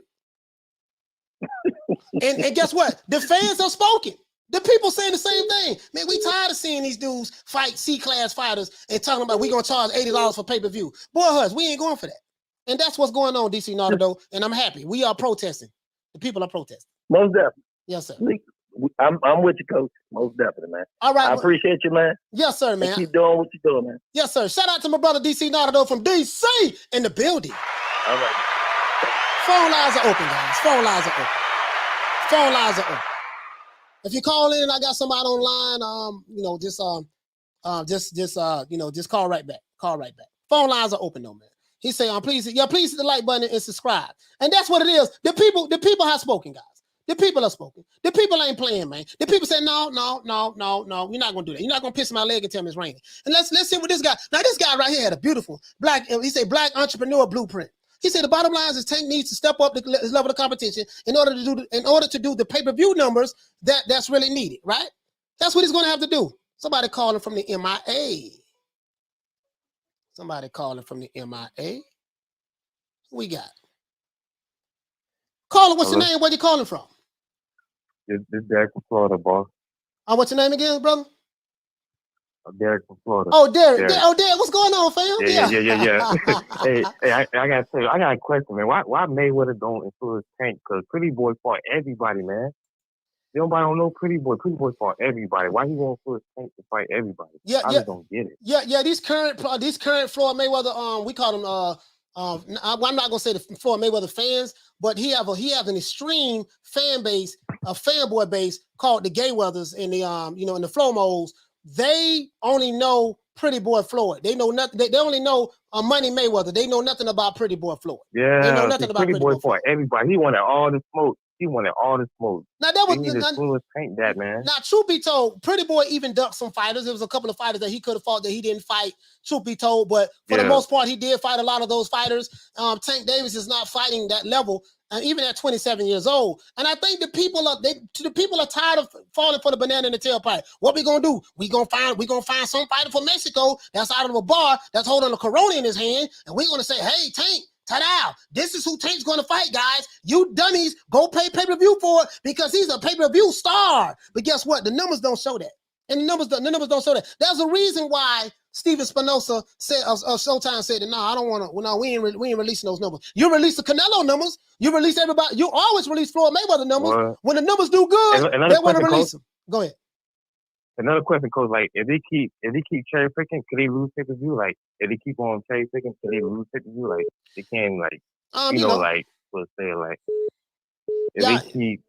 S2: and guess what? The fans have spoken. The people saying the same thing. Man, we tired of seeing these dudes fight C-class fighters and talking about we gonna charge $80 for pay-per-view. Boy, Hus, we ain't going for that. And that's what's going on, DC Nardo, and I'm happy. We are protesting. The people are protesting.
S9: Most definitely.
S2: Yes, sir.
S9: I'm with you, Coach. Most definitely, man.
S2: All right.
S9: I appreciate you, man.
S2: Yes, sir, man.
S9: And keep doing what you're doing, man.
S2: Yes, sir. Shout out to my brother DC Nardo from DC in the building.
S9: All right.
S2: Phone lines are open, guys. Phone lines are open. Phone lines are open. If you call in and I got somebody online, just call right back. Call right back. Phone lines are open though, man. He say, please hit the like button and subscribe. And that's what it is. The people have spoken, guys. The people are spoken. The people ain't playing, man. The people say, no, we're not gonna do that. You're not gonna piss my leg and tell me it's raining. And let's see what this guy. Now, this guy right here had a beautiful black entrepreneur blueprint. He said the bottom line is Tank needs to step up his level of competition in order to do the pay-per-view numbers that's really needed, right? That's what he's gonna have to do. Somebody calling from the MIA. Somebody calling from the MIA. Who we got? Caller, what's your name? Where you calling from?
S10: This Derek from Florida, boss.
S2: What's your name again, brother?
S10: Derek from Florida.
S2: Oh, Derek. Derek, what's going on, fam?
S10: Yeah. hey, I gotta tell you, I got a question, man. Why Mayweather don't influence Tank? Because Pretty Boy fought everybody, man. Nobody don't know Pretty Boy. Pretty Boy fought everybody. Why he won't influence Tank to fight everybody? I just don't get it.
S2: Yeah. These current Floyd Mayweather, we call them I'm not gonna say the Floyd Mayweather fans, but he have an extreme fan base, a fanboy base called the Gay Weathers and the in the Flomos. They only know Pretty Boy Floyd. They know nothing. They only know Money Mayweather. They know nothing about Pretty Boy Floyd.
S10: Yeah,
S2: they know nothing about
S10: Pretty Boy fought everybody. He wanted all the smoke. Now
S2: that was
S10: influence Tank that, man.
S2: Now, truth be told, Pretty Boy even ducked some fighters. There was a couple of fighters that he could have fought that he didn't fight. Truth be told, but for the most part, he did fight a lot of those fighters. Tank Davis is not fighting that level, even at 27 years old. And I think the people are tired of falling for the banana in the tailpipe. What we gonna do? We gonna find some fighter from Mexico that's out of a bar that's holding a Corona in his hand, and we're gonna say, "Hey, Tank. Ta-da! This is who Tank's going to fight, guys. You dummies, go pay pay-per-view for it because he's a pay-per-view star." But guess what? The numbers don't show that. And the numbers don't show that. There's a reason why Stephen Espinosa said, Showtime said that, no, I don't want to, no, we ain't releasing those numbers. You release the Canelo numbers. You release everybody. You always release Floyd Mayweather numbers.
S10: What?
S2: When the numbers do good, they want to release them. Go ahead.
S10: Another question, Coach. Like, if they keep cherry picking, could they lose pay-per-view? Like, if they keep on cherry picking, could they lose pay-per-view? Like, they can't, like, like, let's say, like, if they keep,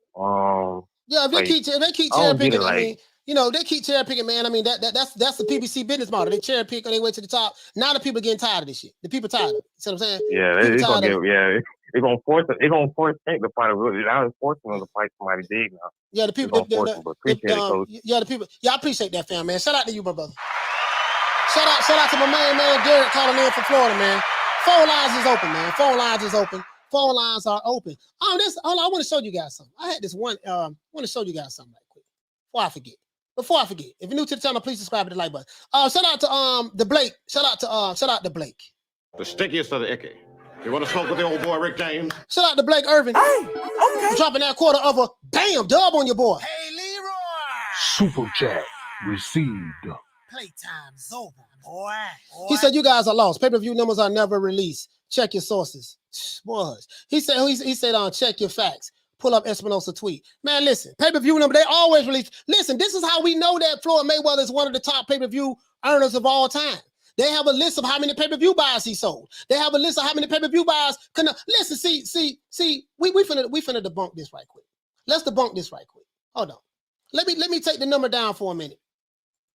S2: if they keep cherry picking, they keep cherry picking, man. I mean, that's the PBC business model. They cherry pick on their way to the top. Now the people are getting tired of this shit. The people tired of it. See what I'm saying?
S10: Yeah, they're gonna force Tank to fight. Now they're forcing them to fight somebody big now.
S2: Yeah, the people.
S10: Appreciate it, Coach.
S2: Yeah, the people. Yeah, I appreciate that, fam, man. Shout out to you, my brother. Shout out to my man Derek calling in from Florida, man. Phone lines is open, man. Phone lines is open. Phone lines are open. I want to show you guys something. I had this one. I want to show you guys something right quick before I forget. If you're new to the channel, please subscribe to the like button. Shout out to the Blake. Shout out to Blake.
S6: The stickiest of the icky. You want to smoke with the old boy Rick James?
S2: Shout out to Blake Irvin. Hey, okay. Dropping that quarter of a dub on your boy.
S3: Hey, Leroy.
S4: Super chat received.
S3: Playtime's over, boy.
S2: He said, "You guys are lost. Pay-per-view numbers are never released. Check your sources." Boys. He said, check your facts. Pull up Espinosa tweet. Man, listen, pay-per-view number, they always release. Listen, this is how we know that Floyd Mayweather is one of the top pay-per-view earners of all time. They have a list of how many pay-per-view buys he sold. They have a list of how many pay-per-view buys. Listen, see, we finna debunk this right quick. Let's debunk this right quick. Hold on. Let me take the number down for a minute.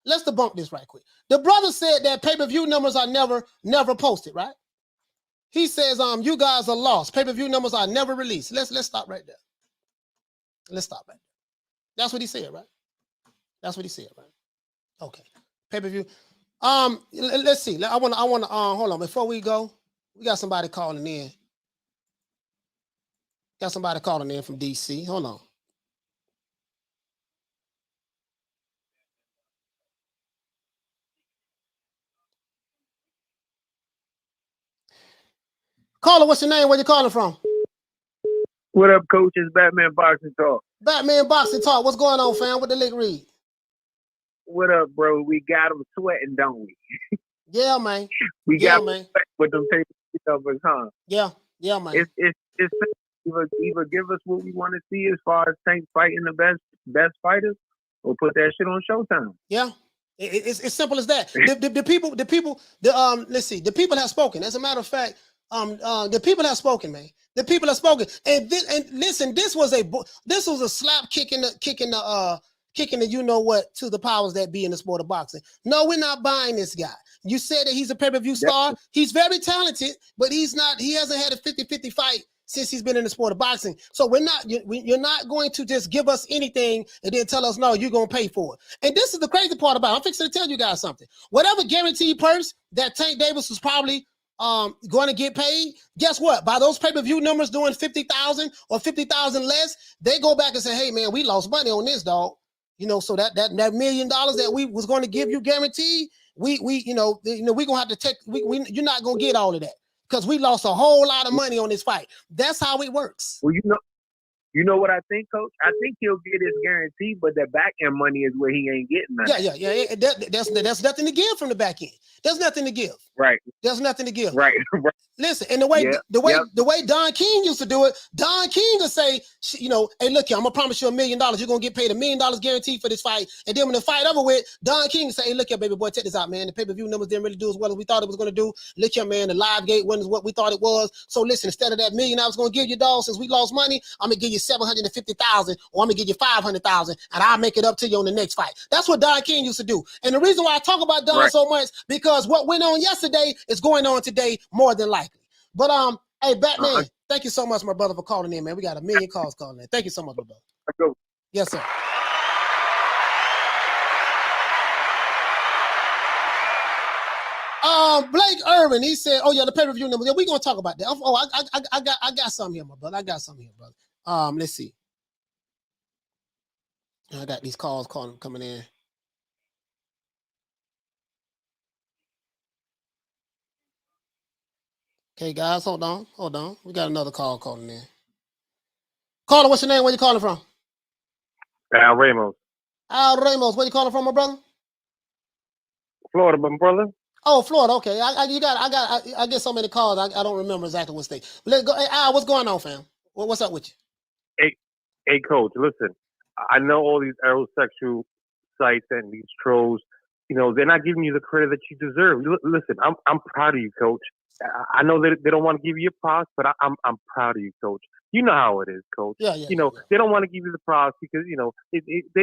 S2: Let's debunk this right quick. The brother said that pay-per-view numbers are never posted, right? He says, you guys are lost. Pay-per-view numbers are never released. Let's stop right there. Let's stop right there. That's what he said, right? That's what he said, right? Okay. Pay-per-view. Let's see. I want to hold on before we go. We got somebody calling in. Got somebody calling in from DC. Hold on. Caller, what's your name? Where you calling from?
S9: What up, coach? It's Batman Boxing Talk.
S2: Batman Boxing Talk. What's going on, fam? What the lick read?
S9: What up, bro? We got them sweating, don't we?
S2: Yeah, man.
S9: We
S2: Yeah,
S9: got
S2: man.
S9: with them paper numbers, huh?
S2: Yeah, man.
S9: It's either give us what we want to see as far as Tank fighting the best fighters, or put that shit on Showtime.
S2: Yeah. It's simple as that. The people, let's see, the people have spoken. As a matter of fact, the people have spoken, man. The people have spoken. And listen, this was a slap kicking the you know what to the powers that be in the sport of boxing. No, we're not buying this guy. You said that he's a pay-per-view star. He's very talented, but he hasn't had a 50-50 fight since he's been in the sport of boxing. So you're not going to just give us anything and then tell us, no, you're going to pay for it. And this is the crazy part about it. I'm fixing to tell you guys something. Whatever guaranteed purse that Tank Davis was probably going to get paid, guess what? By those pay-per-view numbers doing 50,000 or 50,000 less, they go back and say, hey, man, we lost money on this, dog. You know, so that $1 million that we was going to give you guaranteed, we we're gonna have to take. You're not gonna get all of that because we lost a whole lot of money on this fight. That's how it works.
S9: Well, you know what I think, Coach? I think he'll get his guarantee, but the back end money is where he ain't getting nothing.
S2: Yeah. That's nothing to give from the back end. There's nothing to give.
S9: Right.
S2: There's nothing to give.
S9: Right.
S2: Listen, and the way Don King used to do it, Don King would say, you know, hey, look here, I'm gonna promise you $1 million. You're gonna get paid $1 million guaranteed for this fight. And then when the fight over with, Don King would say, hey, look here, baby boy, check this out, man. The pay-per-view numbers didn't really do as well as we thought it was gonna do. Look here, man, the live gate wasn't what we thought it was. So listen, instead of that $1 million I was gonna give you, dog, since we lost money, I'm gonna give you $750,000 or I'm gonna give you $500,000 and I'll make it up to you on the next fight. That's what Don King used to do. And the reason why I talk about Don so much, because what went on yesterday is going on today more than likely. But hey, Batman, thank you so much, my brother, for calling in, man. We got 1 million calls calling in. Thank you so much, my brother.
S9: Go.
S2: Yes, sir. Blake Irvin, he said, "Oh yeah, the pay-per-view number. Yeah, we're gonna talk about that. I got something here, my brother. I got something here, brother. Let's see. I got these calls coming in. Okay, guys, hold on. We got another call calling in. Caller, what's your name? Where you calling from?
S10: Al Ramos.
S2: Al Ramos, where you calling from, my brother?
S10: Florida, my brother.
S2: Oh, Florida. Okay, I get so many calls. I don't remember exactly what state. Let's go. Hey, Al, what's going on, fam? What's up with you?
S10: Hey, coach. Listen, I know all these aerosexual sites and these trolls. You know, they're not giving you the credit that you deserve. Listen, I'm proud of you, coach. I know that they don't want to give you props, but I'm proud of you, coach. You know how it is, coach.
S2: Yeah.
S10: You know, they don't want to give you the props because, you know, they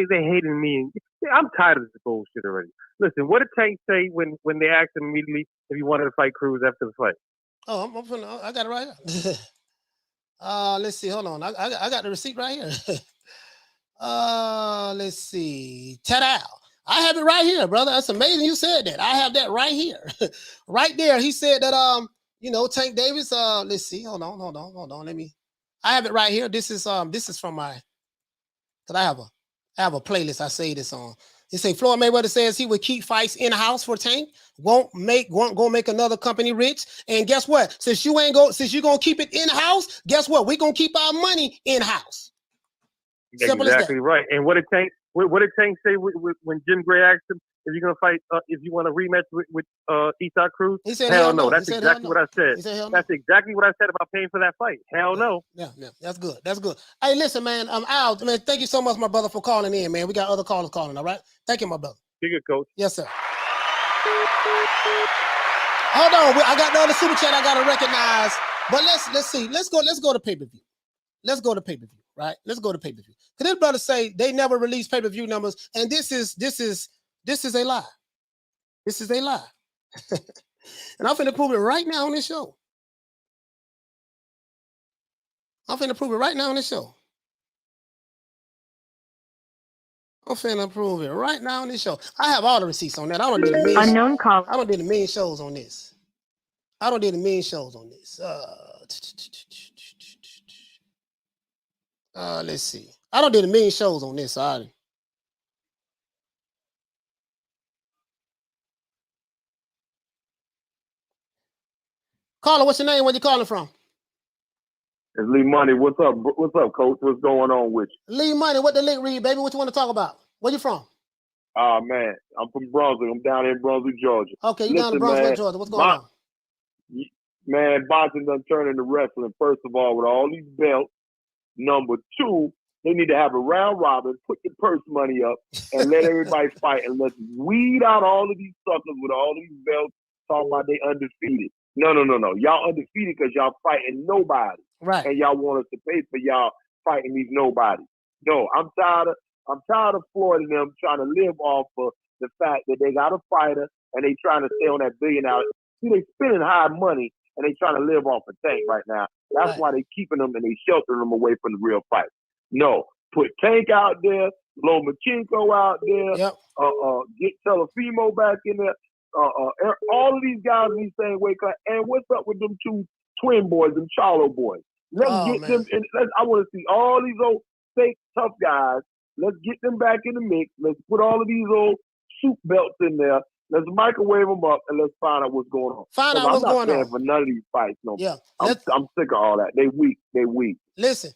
S10: hating me. And I'm tired of this bullshit already. Listen, what did Tank say when they asked him immediately if he wanted to fight Cruz after the fight?
S2: Oh, I got it right here. Let's see. Hold on. I got the receipt right here. Let's see. Ta-da. I have it right here, brother. That's amazing you said that. I have that right here. Right there. He said that you know, Tank Davis, let's see. Hold on. I have it right here. This is from my, because I have a playlist I say this on. He say Floyd Mayweather says he would keep fights in-house for Tank, won't go make another company rich. And guess what? Since you're gonna keep it in-house, guess what? We're gonna keep our money in-house. Simple
S10: exactly right. And what did Tank say when Jim Gray asked him if you're gonna fight, if you want a rematch with Issac Cruz?
S2: He said,
S10: hell no. That's exactly what I said.
S2: He said, hell no.
S10: That's exactly what I said about paying for that fight. Hell no.
S2: Yeah. That's good. Hey, listen, man. I'm out. Man, thank you so much, my brother, for calling in, man. We got other callers calling, all right? Thank you, my brother.
S10: Be good, coach.
S2: Yes, sir. Hold on. I got the other super chat I gotta recognize. But let's see. Let's go to pay-per-view. Let's go to pay-per-view, right? Let's go to pay-per-view. Because this brother say they never release pay-per-view numbers, and this is a lie. This is a lie. And I'm finna prove it right now on this show. I have all the receipts on that. I don't did a million.
S11: Unknown call.
S2: I don't did a million shows on this. I don't did a million shows on this. Let's see. I don't did a million shows on this. Caller, what's your name? Where you calling from?
S11: It's Lee Money. What's up? What's up, Coach? What's going on with you?
S2: Lee Money, what the link read, baby? What you want to talk about? Where you from?
S11: Man, I'm from Brunswick. I'm down in Brunswick, Georgia.
S2: Okay, you down in Brunswick, Georgia. What's going on?
S11: Man, boxing done turned into wrestling, first of all, with all these belts. Number two, they need to have a round robin, put your purse money up, and let everybody fight. And let's weed out all of these suckers with all these belts talking about they undefeated. No. Y'all undefeated because y'all fighting nobody.
S2: Right.
S11: And y'all want us to pay for y'all fighting these nobodies. No, I'm tired of Floyd and them trying to live off of the fact that they got a fighter and they trying to stay on that $1 billion. See, they spending high money and they trying to live off of Tank right now. That's why they keeping them and they sheltering them away from the real fight. No, put Tank out there, Lomachenko out there, get Telefimo back in there. All of these guys in these same weight class. And what's up with them two twin boys, them Charlo boys? Let's get them. I want to see all these old fake tough guys. Let's get them back in the mix. Let's put all of these old soup belts in there. Let's microwave them up and let's find out what's going on.
S2: Find out what's going on.
S11: I'm not for none of these fights no more.
S2: Yeah,
S11: I'm sick of all that. They weak.
S2: Listen,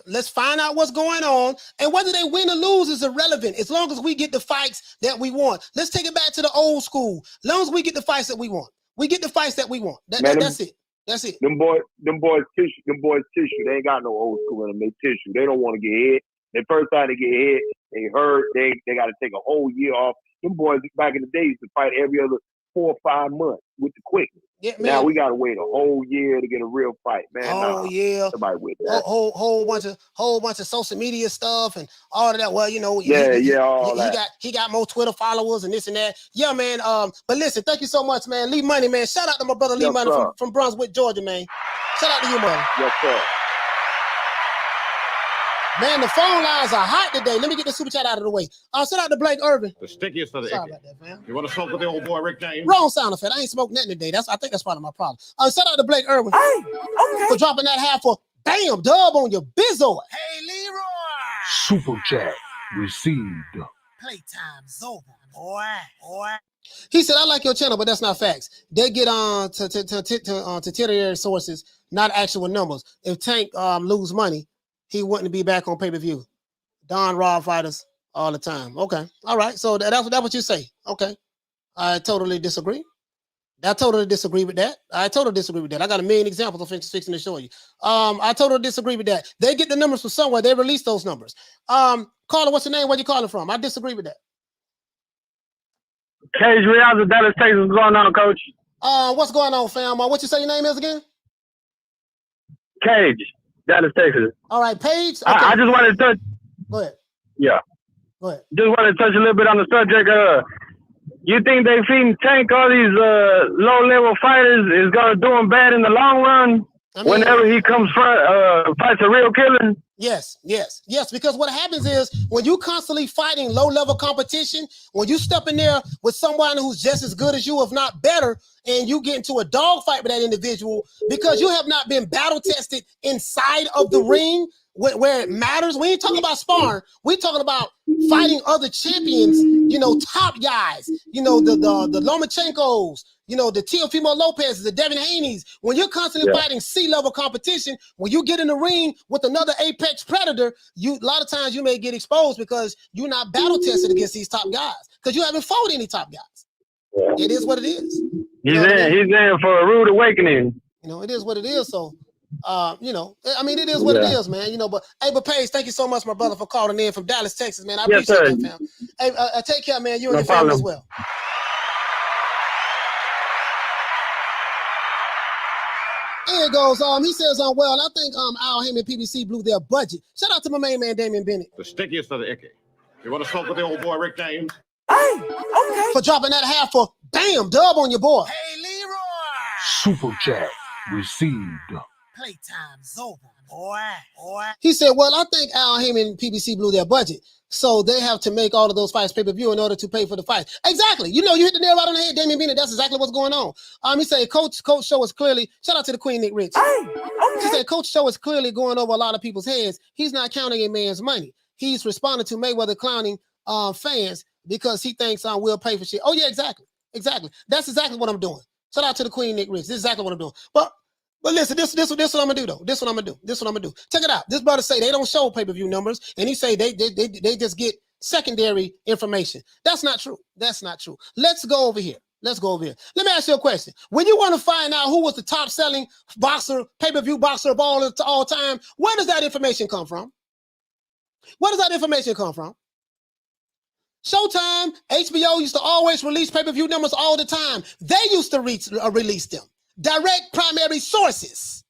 S2: let's find out what's going on, and whether they win or lose is irrelevant as long as we get the fights that we want. Let's take it back to the old school. As long as we get the fights that we want, that's it. That's it.
S11: Them boys tissue. They ain't got no old school in them. They tissue. They don't want to get hit. The first time they get hit, they hurt. They got to take a whole year off. Them boys back in the days to fight every other 4 or 5 months with the quickness.
S2: Yeah,
S11: now we got to wait a whole year to get a real fight, man.
S2: Yeah.
S11: Somebody with that.
S2: Whole bunch of social media stuff and all of that. Well, you know, he got more Twitter followers and this and that. Yeah, man. But listen, thank you so much, man. Lee Money, man. Shout out to my brother Lee Money from Brunswick, Georgia, man. Shout out to you, Money.
S11: Yes, sir.
S2: Man, the phone lines are hot today. Let me get the super chat out of the way. Shout out to Blake Irvin.
S6: The stickiest of the
S2: Sorry about that, man.
S6: You want to smoke with the old boy Rick James?
S2: Wrong sound effect. I ain't smoked nothing today. I think that's part of my problem. Shout out to Blake Irvin for dropping that half for bam dub on your bizzo.
S3: Hey, Leroy.
S4: Super chat received.
S3: Playtime's over, boy.
S2: He said, I like your channel, but that's not facts. They get on to tertiary sources, not actual numbers. If Tank lose money, he wouldn't be back on pay-per-view. Don Raw fighters all the time. Okay. All right. So that's what you say. Okay. I totally disagree. I totally disagree with that. I got a million examples of fixing to show you. I totally disagree with that. They get the numbers from somewhere. They release those numbers. Caller, what's your name? Where you calling from? I disagree with that.
S7: Cage Riaz of Dallas, Texas. What's going on, Coach?
S2: What's going on, fam? What you say your name is again?
S7: Cage, Dallas, Texas.
S2: All right, Paige. Okay.
S7: I just wanted to touch.
S2: Go ahead.
S7: Yeah.
S2: Go ahead.
S7: Just wanted to touch a little bit on the subject. You think they feeding Tank all these low-level fighters is gonna do him bad in the long run? Whenever he comes fights a real killer?
S2: Yes. Because what happens is when you constantly fighting low-level competition, when you step in there with someone who's just as good as you, if not better, and you get into a dogfight with that individual because you have not been battle tested inside of the ring where it matters. We ain't talking about sparring. We're talking about fighting other champions, top guys, the Lomachenkos, the Teofimo Lopez's, the Devin Haney's. When you're constantly fighting C-level competition, when you get in the ring with another apex predator, a lot of times you may get exposed because you're not battle tested against these top guys because you haven't fought any top guys. It is what it is.
S7: He's in for a rude awakening.
S2: It is what it is. So, it is what it is, man. But Paige, thank you so much, my brother, for calling in from Dallas, Texas, man. I appreciate that, fam. Hey, take care, man. You and your family as well. Here it goes. He says, well, I think Al Haymon PBC blew their budget. Shout out to my main man, Damian Bennett.
S6: The stickiest of the icky. You want to smoke with the old boy Rick James?
S3: Hey, okay.
S2: For dropping that half for bam dub on your boy.
S3: Hey, Leroy.
S4: Super chat received.
S3: Playtime's over, boy.
S2: He said, well, I think Al Heyman and PBC blew their budget. So they have to make all of those fights pay-per-view in order to pay for the fight. Exactly. You know, you hit the nail right on the head, Damian Bennett. That's exactly what's going on. He said, Coach Show is clearly, shout out to the Queen, Nick Rich. She said, Coach Show is clearly going over a lot of people's heads. He's not counting a man's money. He's responding to Mayweather clowning fans because he thinks we'll pay for shit. Oh, yeah, exactly. Exactly. That's exactly what I'm doing. Shout out to the Queen, Nick Rich. This is exactly what I'm doing. But listen, this what I'm gonna do though. This what I'm gonna do. Check it out. This brother say they don't show pay-per-view numbers, and he say they just get secondary information. That's not true. That's not true. Let's go over here. Let me ask you a question. When you want to find out who was the top selling boxer, pay-per-view boxer of all time, where does that information come from? Where does that information come from? Showtime, HBO used to always release pay-per-view numbers all the time. They used to release them. Direct primary sources.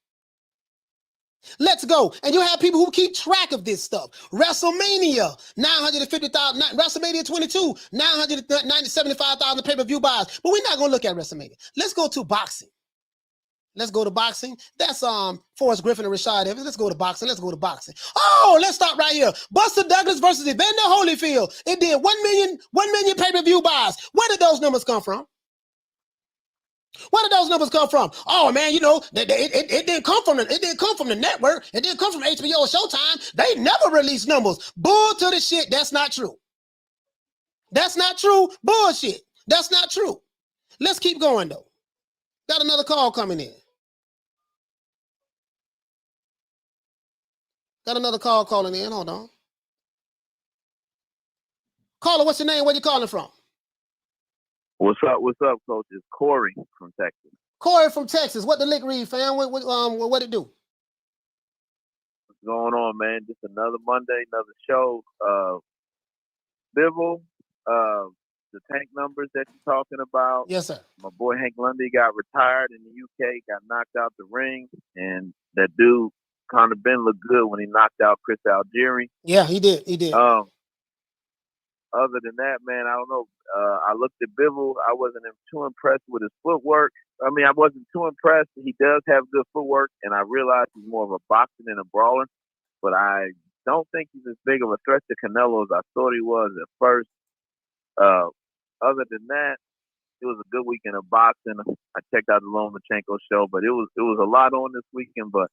S2: Let's go. And you have people who keep track of this stuff. WrestleMania, 950,000. WrestleMania 22, 975,000 pay-per-view buys. But we're not going to look at WrestleMania. Let's go to boxing. Let's go to boxing. That's Forrest Griffin and Rashad Evans. Let's go to boxing. Oh, let's stop right here. Buster Douglas versus Evander Holyfield. It did 1 million pay-per-view buys. Where did those numbers come from? Where did those numbers come from? Oh man, you know, it didn't come from the network. It didn't come from HBO or Showtime. They never released numbers. Bull to the shit. That's not true. That's not true. Bullshit. That's not true. Let's keep going though. Got another call coming in. Got another call calling in. Hold on. Caller, what's your name? Where you calling from?
S12: What's up, Coach? It's Corey from Texas.
S2: Corey from Texas. What the lick read, fam? What it do?
S12: What's going on, man? Just another Monday, another show. Bivol, the tank numbers that you're talking about.
S2: Yes, sir.
S12: My boy Hank Lundy got retired in the UK, got knocked out the ring, and that dude, Conor Ben, looked good when he knocked out Chris Algieri.
S2: Yeah, he did.
S12: Other than that, man, I don't know. I looked at Bivol. I wasn't too impressed with his footwork. I mean, I wasn't too impressed. He does have good footwork, and I realize he's more of a boxer than a brawler. But I don't think he's as big of a threat to Canelo as I thought he was at first. Other than that, it was a good weekend of boxing. I checked out the Lomachenko show, but it was a lot on this weekend. But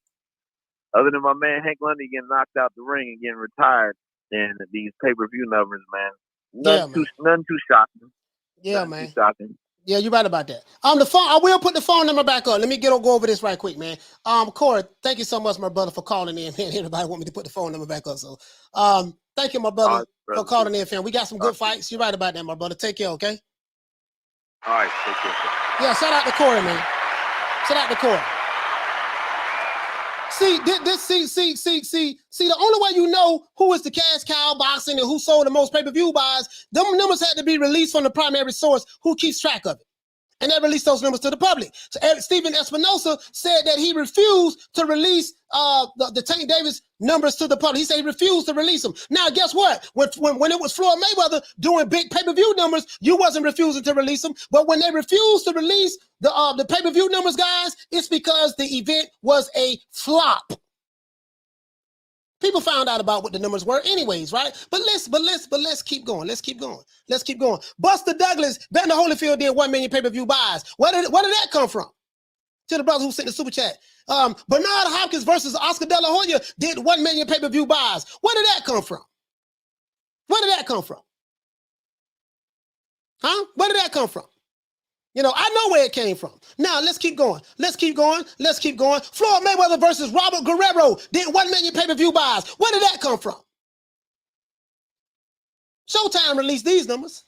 S12: other than my man Hank Lundy getting knocked out the ring and getting retired, and these pay-per-view numbers, man. Nothing too shocking.
S2: Yeah,
S12: nothing
S2: man.
S12: Too shocking.
S2: Yeah, you're right about that. The phone. I will put the phone number back up. Let me go over this right quick, man. Corey, thank you so much, my brother, for calling in. Man, everybody want me to put the phone number back up. So, thank you, my brother, for calling in, fam. We got some good fights. You're right about that, my brother. Take care, okay?
S12: All right, take care.
S2: Yeah, shout out to Corey, man. Shout out to Corey. See, the only way you know who is the cash cow boxing and who sold the most pay-per-view buys, them numbers had to be released from the primary source who keeps track of it. And they released those numbers to the public. So Stephen Espinosa said that he refused to release the Tank Davis numbers to the public. He said he refused to release them. Now, guess what? When it was Floyd Mayweather doing big pay-per-view numbers, you wasn't refusing to release them. But when they refused to release the pay-per-view numbers, guys, it's because the event was a flop. People found out about what the numbers were anyways, right? But let's keep going. Let's keep going. Buster Douglas, Evander Holyfield did 1 million pay-per-view buys. Where did that come from? To the brother who sent the super chat. Bernard Hopkins versus Oscar De La Hoya did 1 million pay-per-view buys. Where did that come from? Where did that come from? Huh? Where did that come from? You know, I know where it came from. Now, let's keep going. Floyd Mayweather versus Robert Guerrero did 1 million pay-per-view buys. Where did that come from? Showtime released these numbers.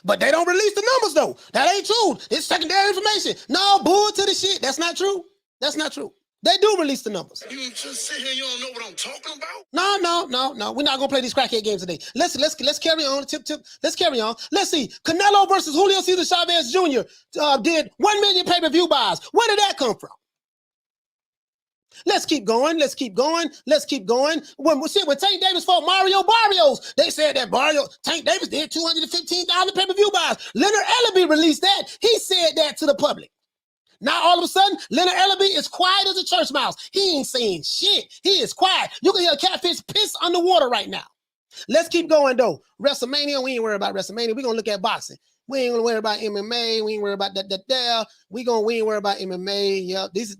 S2: But they don't release the numbers, though. That ain't true. It's secondary information. No, bull to the shit. That's not true. They do release the numbers.
S5: You just sit here, you don't know what I'm talking about?
S2: No. We're not gonna play these crackhead games today. Let's carry on. Let's carry on. Let's see. Canelo versus Julio Cesar Chavez Jr. Did 1 million pay-per-view buys. Where did that come from? Let's keep going. When Tank Davis fought Mario Barrios, they said that Tank Davis did 215,000 pay-per-view buys. Leonard Ellerbe released that. He said that to the public. Now all of a sudden, Leonard Ellerbe is quiet as a church mouse. He ain't saying shit. He is quiet. You can hear a catfish piss underwater right now. Let's keep going though. WrestleMania, we ain't worried about WrestleMania. We're gonna look at boxing. We ain't gonna worry about MMA. We ain't worry about that. We ain't worry about MMA. Yeah, this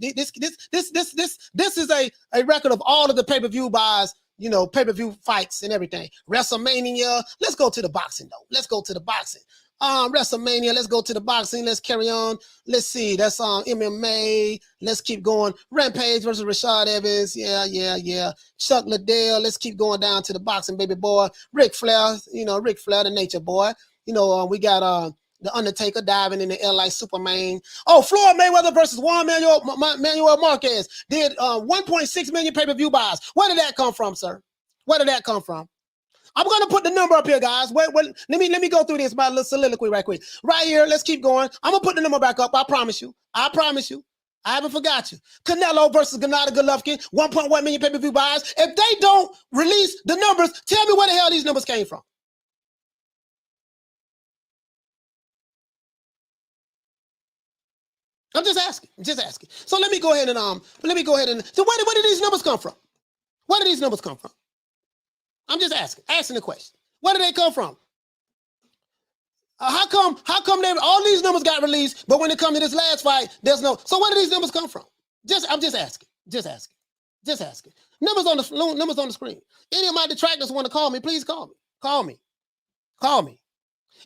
S2: is a record of all of the pay-per-view buys, you know, pay-per-view fights and everything. WrestleMania. Let's go to the boxing though. Let's go to the boxing. WrestleMania. Let's go to the boxing. Let's carry on. Let's see. That's MMA. Let's keep going. Rampage versus Rashad Evans. Yeah. Chuck Liddell. Let's keep going down to the boxing, baby boy. Ric Flair. You know, Ric Flair, the Nature Boy. You know, we got the Undertaker diving in the air like Superman. Oh, Floyd Mayweather versus Juan Manuel Marquez did 1.6 million pay-per-view buys. Where did that come from, sir? Where did that come from? I'm gonna put the number up here, guys. Wait, let me go through this by a little soliloquy right quick. Right here, let's keep going. I'm gonna put the number back up. I promise you. I haven't forgot you. Canelo versus Gennady Golovkin, 1.1 million pay-per-view buys. If they don't release the numbers, tell me where the hell these numbers came from. I'm just asking. So let me go ahead and so where did these numbers come from? Where did these numbers come from? I'm just asking the question. Where did they come from? How come all these numbers got released, but when it comes to this last fight, there's no. So where did these numbers come from? I'm just asking. Numbers on the screen. Any of my detractors want to call me? Please call me. Call me.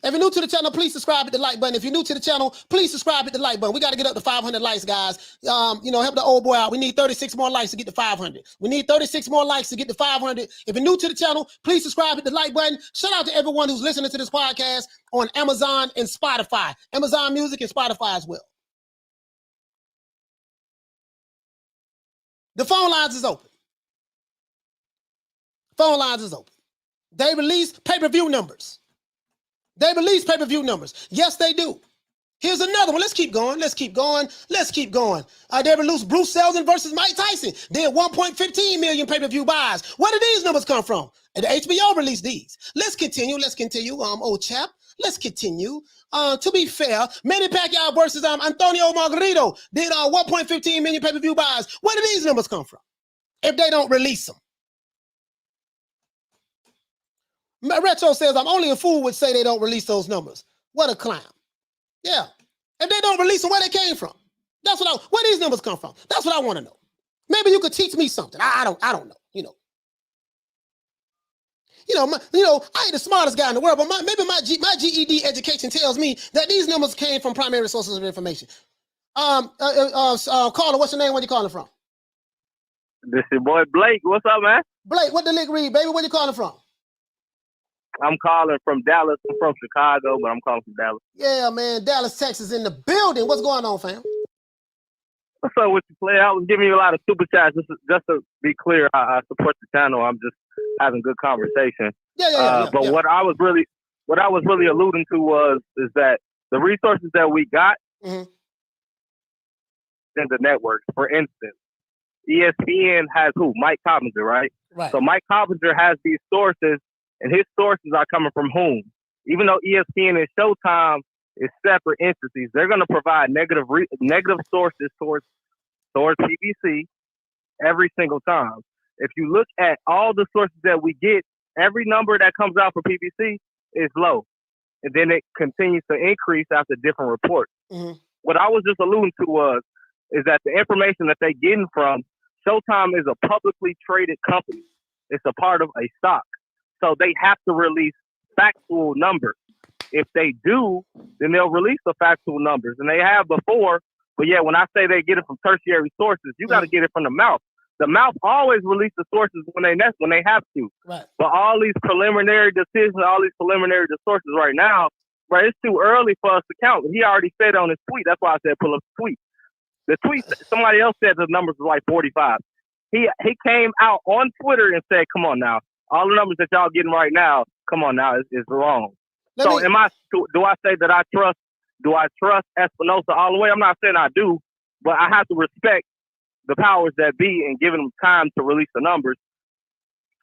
S2: If you're new to the channel, please subscribe at the like button. If you're new to the channel, please subscribe at the like button. We got to get up to 500 likes, guys. You know, help the old boy out. We need 36 more likes to get to 500. We need 36 more likes to get to 500. If you're new to the channel, please subscribe at the like button. Shout out to everyone who's listening to this podcast on Amazon and Spotify. Amazon Music and Spotify as well. The phone lines is open. They release pay-per-view numbers. Yes, they do. Here's another one. Let's keep going. They released Bruce Seldon versus Mike Tyson. Did 1.15 million pay-per-view buys. Where did these numbers come from? And the HBO released these. Let's continue. Old chap. Let's continue. To be fair, Manny Pacquiao versus Antonio Margarito did 1.15 million pay-per-view buys. Where did these numbers come from? If they don't release them. Retro says, I'm only a fool would say they don't release those numbers. What a clown. Yeah. If they don't release them, where they came from? Where these numbers come from? That's what I want to know. Maybe you could teach me something. I don't know. I ain't the smartest guy in the world, but maybe my GED education tells me that these numbers came from primary sources of information. Caller, what's your name? Where you calling from?
S8: This your boy Blake. What's up, man?
S2: Blake, what the lick read, baby? Where you calling from?
S8: I'm calling from Dallas. I'm from Chicago, but I'm calling from Dallas.
S2: Yeah, man. Dallas, Texas in the building. What's going on, fam?
S8: What's up with you, player? I was giving you a lot of super chats. Just to be clear, I support the channel. I'm just having good conversation. But what I was really alluding to is that the resources that we got in the networks, for instance, ESPN has who? Mike Coppinger, right?
S2: Right.
S8: So Mike Coppinger has these sources, and his sources are coming from whom? Even though ESPN and Showtime is separate entities, they're going to provide negative sources towards PBC every single time. If you look at all the sources that we get, every number that comes out for PBC is low. And then it continues to increase after different reports.
S2: Mm-hmm.
S8: What I was just alluding to is that the information that they're getting from Showtime is a publicly traded company. It's a part of a stock. So they have to release factual numbers. If they do, then they'll release the factual numbers. And they have before. But yeah, when I say they get it from tertiary sources, you got to get it from the mouth. The mouth always releases the sources when they have to.
S2: Right.
S8: But all these preliminary decisions, all these preliminary sources right now, right, it's too early for us to count. He already said on his tweet. That's why I said pull up the tweet. The tweet, somebody else said the numbers was like 45. He came out on Twitter and said, come on now. All the numbers that y'all getting right now, come on now, is wrong. Do I say that I trust Espinosa all the way? I'm not saying I do, but I have to respect the powers that be and giving them time to release the numbers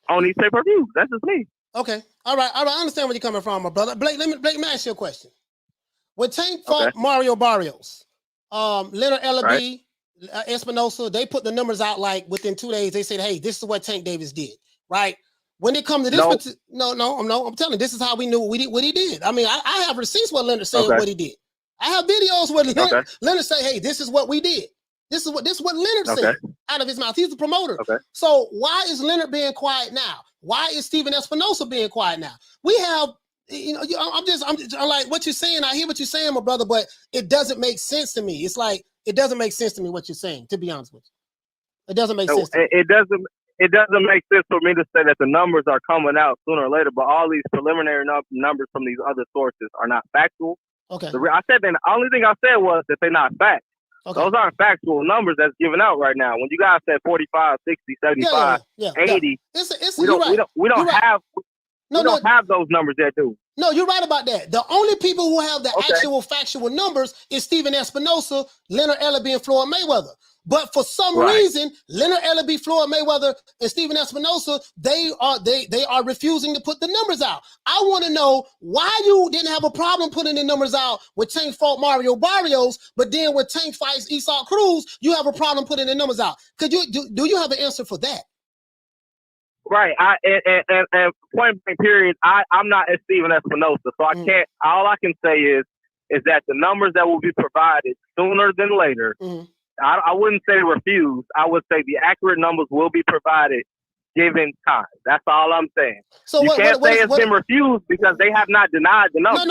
S8: on these pay-per-views. That's just me.
S2: Okay. All right. I understand where you're coming from, my brother. Blake, let me ask you a question. When Tank fought Mario Barrios, Leonard Ellerbe, Espinosa, they put the numbers out like within 2 days. They said, hey, this is what Tank Davis did, right? When it comes to this, I'm telling you, this is how we knew what he did. I mean, I have receipts where Leonard said what he did. I have videos where Leonard say, hey, this is what we did. This is what Leonard said out of his mouth. He's the promoter. So why is Leonard being quiet now? Why is Stephen Espinosa being quiet now? We have, I'm like, what you're saying, I hear what you're saying, my brother, but it doesn't make sense to me. It's like, it doesn't make sense to me what you're saying, to be honest with you. It doesn't make sense to me.
S8: It doesn't make sense for me to say that the numbers are coming out sooner or later, but all these preliminary numbers from these other sources are not factual.
S2: Okay.
S8: I said that the only thing I said was that they're not facts. Okay. Those aren't factual numbers that's given out right now. When you guys said 45, 60, 75, 80, we don't have those numbers there, do.
S2: No, you're right about that. The only people who have the actual factual numbers is Stephen Espinosa, Leonard Ellerbe, and Floyd Mayweather. But for some reason, Leonard Ellerbe, Floyd Mayweather, and Stephen Espinosa, they are refusing to put the numbers out. I want to know why you didn't have a problem putting the numbers out when Tank fought Mario Barrios, but then when Tank fights Issac Cruz, you have a problem putting the numbers out. Could you do you have an answer for that?
S8: Right. And point blank period, I'm not as Stephen Espinosa, so I can't. All I can say is that the numbers that will be provided sooner than later. I wouldn't say refused. I would say the accurate numbers will be provided given time. That's all I'm saying. So you can't say it's been refused because they have not denied the numbers.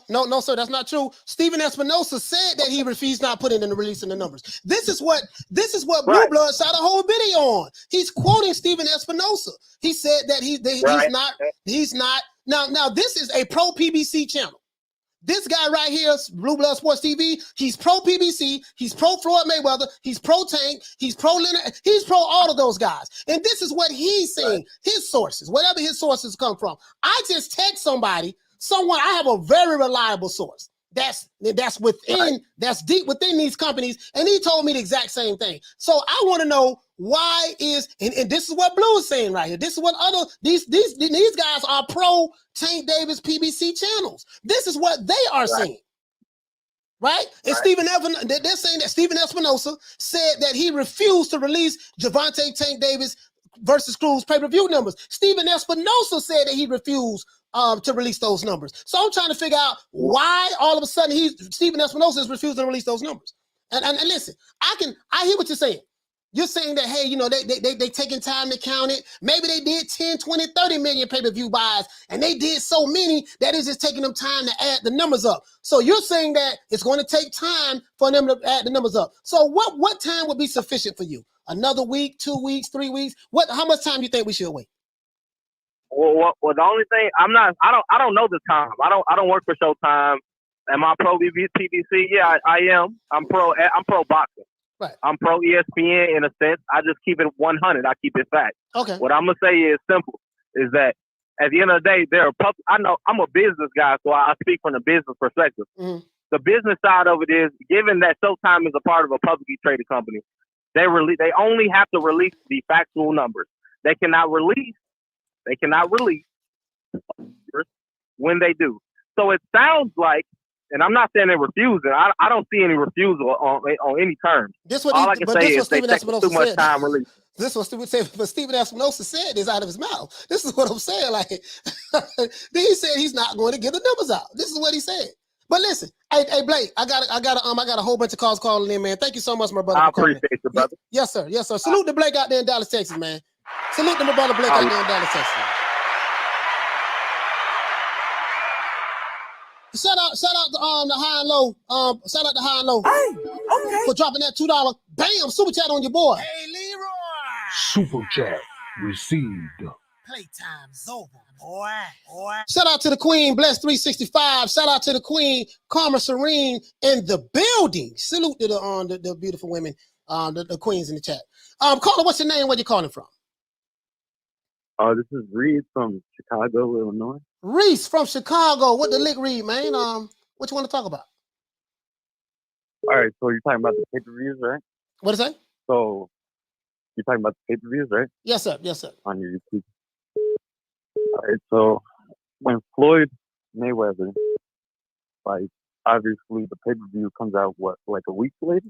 S2: No, sir, that's not true. Stephen Espinosa said that he refused not putting in the release in the numbers. This is what Blue Blood shot a whole video on. He's quoting Stephen Espinosa. He said that he's not. Now this is a pro PBC channel. This guy right here, Blue Blood Sports TV, he's pro PBC, he's pro Floyd Mayweather, he's pro Tank, he's pro Leonard, he's pro all of those guys. And this is what he's saying, his sources, whatever his sources come from. I just text someone, I have a very reliable source. That's that's deep within these companies, and he told me the exact same thing. So I want to know why is and this is what Blue is saying right here. This is what these guys are pro Tank Davis PBC channels. This is what they are saying. Right? And they're saying that Stephen Espinosa said that he refused to release Gervonta Tank Davis versus Cruz pay-per-view numbers. Stephen Espinosa said that he refused to release those numbers. So I'm trying to figure out why all of a sudden Stephen Espinosa is refusing to release those numbers. And listen, I hear what you're saying. You're saying that, hey, they taking time to count it. Maybe they did 10, 20, 30 million pay-per-view buys, and they did so many that it's just taking them time to add the numbers up. So you're saying that it's going to take time for them to add the numbers up. So what time would be sufficient for you? Another week, 2 weeks, 3 weeks? How much time do you think we should wait?
S8: Well, the only thing I don't know the time. I don't work for Showtime. Am I pro PBC? Yeah, I am. I'm pro boxing.
S2: Right.
S8: I'm pro ESPN in a sense. I just keep it 100. I keep it fact.
S2: Okay.
S8: What I'm gonna say is simple: is that at the end of the day, I know I'm a business guy, so I speak from the business perspective. The business side of it is, given that Showtime is a part of a publicly traded company, they only have to release the factual numbers. They cannot release when they do. So it sounds like, and I'm not saying they're refusing. I don't see any refusal on any terms. All I can say is they take too much time releasing.
S2: This was but Stephen Espinosa said this out of his mouth. This is what I'm saying. Like, then he said he's not going to get the numbers out. This is what he said. But listen, hey Blake, I got a whole bunch of calls calling in, man. Thank you so much, my brother.
S8: I appreciate you, brother.
S2: Yes, sir. Salute to Blake out there in Dallas, Texas, man. Salute to my brother Blake out there in Dallas, Texas. Shout out to the High and Low. Shout out to High and Low.
S3: Hey, okay.
S2: For dropping that $2. Bam, super chat on your boy.
S3: Hey, Leroy.
S4: Super chat received.
S3: Playtime's over, boy.
S2: Shout out to the Queen, Bless 365. Shout out to the Queen, Karma Serene in the building. Salute to the beautiful women, the queens in the chat. Caller, what's your name? Where you calling from?
S13: This is Reed from Chicago, Illinois.
S2: Reese from Chicago. What the lick, Reed, man? What you want to talk about?
S13: All right, so you're talking about the pay-per-views, right?
S2: What is that?
S13: So you're talking about the pay-per-views, right?
S2: Yes, sir. Yes, sir.
S13: On your YouTube. All right, so when Floyd Mayweather fights obviously the pay-per-view comes out like a week later.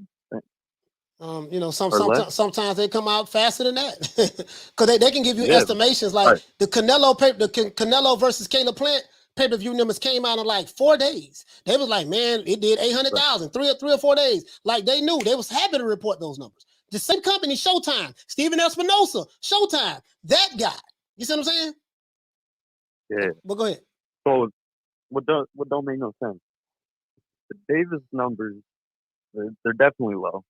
S2: You know, sometimes they come out faster than that because they can give you estimations like the Canelo versus Caleb Plant pay-per-view numbers came out in like 4 days. They was like, man, it did 800,000, 3 or 4 days. Like they knew, they was happy to report those numbers. The same company, Showtime, Stephen Espinosa, Showtime, that guy. You see what I'm saying?
S13: Yeah.
S2: Well, go ahead.
S13: So what don't make no sense? The Davis numbers, they're definitely low.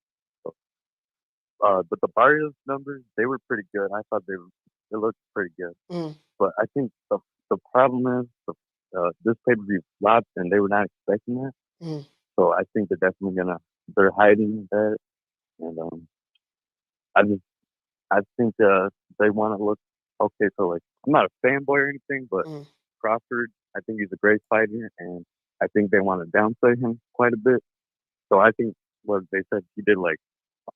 S13: But the Barrios numbers, they were pretty good. I thought they looked pretty good. But I think the problem is this pay-per-view flopped and they were not expecting that. So I think they're definitely they're hiding that. And I think they want to look okay. So like, I'm not a fanboy or anything, but Crawford, I think he's a great fighter, and I think they want to downplay him quite a bit. So I think what they said, he did like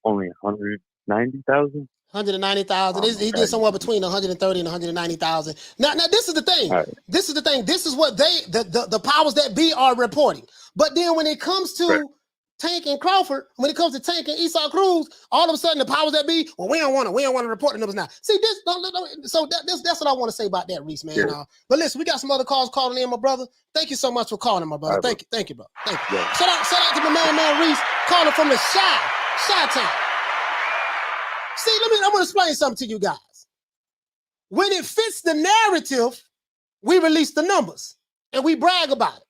S13: only 190,000.
S2: 190,000. He did somewhere between 130 and 190,000. Now this is the thing. Right. This is the thing. This is what the powers that be are reporting. But then when it comes to Tank and Crawford, when it comes to Tank and Issac Cruz, all of a sudden the powers that be, well, we don't want to report the numbers now. See this, so that's what I want to say about that, Reese, man. Yeah. But listen, we got some other calls calling in, my brother. Thank you so much for calling, my brother. Right, thank you, bro. Thank you. Yeah. Shout out to my man Reese, calling from the Shy Town. See, I'm gonna explain something to you guys. When it fits the narrative, we release the numbers and we brag about it.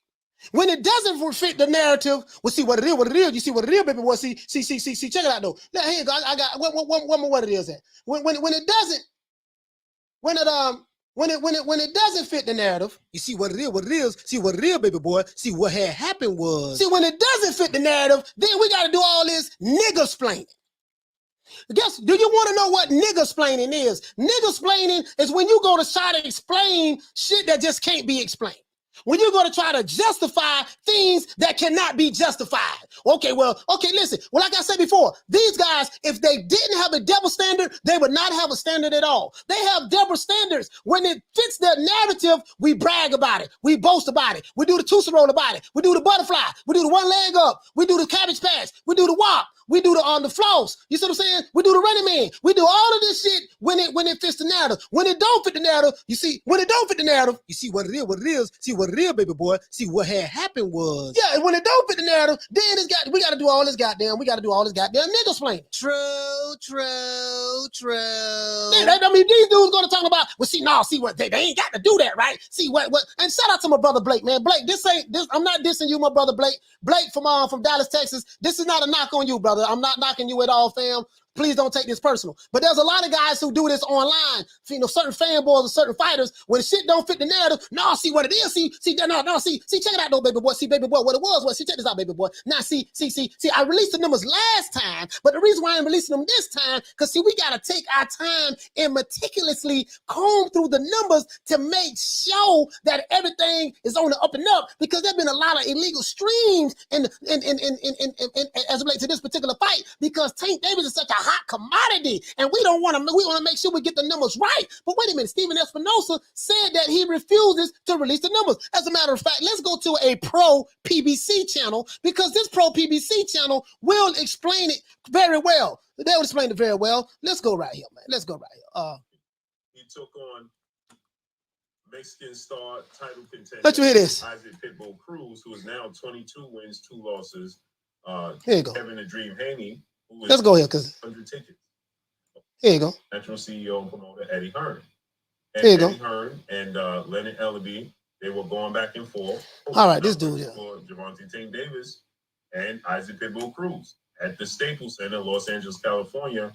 S2: When it doesn't fit the narrative, we'll see what it is. You see what it is, baby boy. See. Check it out though. Now here you go. I got one more what it is at. When it doesn't, when it doesn't fit the narrative, you see what it is. See what it is, baby boy. See what had happened was. See, when it doesn't fit the narrative, then we gotta do all this nigga-splaining. Do you want to know what nigga-splaining is? Nigga-splaining is when you go to try to explain shit that just can't be explained. When you're going to try to justify things that cannot be justified. Okay, listen. Well, like I said before, these guys, if they didn't have a double standard, they would not have a standard at all. They have double standards. When it fits their narrative, we brag about it. We boast about it. We do the Tootsie Roll about it. We do the butterfly. We do the one leg up. We do the cabbage patch. We do the wop. We do the floss. You see what I'm saying? We do the running man. We do all of this shit when it fits the narrative. When it don't fit the narrative, you see, when it don't fit the narrative, you see what it is. See what it is, baby boy. See what had happened was. Yeah, and when it don't fit the narrative, then we gotta do all this goddamn nigga-splaining. True. Yeah, I mean, these dudes gonna talk about, well, see what they ain't got to do that, right? See what and shout out to my brother Blake, man. Blake, this I'm not dissing you, my brother Blake. Blake from Dallas, Texas. This is not a knock on you, brother. I'm not knocking you at all, fam. Please don't take this personal. But there's a lot of guys who do this online. You know, certain fanboys or certain fighters, when shit don't fit the narrative, see what it is. See, check it out though, baby boy. See, baby boy, what it was. See, check this out, baby boy. Now, see, I released the numbers last time, but the reason why I'm releasing them this time, because see, we gotta take our time and meticulously comb through the numbers to make sure that everything is on the up and up, because there've been a lot of illegal streams in as it relates to this particular fight, because Tank Davis is such a hot commodity, and we want to make sure we get the numbers right. But wait a minute, Stephen Espinosa said that he refuses to release the numbers. As a matter of fact, let's go to a pro PBC channel, because this pro PBC channel will explain it very well. They'll explain it very well. Let's go right here, man.
S14: He took on Mexican star title contender.
S2: Let you hear this.
S14: Isaac Pitbull Cruz, who is now 22 wins, 2 losses.
S2: Here you go.
S14: Kevin the Dream Haney.
S2: Let's go here, because
S14: 100 tickets.
S2: Here you go.
S14: National CEO and promoter Eddie Hearn.
S2: And here you
S14: Eddie Hearn and Leonard Ellerbe, they were going back and forth.
S2: All right, this dude, yeah.
S14: For Gervonta Tank Davis and Isaac Pitbull Cruz at the Staples Center, Los Angeles, California,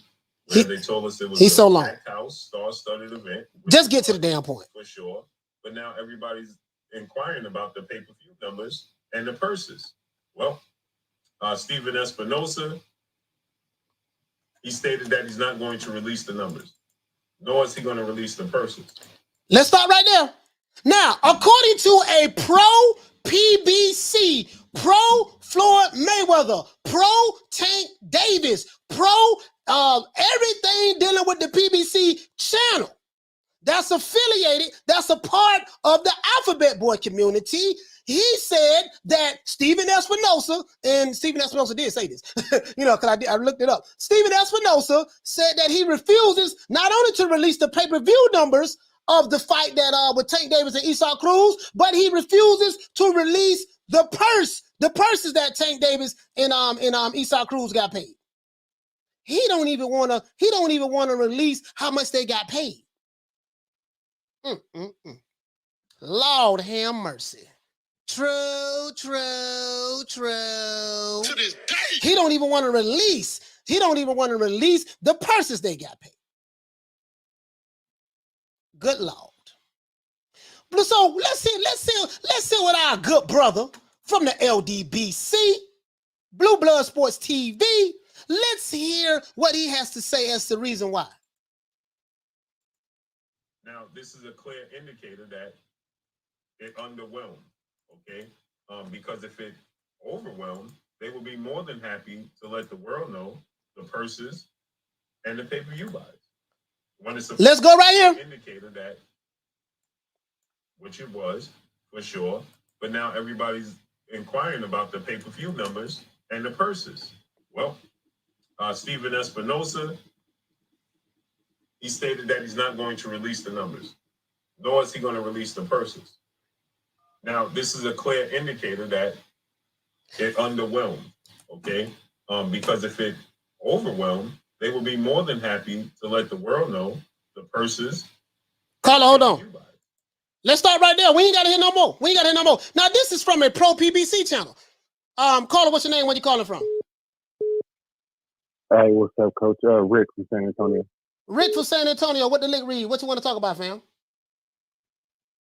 S14: where they told us it was
S2: so long.
S14: House, star-studded event.
S2: Just get to the damn point.
S14: For sure. But now everybody's inquiring about the pay-per-view numbers and the purses. Well, Stephen Espinosa, he stated that he's not going to release the numbers, nor is he going to release the purses.
S2: Let's start right there. Now, according to a pro PBC, pro Floyd Mayweather, pro Tank Davis, pro everything dealing with the PBC channel, that's affiliated, that's a part of the Alphabet Boy community. He said that Stephen Espinosa, and Stephen Espinosa did say this, because I looked it up. Stephen Espinosa said that he refuses not only to release the pay-per-view numbers of the fight that with Tank Davis and Issac Cruz, but he refuses to release the purses that Tank Davis and Issac Cruz got paid. He don't even want to release how much they got paid. Lord have mercy. True. To this day. He don't even want to release the purses they got paid. Good Lord. So let's see what our good brother from the LDBC, Blue Blood Sports TV, let's hear what he has to say as the reason why.
S14: Now, this is a clear indicator that it underwhelmed, okay? Because if it overwhelmed, they will be more than happy to let the world know the purses and the pay-per-view buys.
S2: Let's go right here.
S14: Indicator that, which it was, for sure, but now everybody's inquiring about the pay-per-view numbers and the purses. Well, Stephen Espinosa, he stated that he's not going to release the numbers, nor is he going to release the purses. Now, this is a clear indicator that it underwhelmed, okay? Because if it overwhelmed, they will be more than happy to let the world know the purses.
S2: Carla, hold on. Let's start right there. We ain't got to hear no more. Now, this is from a pro PBC channel. Carla, what's your name? Where you calling from?
S10: Hey, what's up, Coach? Rick from San Antonio.
S2: Rick from San Antonio. What the link read? What you want to talk about, fam?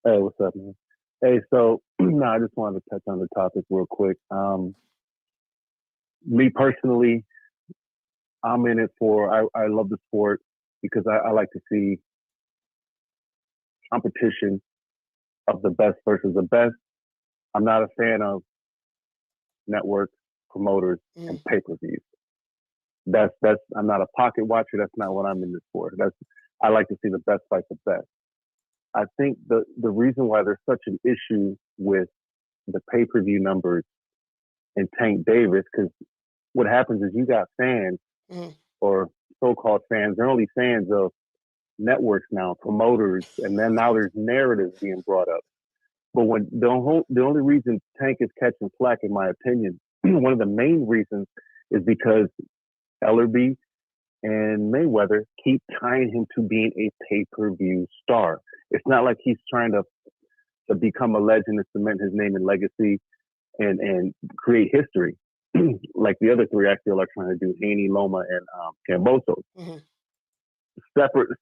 S10: Hey, what's up, man? Hey, so I just wanted to touch on the topic real quick. Me personally, I'm in it for, I love the sport because I like to see competition of the best versus the best. I'm not a fan of network promoters and pay-per-views. I'm not a pocket watcher. That's not what I'm in this for. I like to see the best fight the best. I think the reason why there's such an issue with the pay-per-view numbers and Tank Davis, because what happens is you got fans or so-called fans, they're only fans of networks now, promoters, and then now there's narratives being brought up. But when the only reason Tank is catching flack, in my opinion, one of the main reasons is because Ellerbe and Mayweather keep tying him to being a pay-per-view star. It's not like he's trying to become a legend and cement his name and legacy and create history like the other three actually are trying to do, Haney, Loma, and Cambosos.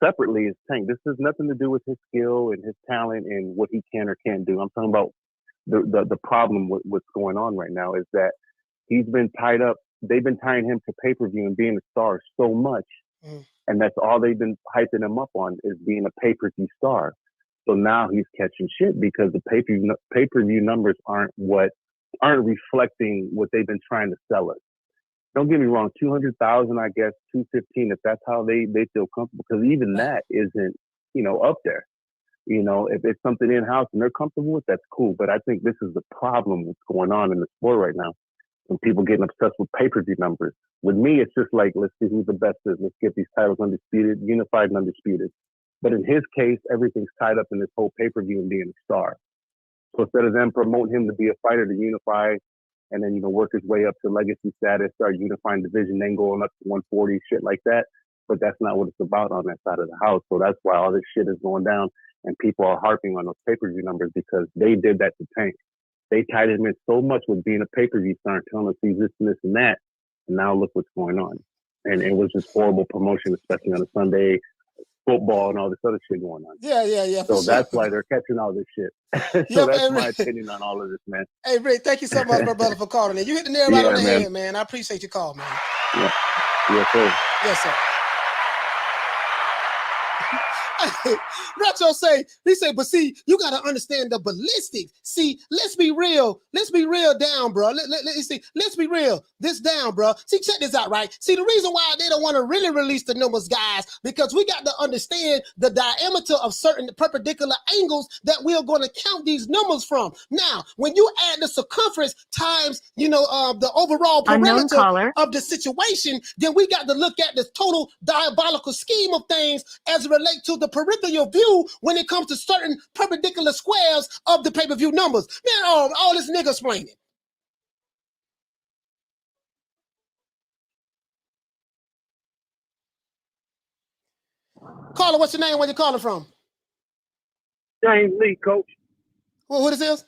S10: Separately is Tank. This has nothing to do with his skill and his talent and what he can or can't do. I'm talking about the problem with what's going on right now is that he's been tied up. They've been tying him to pay-per-view and being a star so much. And that's all they've been hyping him up on is being a pay-per-view star. So now he's catching shit because the pay-per-view numbers aren't reflecting what they've been trying to sell us. Don't get me wrong, 200,000, I guess, 215, if that's how they feel comfortable, because even that isn't, up there. If it's something in-house and they're comfortable with, that's cool. But I think this is the problem what's going on in the sport right now. When people getting obsessed with pay-per-view numbers. With me, it's just like, let's see who the best is. Let's get these titles undisputed, unified and undisputed. But in his case, everything's tied up in this whole pay-per-view and being a star. So instead of them promoting him to be a fighter to unify and then, work his way up to legacy status, start unifying division, then going up to 140, shit like that. But that's not what it's about on that side of the house. So that's why all this shit is going down and people are harping on those pay-per-view numbers because they did that to Tank. They tied him in so much with being a pay-per-view star and telling us he's this and this and that. And now look what's going on. And it was just horrible promotion, especially on a Sunday, football and all this other shit going on.
S2: Yeah.
S10: So that's why they're catching all this shit. So that's my opinion on all of this, man.
S2: Hey, Rick, thank you so much, my brother, for calling in. You hit the nail right on the head, man. I appreciate your call, man.
S10: Yeah. Yes, sir.
S2: Yes, sir. Retro say, he said, but see, you got to understand the ballistics. See, let's be real. Let's be real down, bro. Let's be real. This down, bro. See, check this out, right? See, the reason why they don't want to really release the numbers, guys, because we got to understand the diameter of certain perpendicular angles that we are going to count these numbers from. Now, when you add the circumference times, the overall perimeter of the situation, then we got to look at the total diabolical scheme of things as it relates to the peripheral view when it comes to certain perpendicular squares of the pay-per-view numbers. Man, all this nigga explaining. Caller, what's your name? Where you calling from?
S11: James Lee, coach.
S2: Who this is?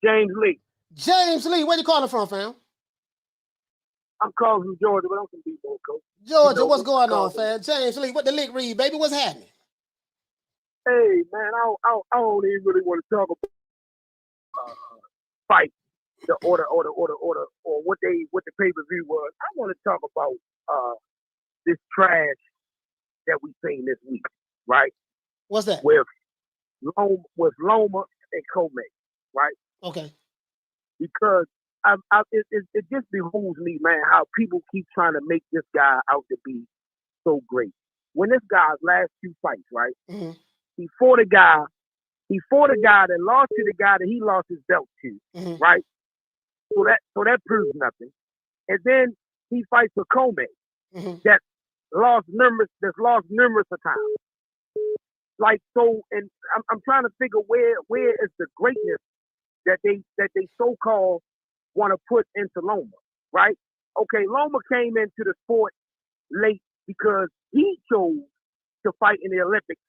S11: James Lee.
S2: James Lee, where you calling from, fam?
S11: I'm calling from Georgia, but I'm from Depot, coach.
S2: Georgia, what's going on, fam? James Lee, what the link read, baby? What's happening?
S11: Hey, man, I don't even really want to talk about fight, the order, or what the pay-per-view was. I want to talk about this trash that we seen this week, right?
S2: What's that?
S11: With Loma and Comey, right?
S2: Okay.
S11: Because it just behooves me, man, how people keep trying to make this guy out to be so great. When this guy's last two fights, right?
S2: Mm-hmm.
S11: He fought a guy that lost to the guy that he lost his belt to, right? So that proves nothing. And then he fights a Comey that lost numerous of times. Like, so, and I'm trying to figure where is the greatness that they so-called want to put into Loma, right? Okay, Loma came into the sport late because he chose to fight in the Olympics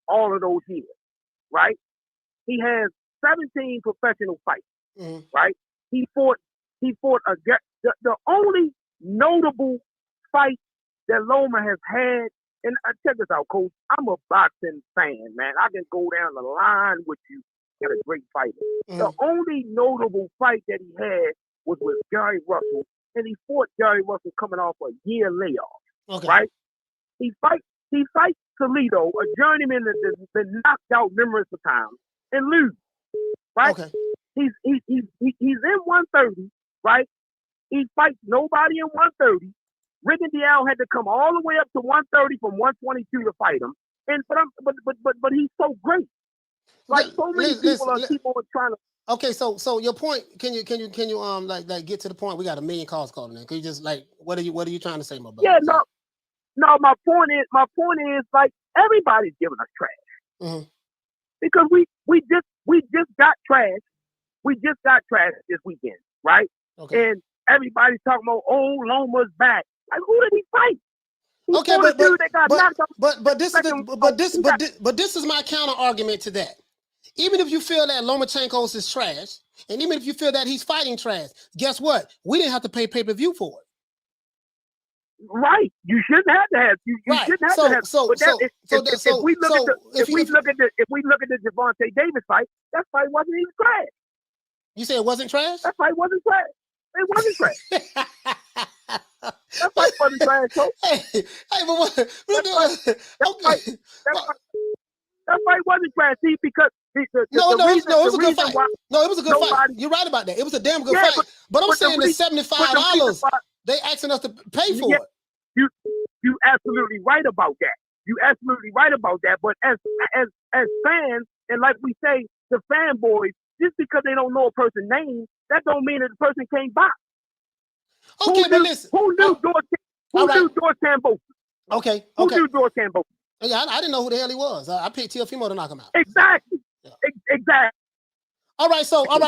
S11: all of those years, right? He has 17 professional fights, right? He fought the only notable fight that Loma has had, and check this out, coach. I'm a boxing fan, man. I can go down the line with you and a great fighter. The only notable fight that he had was with Gary Russell, and he fought Gary Russell coming off a year layoff, right? He fights Toledo, a journeyman that's been knocked out numerous of times, and lose, right? He's in 130, right? He fights nobody in 130. Ricky Dial had to come all the way up to 130 from 122 to fight him, and but he's so great. Like so many people are trying to.
S2: Okay, so your point, can you like get to the point? We got a million calls calling in. Can you just like what are you trying to say, my brother?
S11: Yeah, no. My point is like everybody's giving us trash because we just got trash. We just got trash this weekend, right?
S2: Okay.
S11: And everybody's talking about Loma's back. Like who did he fight? He
S2: okay, but this is my counter argument to that. Even if you feel that Lomachenko's is trash, and even if you feel that he's fighting trash, guess what? We didn't have to pay pay-per-view for it.
S11: Right. You shouldn't have to have. You shouldn't have to have. If we look at the Gervonta Davis fight, that fight wasn't even trash.
S2: You say it wasn't trash?
S11: That fight wasn't trash. It wasn't trash. That fight wasn't trash, coach. That fight wasn't trash. See, because it was a good fight.
S2: No, it was a good fight. You're right about that. It was a damn good fight. But I'm saying the $75, they asking us to pay for it.
S11: You absolutely right about that. You absolutely right about that. But as fans, and like we say, the fanboys, just because they don't know a person's name, that don't mean that the person can't box.
S2: Okay, but listen.
S11: Who knew George Tambo?
S2: Okay.
S11: Who knew George Tambo?
S2: Yeah, I didn't know who the hell he was. I picked Teofimo to knock him out.
S11: Exactly. Yeah. Exactly.
S2: All right. So your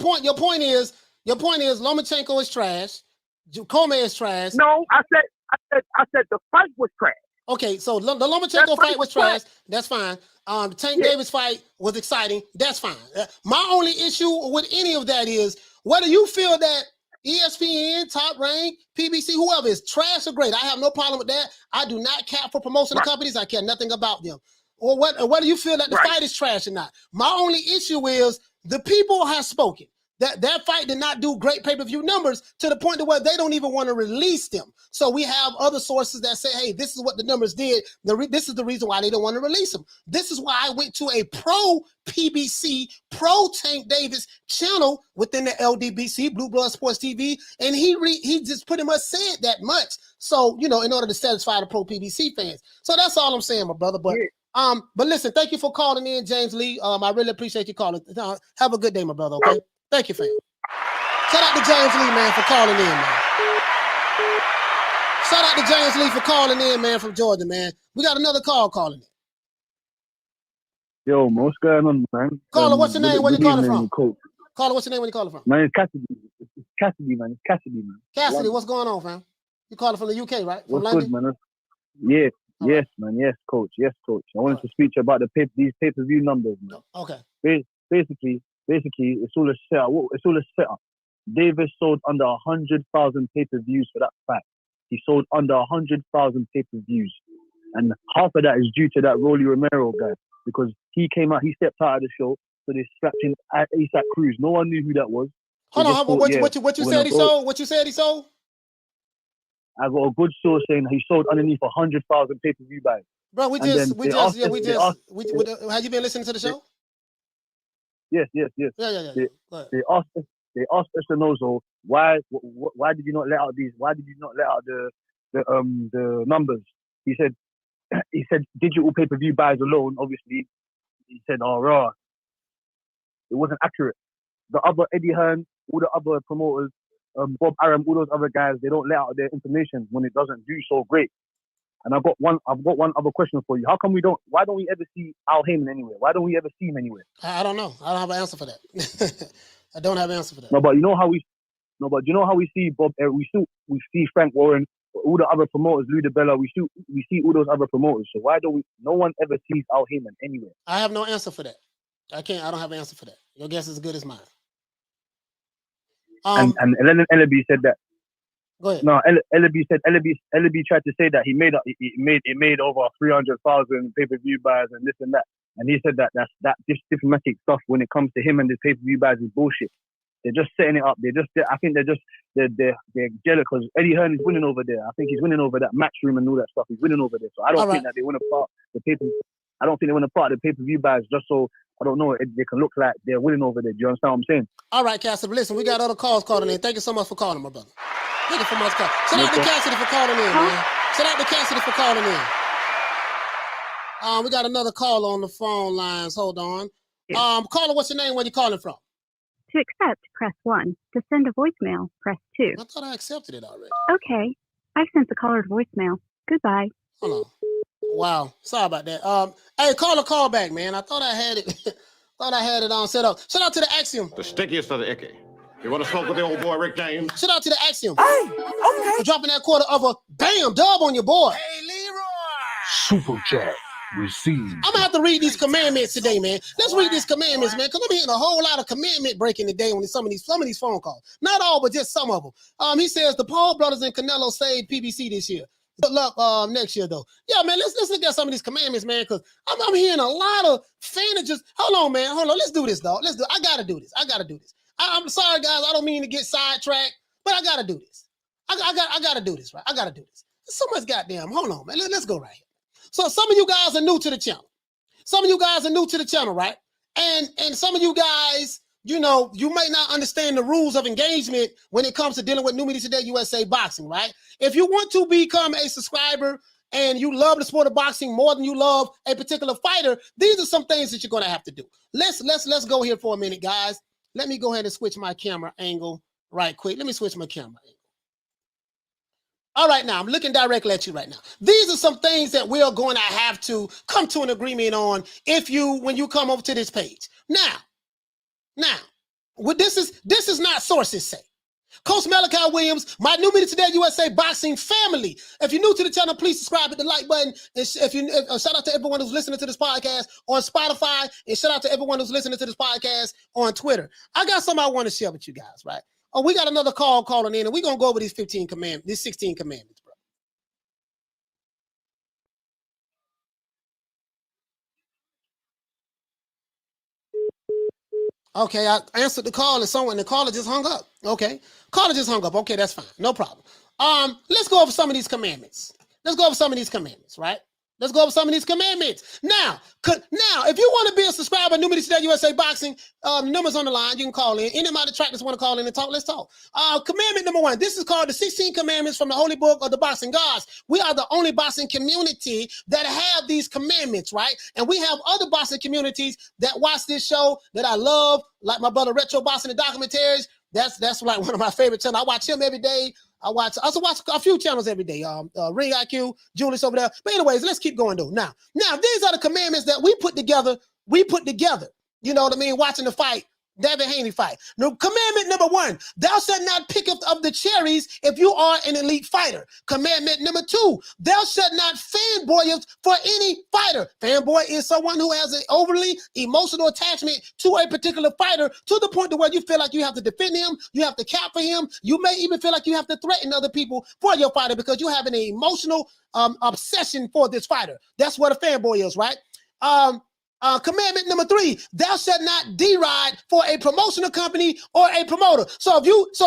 S2: point is Lomachenko is trash. Comey is trash.
S11: No, I said the fight was trash.
S2: Okay, so the Lomachenko fight was trash. That's fine. The Tank Davis fight was exciting. That's fine. My only issue with any of that is whether you feel that ESPN, Top Rank, PBC, whoever is trash or great. I have no problem with that. I do not cap for promotional companies. I care nothing about them. Or whether you feel that the fight is trash or not. My only issue is the people have spoken. That fight did not do great pay-per-view numbers to the point to where they don't even want to release them. So we have other sources that say, hey, this is what the numbers did. This is the reason why they don't want to release them. This is why I went to a pro PBC, pro Tank Davis channel within the LDBC, Blue Blood Sports TV, and he just pretty much said that much. So, in order to satisfy the pro PBC fans. So that's all I'm saying, my brother. But but listen, thank you for calling in, James Lee. I really appreciate you calling. Have a good day, my brother, okay? Thank you, fam. Shout out to James Lee, man, for calling in, man. Shout out to James Lee for calling in, man, from Georgia, man. We got another call calling in.
S15: Yo, what's going on, man?
S2: Caller, what's your name? Where you calling from?
S15: Coach.
S2: Caller, what's your name? Where you calling from?
S15: Man, it's Cassidy. It's Cassidy, man. It's Cassidy, man.
S2: Cassidy, what's going on, fam? You calling from the UK, right? From
S15: what's
S2: London?
S15: good, man? Yeah, all yes, right. Man. Yes, coach. Yes, coach. I wanted to speak to you about these pay-per-view numbers, man.
S2: Okay.
S15: Basically, it's all a setup. It's all a setup. Davis sold under 100,000 pay-per-views for that fight. He sold under 100,000 pay-per-views, and half of that is due to that Rolly Romero guy because he came out, he stepped out of the show, so they strapped in Issac Cruz. No one knew who that was.
S2: Hold on, what you said he sold? What you said he sold?
S15: I got a good source saying he sold underneath 100,000 pay-per-view buys.
S2: Bro, have you been listening to the show?
S15: Yes.
S2: Yeah.
S15: They asked Espinosa why did you not let out these? Why did you not let out the numbers? He said digital pay-per-view buys alone. Obviously, he said, raw. It wasn't accurate. The other Eddie Hearn, all the other promoters, Bob Arum, all those other guys, they don't let out their information when it doesn't do so great. And I've got one other question for you. Why don't we ever see Al Heyman anywhere? Why don't we ever see him anywhere?
S2: I don't know. I don't have an answer for that. I don't have an answer for that.
S15: No, but you know how we see Bob, we see Frank Warren, all the other promoters, Lou DiBella, we see all those other promoters. So why don't no one ever sees Al Heyman anywhere?
S2: I have no answer for that. I don't have an answer for that. Your guess is as good as mine.
S15: And Leonard Ellerbe said that.
S2: Go ahead.
S15: No, Ellerbe tried to say that he made over 300,000 pay-per-view buys and this and that, and he said that this diplomatic stuff when it comes to him and the pay-per-view buys is bullshit. They're just setting it up. I think they're jealous because Eddie Hearn is winning over there. I think he's winning over that Matchroom and all that stuff. He's winning over there. So I don't think that they want to part the paper. I don't think they want to part the pay-per-view buys just so I don't know they can look like they're winning over there. Do you understand what I'm saying?
S2: All right, Cassidy. Listen, we got other calls calling in. Thank you so much for calling, my brother. Thank you so much. Shout out to Cassidy for calling in, man. Shout out to Cassidy for calling in. We got another call on the phone lines. Hold on. Caller, what's your name? Where you calling from?
S16: To accept, press 1. To send a voicemail, press 2.
S2: I thought I accepted it already.
S16: Okay. I've sent the caller to voicemail. Goodbye.
S2: Hold on. Wow. Sorry about that. Hey, call back, man. I thought I had it. Thought I had it on set up. Shout out to the Axiom.
S6: The stickiest of the icky. You want to smoke with the old boy Rick James?
S2: Shout out to the Axiom. Hey, okay. For dropping that quarter of a bam dub on your boy. Hey, Leroy.
S4: Super chat received.
S2: I'm gonna have to read these commandments today, man. Let's read these commandments, man, because I'm hearing a whole lot of commandment breaking today on some of these phone calls. Not all, but just some of them. He says the Paul brothers and Canelo saved PBC this year. Good luck next year, though. Yeah, man, let's look at some of these commandments, man, because I'm hearing a lot of fanages. Hold on, man. Hold on. Let's do this, dog. I gotta do this. I'm sorry, guys. I don't mean to get sidetracked, but I gotta do this. I gotta do this, right? I gotta do this. There's so much goddamn. Hold on, man. Let's go right here. So some of you guys are new to the channel. Right? And some of you guys, you might not understand the rules of engagement when it comes to dealing with New Media Today USA boxing, right? If you want to become a subscriber and you love the sport of boxing more than you love a particular fighter, these are some things that you're going to have to do. Let's go here for a minute, guys. Let me go ahead and switch my camera angle right quick. Let me switch my camera angle. All right, now I'm looking directly at you right now. These are some things that we're going to have to come to an agreement on when you come over to this page. Now, this is not sources say. Coach Malachi Williams, my New Media Today USA boxing family. If you're new to the channel, please subscribe, hit the like button. And shout out to everyone who's listening to this podcast on Spotify, and shout out to everyone who's listening to this podcast on Twitter. I got something I want to share with you guys, right? Oh, we got another call calling in, and we're gonna go over these 16 commandments, bro. Okay, I answered the call and the caller just hung up. Okay, caller just hung up. Okay, that's fine. No problem. Let's go over some of these commandments. Right? Let's go over some of these commandments. Now, if you want to be a subscriber, new to Today USA Boxing, numbers on the line, you can call in. Any of my detractors want to call in and talk, let's talk. Commandment number 1. This is called the 16 Commandments from the Holy Book of the Boxing Gods. We are the only boxing community that have these commandments, right? And we have other boxing communities that watch this show that I love, like my brother Retro Boxing and Documentaries. That's like one of my favorite channels. I watch him every day. I also watch a few channels every day. Ring IQ, Julius over there. But anyways, let's keep going though. Now, these are the commandments that we put together. You know what I mean? Watching the fight, Devin Haney fight. Now, commandment number 1, thou shalt not pick up of the cherries if you are an elite fighter. Commandment number 2, thou shalt not fanboy for any fighter. Fanboy is someone who has an overly emotional attachment to a particular fighter to the point to where you feel like you have to defend him, you have to cap for him. You may even feel like you have to threaten other people for your fighter because you have an emotional obsession for this fighter. That's what a fanboy is, right? Commandment number 3, thou shalt not deride for a promotional company or a promoter. So if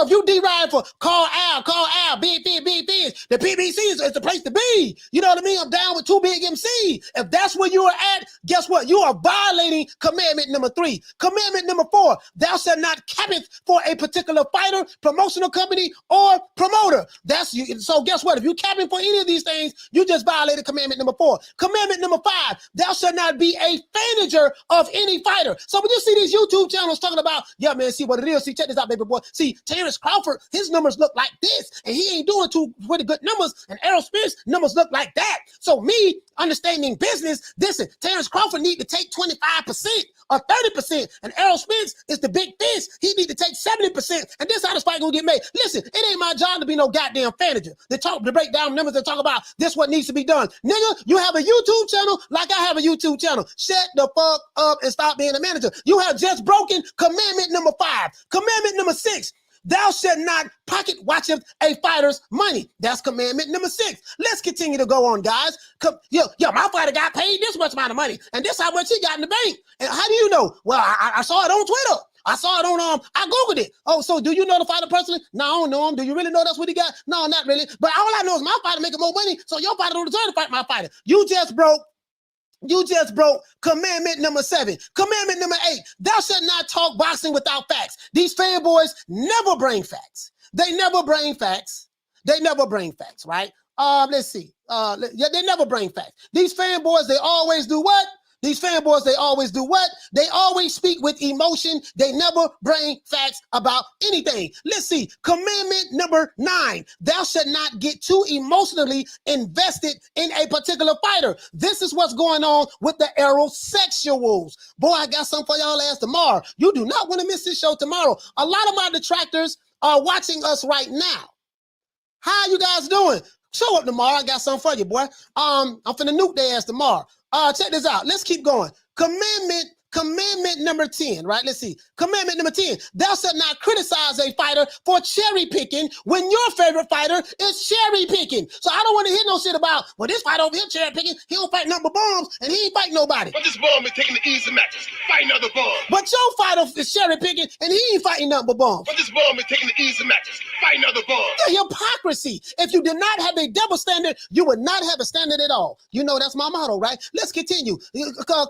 S2: you deride for call Al, big, the PBC is the place to be. You know what I mean? I'm down with 2 Big MC. If that's where you are at, guess what? You are violating commandment number 3. Commandment number 4, thou shalt not captive for a particular fighter, promotional company, or promoter. That's you. So guess what? If you capping for any of these things, you just violated commandment number 4. Commandment number 5, thou shalt not be a manager of any fighter. So when you see these YouTube channels talking about, yeah, man, see what it is. See, check this out, baby boy. See, Terrence Crawford, his numbers look like this, and he ain't doing too pretty good numbers, and Errol Spence numbers look like that. So me understanding business, listen, Terrence Crawford need to take 25% or 30%, and Errol Spence is the big fish. He need to take 70%, and this how the fight gonna get made. Listen, it ain't my job to be no goddamn manager. To break down numbers and talk about this what needs to be done. Nigga, you have a YouTube channel like I have a YouTube channel. Shut the fuck up and stop being a manager. You have just broken commandment number 5. Commandment number 6. Thou shalt not pocket watcheth a fighter's money. That's commandment number 6. Let's continue to go on, guys. My fighter got paid this much amount of money, and this how much he got in the bank. And how do you know? Well, I saw it on Twitter. I saw it on, I Googled it. Oh, so do you know the fighter personally? No, I don't know him. Do you really know that's what he got? No, not really. But all I know is my fighter making more money, so your fighter don't deserve to fight my fighter. You just broke commandment number 7. Commandment number 8. Thou shalt not talk boxing without facts. These fanboys never bring facts. They never bring facts, right? Let's see. They never bring facts. These fanboys, they always do what? They always speak with emotion. They never bring facts about anything. Let's see. Commandment number 9. Thou shalt not get too emotionally invested in a particular fighter. This is what's going on with the aerosexuals. Boy, I got something for y'all ass tomorrow. You do not want to miss this show tomorrow. A lot of my detractors are watching us right now. How you guys doing? Show up tomorrow. I got something for you, boy. I'm finna nuke their ass tomorrow. Check this out. Let's keep going. Commandment number 10, right? Let's see. Commandment number 10. Thou shalt not criticize a fighter for cherry picking when your favorite fighter is cherry picking. So I don't want to hear no shit about, well, this fighter over here cherry picking. He don't fight nothing but bombs, and he ain't fighting nobody.
S5: But this bum is taking the easy matches, fighting other bums.
S2: But your fighter is cherry picking, and he ain't fighting nothing but bombs.
S5: But this bum is taking the easy matches, fighting other bums.
S2: The hypocrisy. If you did not have a double standard, you would not have a standard at all. You know that's my motto, right? Let's continue.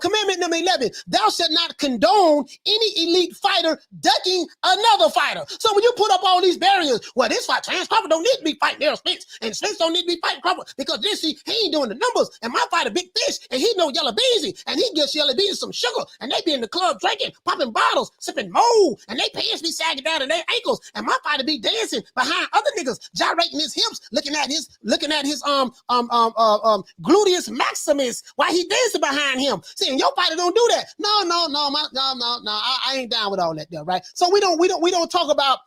S2: Commandment number 11. Thou shalt not condone any elite fighter ducking another fighter. So when you put up all these barriers, well, this fight, Terrence Crawford don't need to be fighting Errol Spence, and Spence don't need to be fighting Crawford because this, he ain't doing the numbers, and my fighter big fish, and he know Yellow Beezy, and he gives Yellow Beezy some sugar, and they be in the club drinking, popping bottles, sipping mold, and they pants be sagging down to their ankles, and my fighter be dancing behind other niggas, gyrating his hips, looking at his gluteus maximus while he dancing behind him. See, and your fighter don't do that. No, I ain't down with all that, though, right? So we don't talk about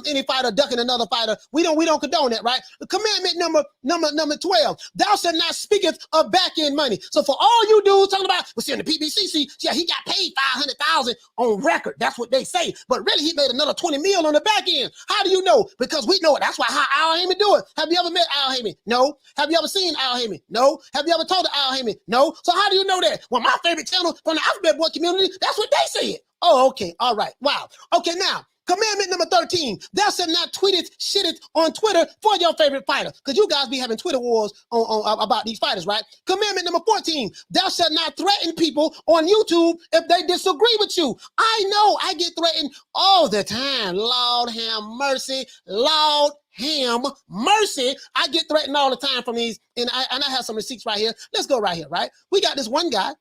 S2: any fighter ducking another fighter. We don't condone that, right? The commandment number 12. Thou shalt not speaketh of back end money. So for all you dudes talking about, well, see, in the PBC, yeah, he got paid $500,000 on record. That's what they say. But really, he made another 20 mil on the back end. How do you know? Because we know it. That's why how Al Heyman do it. Have you ever met Al Heyman? No. Have you ever seen Al Heyman? No. Have you ever talked to Al Heyman? No. So how do you know that? Well, my favorite channel from the Alphabet Boy community, that's what they say it. Oh, okay. All right. Wow. Okay, now, commandment number 13. Thou shalt not tweet it, shit it on Twitter for your favorite fighter. Because you guys be having Twitter wars on about these fighters, right? Commandment number 14. Thou shalt not threaten people on YouTube if they disagree with you. I know I get threatened all the time. Lord have mercy. Lord have mercy. I get threatened all the time from these. And I have some receipts right here. Let's go right here, right? We got this one guy.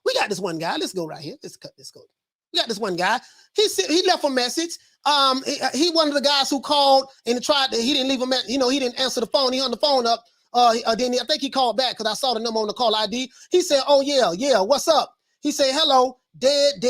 S2: Let's go right here. Let's cut this code. We got this one guy. He left a message. He one of the guys who called and tried to, he didn't leave a message. He didn't answer the phone. He hung the phone up. Then I think he called back because I saw the number on the call ID. He said, oh yeah, what's up? He said, hello, dead.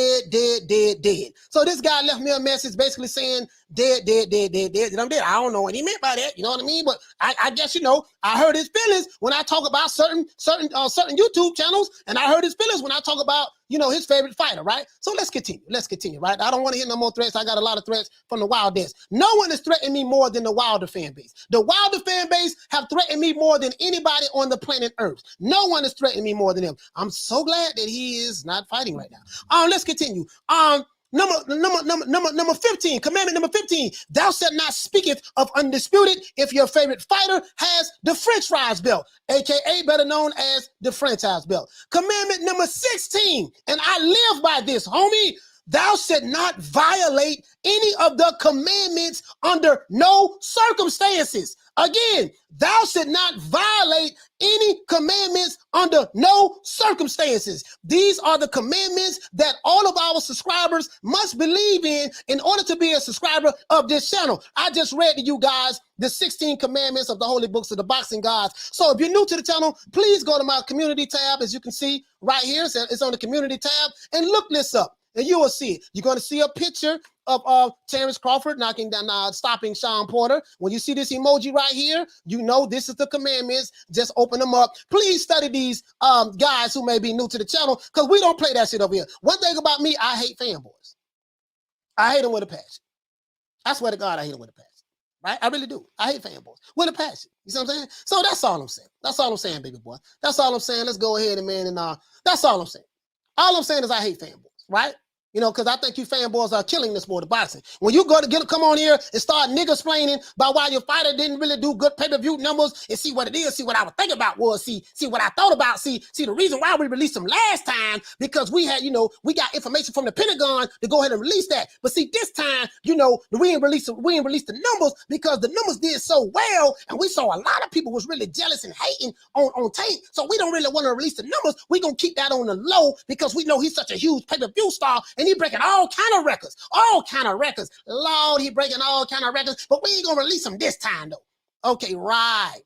S2: So this guy left me a message basically saying dead. And I'm dead. I don't know what he meant by that. You know what I mean? But I guess, I hurt his feelings when I talk about certain YouTube channels. And I hurt his feelings when I talk about, his favorite fighter, right? So let's continue, right? I don't want to hear no more threats. I got a lot of threats from the Wildest. No one is threatening me more than the Wilder fan base. The Wilder fan base have threatened me more than anybody on the planet Earth. No one is threatening me more than him. I'm so glad that he is not fighting right now. Let's continue. Number 15, commandment number 15, thou shalt not speaketh of undisputed if your favorite fighter has the French fries belt, aka better known as the franchise belt. Commandment number 16, and I live by this, homie, thou shalt not violate any of the commandments under no circumstances. Again, thou shalt not violate any commandments under no circumstances. These are the commandments that all of our subscribers must believe in order to be a subscriber of this channel. I just read to you guys the 16 commandments of the holy books of the boxing gods. So if you're new to the channel, please go to my community tab. As you can see right here, it's on the community tab, and look this up. And you will see it. You're going to see a picture of Terrence Crawford stopping Sean Porter. When you see this emoji right here, you know this is the commandments. Just open them up. Please study these guys who may be new to the channel, because we don't play that shit over here. One thing about me, I hate fanboys. I hate them with a passion. I swear to God, I hate them with a passion. Right? I really do. I hate fanboys with a passion. You see what I'm saying? So that's all I'm saying. That's all I'm saying, baby boy. That's all I'm saying. Let's go ahead and that's all I'm saying. All I'm saying is I hate fanboys, right? Because I think you fanboys are killing this sport of boxing. When you go to come on here and start nigga-splaining about why your fighter didn't really do good pay-per-view numbers and see what it is, see what I was thinking about was, see what I thought about, see the reason why we released them last time, because we had, we got information from the Pentagon to go ahead and release that. But see, this time, we ain't released the numbers because the numbers did so well, and we saw a lot of people was really jealous and hating on tape. So we don't really want to release the numbers. We're going to keep that on the low because we know he's such a huge pay-per-view star, and he breaking all kind of records. Lord, he breaking all kind of records, but we ain't gonna release him this time though. Okay, right.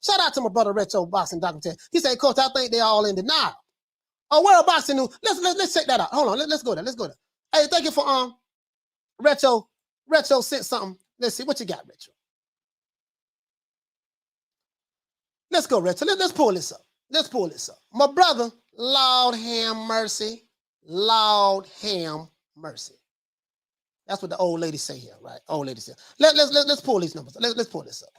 S2: Shout out to my brother Retro Boxing Documentary. He said, Coach, I think they're all in denial. Oh, World Boxing News. Let's check that out. Hold on, let's go there. Hey, thank you for Retro sent something. Let's see what you got, Retro. Let's go, Retro. Let's pull this up. My brother, Lord have mercy. Lord have mercy. That's what the old lady say here, right? Old lady say. Let's pull these numbers. Let's pull this up.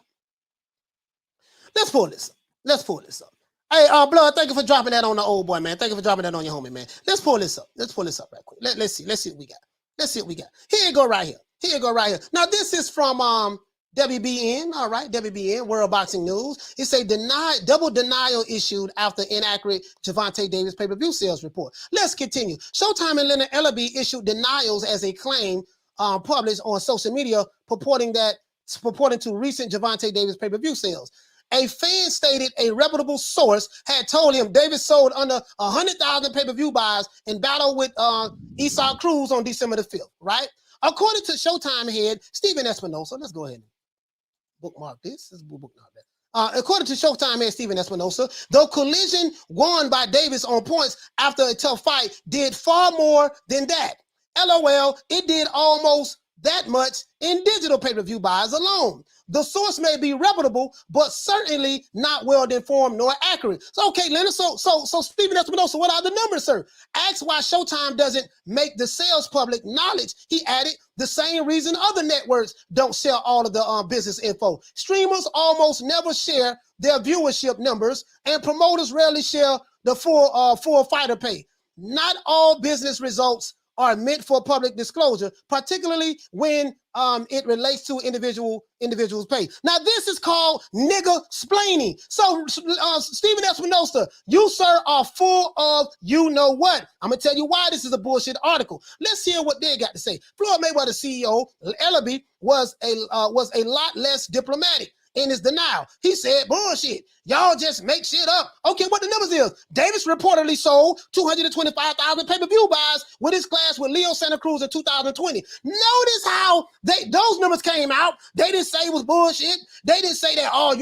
S2: Let's pull this up. Hey, Blood, thank you for dropping that on the old boy, man. Thank you for dropping that on your homie, man. Let's pull this up. Right quick. Let's see what we got. Here you go right here. Now this is from WBN, all right, WBN, World Boxing News. It say double denial issued after inaccurate Gervonta Davis pay-per-view sales report. Let's continue. Showtime and Leonard Ellerbe issued denials as a claim published on social media purporting to recent Gervonta Davis pay-per-view sales. A fan stated a reputable source had told him Davis sold under 100,000 pay-per-view buys in battle with Issac Cruz on December the 5th, right? According to Showtime head Stephen Espinosa, let's go ahead and bookmark this. Let's bookmark that. According to Showtime head Stephen Espinosa, the collision won by Davis on points after a tough fight did far more than that. LOL, it did almost that much in digital pay-per-view buys alone. The source may be reputable, but certainly not well-informed nor accurate. So, okay, Leonard, so Stephen Espinosa, what are the numbers, sir? Ask why Showtime doesn't make the sales public knowledge. He added, the same reason other networks don't share all of the business info. Streamers almost never share their viewership numbers, and promoters rarely share the full fighter pay. Not all business results are meant for public disclosure, particularly when it relates to individuals' pay. Now, this is called nigga-splaining. So, Stephen Espinosa, you, sir, are full of you-know-what. I'm going to tell you why this is a bullshit article. Let's hear what they got to say. Floyd Mayweather CEO, Ellerbe, was a lot less diplomatic in his denial. He said, bullshit, y'all just make shit up. Okay, what the numbers is? Davis reportedly sold 225,000 pay-per-view buys with his clash with Leo Santa Cruz in 2020. Notice how those numbers came out. They didn't say it was bullshit. They didn't say that, oh,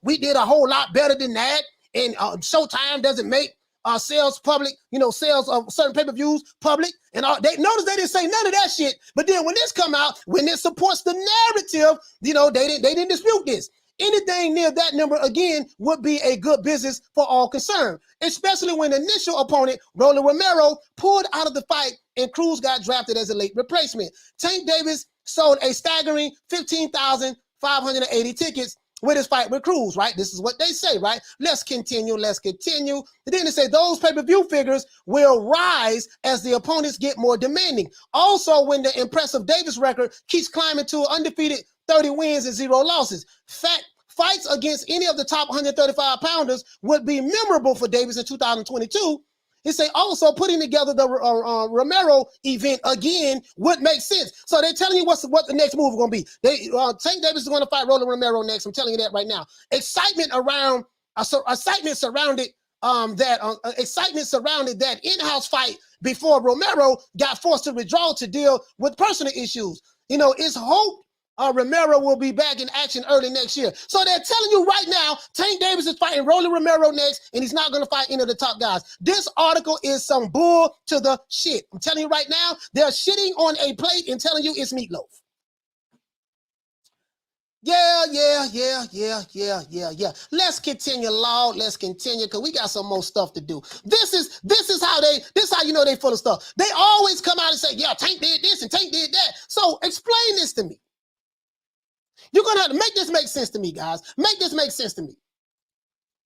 S2: we did a whole lot better than that, and Showtime doesn't make sales public, sales of certain pay-per-views public, and they notice they didn't say none of that shit. But then when this come out, when it supports the narrative, they didn't dispute this. Anything near that number again would be a good business for all concerned, especially when the initial opponent, Rolly Romero, pulled out of the fight and Cruz got drafted as a late replacement. Tank Davis sold a staggering 15,580 tickets with his fight with Cruz, right? This is what they say, right? Let's continue. And then they say those pay-per-view figures will rise as the opponents get more demanding. Also, when the impressive Davis record keeps climbing to undefeated 30 wins and 0 losses. Fights against any of the top 135 pounders would be memorable for Davis in 2022. He say also putting together the Romero event again would make sense. So they're telling you what the next move is going to be. Tank Davis is going to fight Rolly Romero next. I'm telling you that right now. Excitement surrounded that in-house fight before Romero got forced to withdraw to deal with personal issues. It's hope Romero will be back in action early next year. So they're telling you right now, Tank Davis is fighting Rolly Romero next, and he's not going to fight any of the top guys. This article is some bull to the shit. I'm telling you right now, they're shitting on a plate and telling you it's meatloaf. Yeah. Let's continue, Lord. Let's continue, because we got some more stuff to do. This is how you know they full of stuff. They always come out and say, yeah, Tank did this and Tank did that. So explain this to me. You're going to have to make this make sense to me, guys. Make this make sense to me.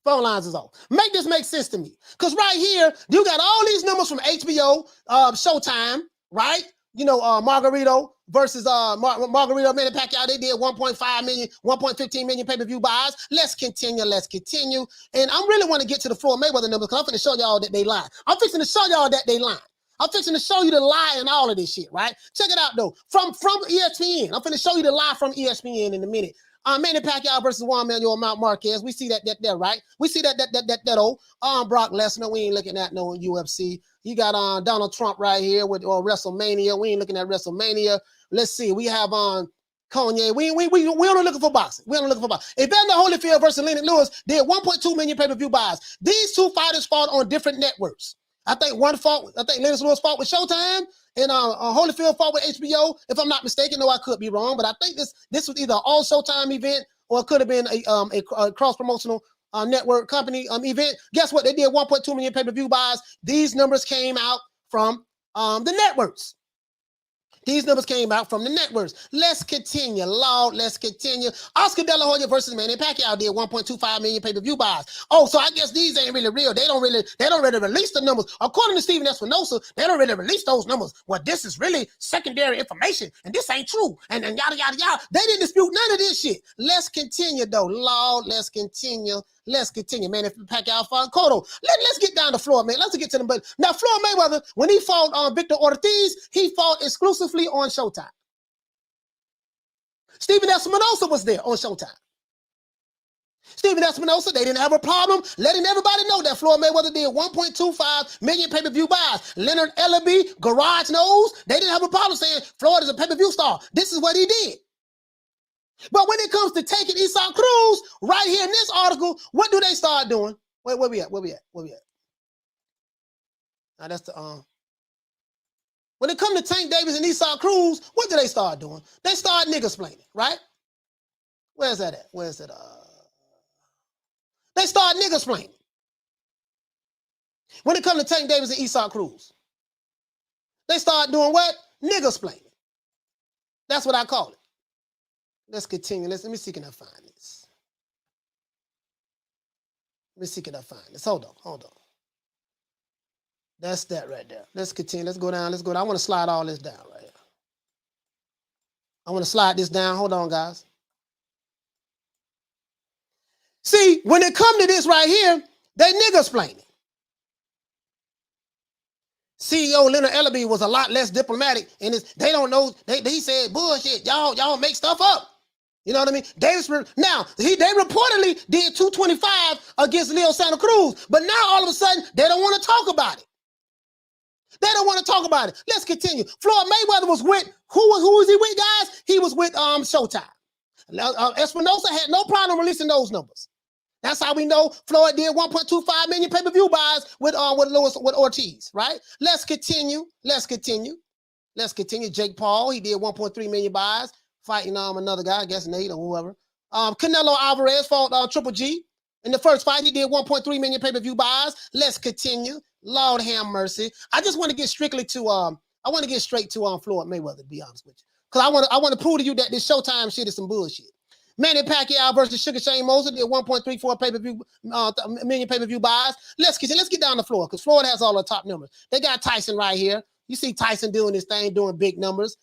S2: Phone lines is off. Make this make sense to me. Because right here, you got all these numbers from HBO, Showtime, right? Margarito versus Margarito, Manny Pacquiao. They did 1.5 million, 1.15 million pay-per-view buys. Let's continue. And I really want to get to the Floyd Mayweather numbers because I'm going to show y'all that they lie. I'm fixing to show y'all that they lie. I'm fixing to show you the lie and all of this shit, right? Check it out, though. From ESPN. I'm finna show you the lie from ESPN in a minute. Manny Pacquiao versus Juan Manuel Marquez. We see that there, right? We see that old Brock Lesnar. We ain't looking at no UFC. You got Donald Trump right here with WrestleMania. We ain't looking at WrestleMania. Let's see. We have Kanye. We only looking for boxing. Evander Holyfield versus Leonard Lewis did 1.2 million pay-per-view buys. These two fighters fought on different networks. I think Leonard Lewis fought with Showtime, and Holyfield fought with HBO, if I'm not mistaken. No, I could be wrong, but I think this was either an all Showtime event or it could have been a cross-promotional network company event. Guess what? They did 1.2 million pay-per-view buys. These numbers came out from the networks. Let's continue, Lord. Let's continue. Oscar De La Hoya versus Manny Pacquiao did 1.25 million pay-per-view buys. Oh, so I guess these ain't really real. They don't really release the numbers. According to Stephen Espinosa, they don't really release those numbers. Well, this is really secondary information, and this ain't true. And yada, yada, yada. They didn't dispute none of this shit. Let's continue, though, Lord. Let's continue. Man, if Pacquiao fought Cotto, let's get down to Floyd, man. Let's get to them. But now, Floyd Mayweather, when he fought Victor Ortiz, he fought exclusively on Showtime. Stephen Espinosa was there on Showtime. Stephen Espinosa, they didn't have a problem letting everybody know that Floyd Mayweather did 1.25 million pay-per-view buys. Leonard Ellerbe, Garage Knows, they didn't have a problem saying Floyd is a pay-per-view star. This is what he did. But when it comes to taking Issac Cruz, right here in this article, what do they start doing? Where we at? Now that's the When it comes to Tank Davis and Issac Cruz, what do they start doing? They start nigga-splaining, right? Where's that at? Where's it? They start nigga-splaining. When it comes to Tank Davis and Issac Cruz, they start doing what? Nigga-splaining. That's what I call it. Let's continue. Let me see, can I find this? Let me see, can I find this? Hold on. That's that right there. Let's continue. Let's go down. I want to slide all this down right here. I want to slide this down. Hold on, guys. See, when it come to this right here, they nigga-splaining. CEO Leonard Ellerbe was a lot less diplomatic, and they don't know. He said bullshit. Y'all make stuff up. You know what I mean? They reportedly did 225 against Leo Santa Cruz, but now all of a sudden they don't want to talk about it. Let's continue. Floyd Mayweather was with who was he with, guys? He was with Showtime. Espinosa had no problem releasing those numbers. That's how we know Floyd did 1.25 million pay-per-view buys with Ortiz, right? Let's continue. Jake Paul, he did 1.3 million buys fighting another guy, I guess Nate or whoever. Canelo Alvarez fought Triple G. In the first fight, he did 1.3 million pay-per-view buys. Let's continue. Lord have mercy. I just want to get strictly to I want to get straight to Floyd Mayweather, to be honest with you. Because I want to prove to you that this Showtime shit is some bullshit. Manny Pacquiao versus Sugar Shane Mosley did 1.34 million pay-per-view buys. Let's get down the floor because Floyd has all the top numbers. They got Tyson right here. You see Tyson doing this thing, doing big numbers.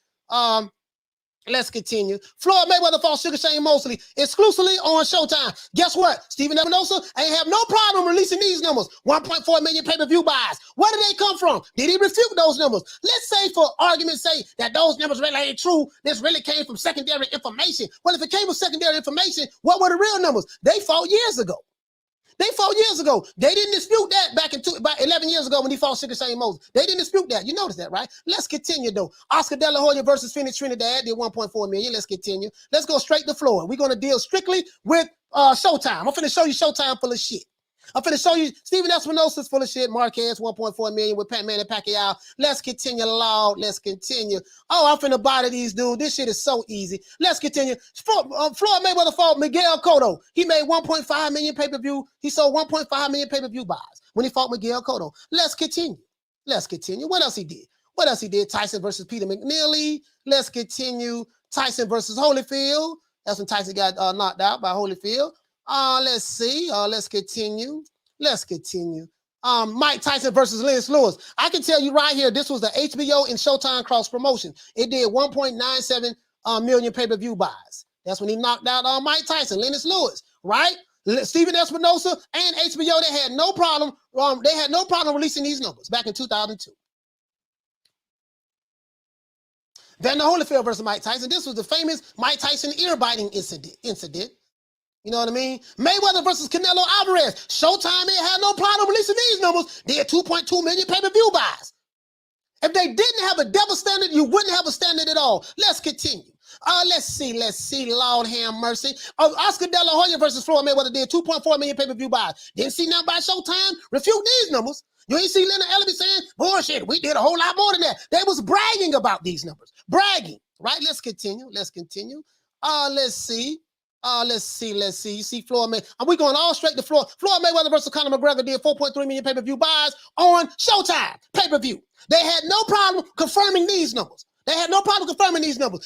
S2: Let's continue. Floyd Mayweather fought Sugar Shane Mosley exclusively on Showtime. Guess what? Stephen Espinosa ain't have no problem releasing these numbers. 1.4 million pay-per-view buys. Where did they come from? Did he refute those numbers? Let's say, for argument's sake, that those numbers really ain't true. This really came from secondary information. Well, if it came from secondary information, what were the real numbers? They fought years ago. They didn't dispute that about 11 years ago when he fought Sugar Shane Mosley. They didn't dispute that. You notice that, right? Let's continue, though. Oscar De La Hoya versus Phoenix Trinidad did 1.4 million. Let's continue. Let's go straight to Floyd. We're going to deal strictly with Showtime. I'm finna show you Showtime full of shit. I'm finna show you Stephen Espinosa's full of shit. Marquez, 1.4 million with Manny Pacquiao. Let's continue, Lord. Let's continue. Oh, I'm finna body these dudes. This shit is so easy. Let's continue. Floyd Mayweather fought Miguel Cotto. He made 1.5 million pay-per-view. He sold 1.5 million pay-per-view buys when he fought Miguel Cotto. Let's continue. What else he did? Tyson versus Peter McNeely. Let's continue. Tyson versus Holyfield. That's when Tyson got knocked out by Holyfield. Let's see. Let's continue. Mike Tyson versus Lennox Lewis. I can tell you right here, this was the HBO and Showtime cross promotion. It did 1.97 million pay-per-view buys. That's when he knocked out Mike Tyson, Lennox Lewis, right? Stephen Espinosa and HBO, they had no problem. They had no problem releasing these numbers back in 2002. Then the Holyfield versus Mike Tyson. This was the famous Mike Tyson ear-biting incident. You know what I mean? Mayweather versus Canelo Alvarez. Showtime ain't had no problem releasing these numbers. They had 2.2 million pay-per-view buys. If they didn't have a double standard, you wouldn't have a standard at all. Let's continue. Let's see. Lord have mercy. Oscar De La Hoya versus Floyd Mayweather did 2.4 million pay-per-view buys. Didn't see nothing by Showtime refute these numbers. You ain't see Leonard Ellerbe saying, bullshit, we did a whole lot more than that. They was bragging about these numbers. Bragging, right? Let's continue. Let's see. You see Floyd Mayweather. And we're going all straight to Floyd. Floyd Mayweather versus Conor McGregor did 4.3 million pay-per-view buys on Showtime pay-per-view. They had no problem confirming these numbers.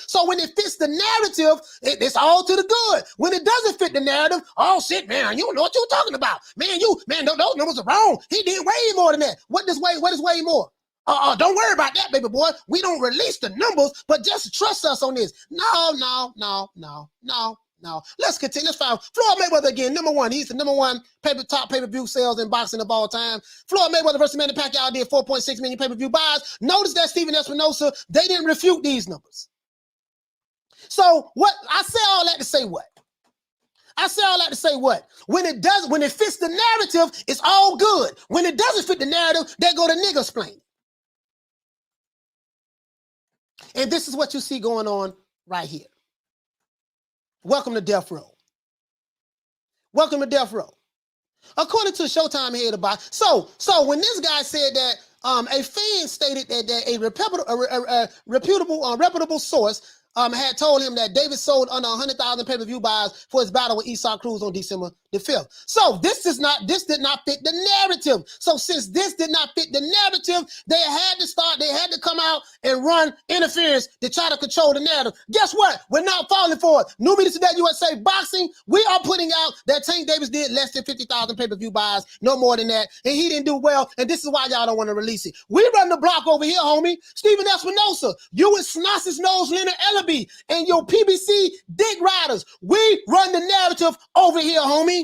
S2: So when it fits the narrative, it's all to the good. When it doesn't fit the narrative, oh shit, man, you don't know what you're talking about. Man, those numbers are wrong. He did way more than that. What is way more? Don't worry about that, baby boy. We don't release the numbers, but just trust us on this. No. Let's continue. Let's find Floyd Mayweather again. Number one. He's the number one top pay-per-view sales in boxing of all time. Floyd Mayweather versus Manny Pacquiao did 4.6 million pay-per-view buys. Notice that Stephen Espinosa, they didn't refute these numbers. So what? I say all that to say what? When it fits the narrative, it's all good. When it doesn't fit the narrative, they go to nigga-splain. And this is what you see going on right here. Welcome to Death Row. According to Showtime head about. So when this guy said that A fan stated that a reputable source had told him that Davis sold under 100,000 pay-per-view buys for his battle with Issac Cruz on December the 5th. So this did not fit the narrative. So since this did not fit the narrative, they had to come out and run interference to try to control the narrative. Guess what? We're not falling for it. New Media Today USA Boxing, we are putting out that Tank Davis did less than 50,000 pay-per-view buys, no more than that, and he didn't do well, and this is why y'all don't want to release it. We run the block over here, homie. Stephen Espinosa, you and Snoss's nose Leonard Ellerbe, and your PBC dick riders, we run the narrative over here, homie.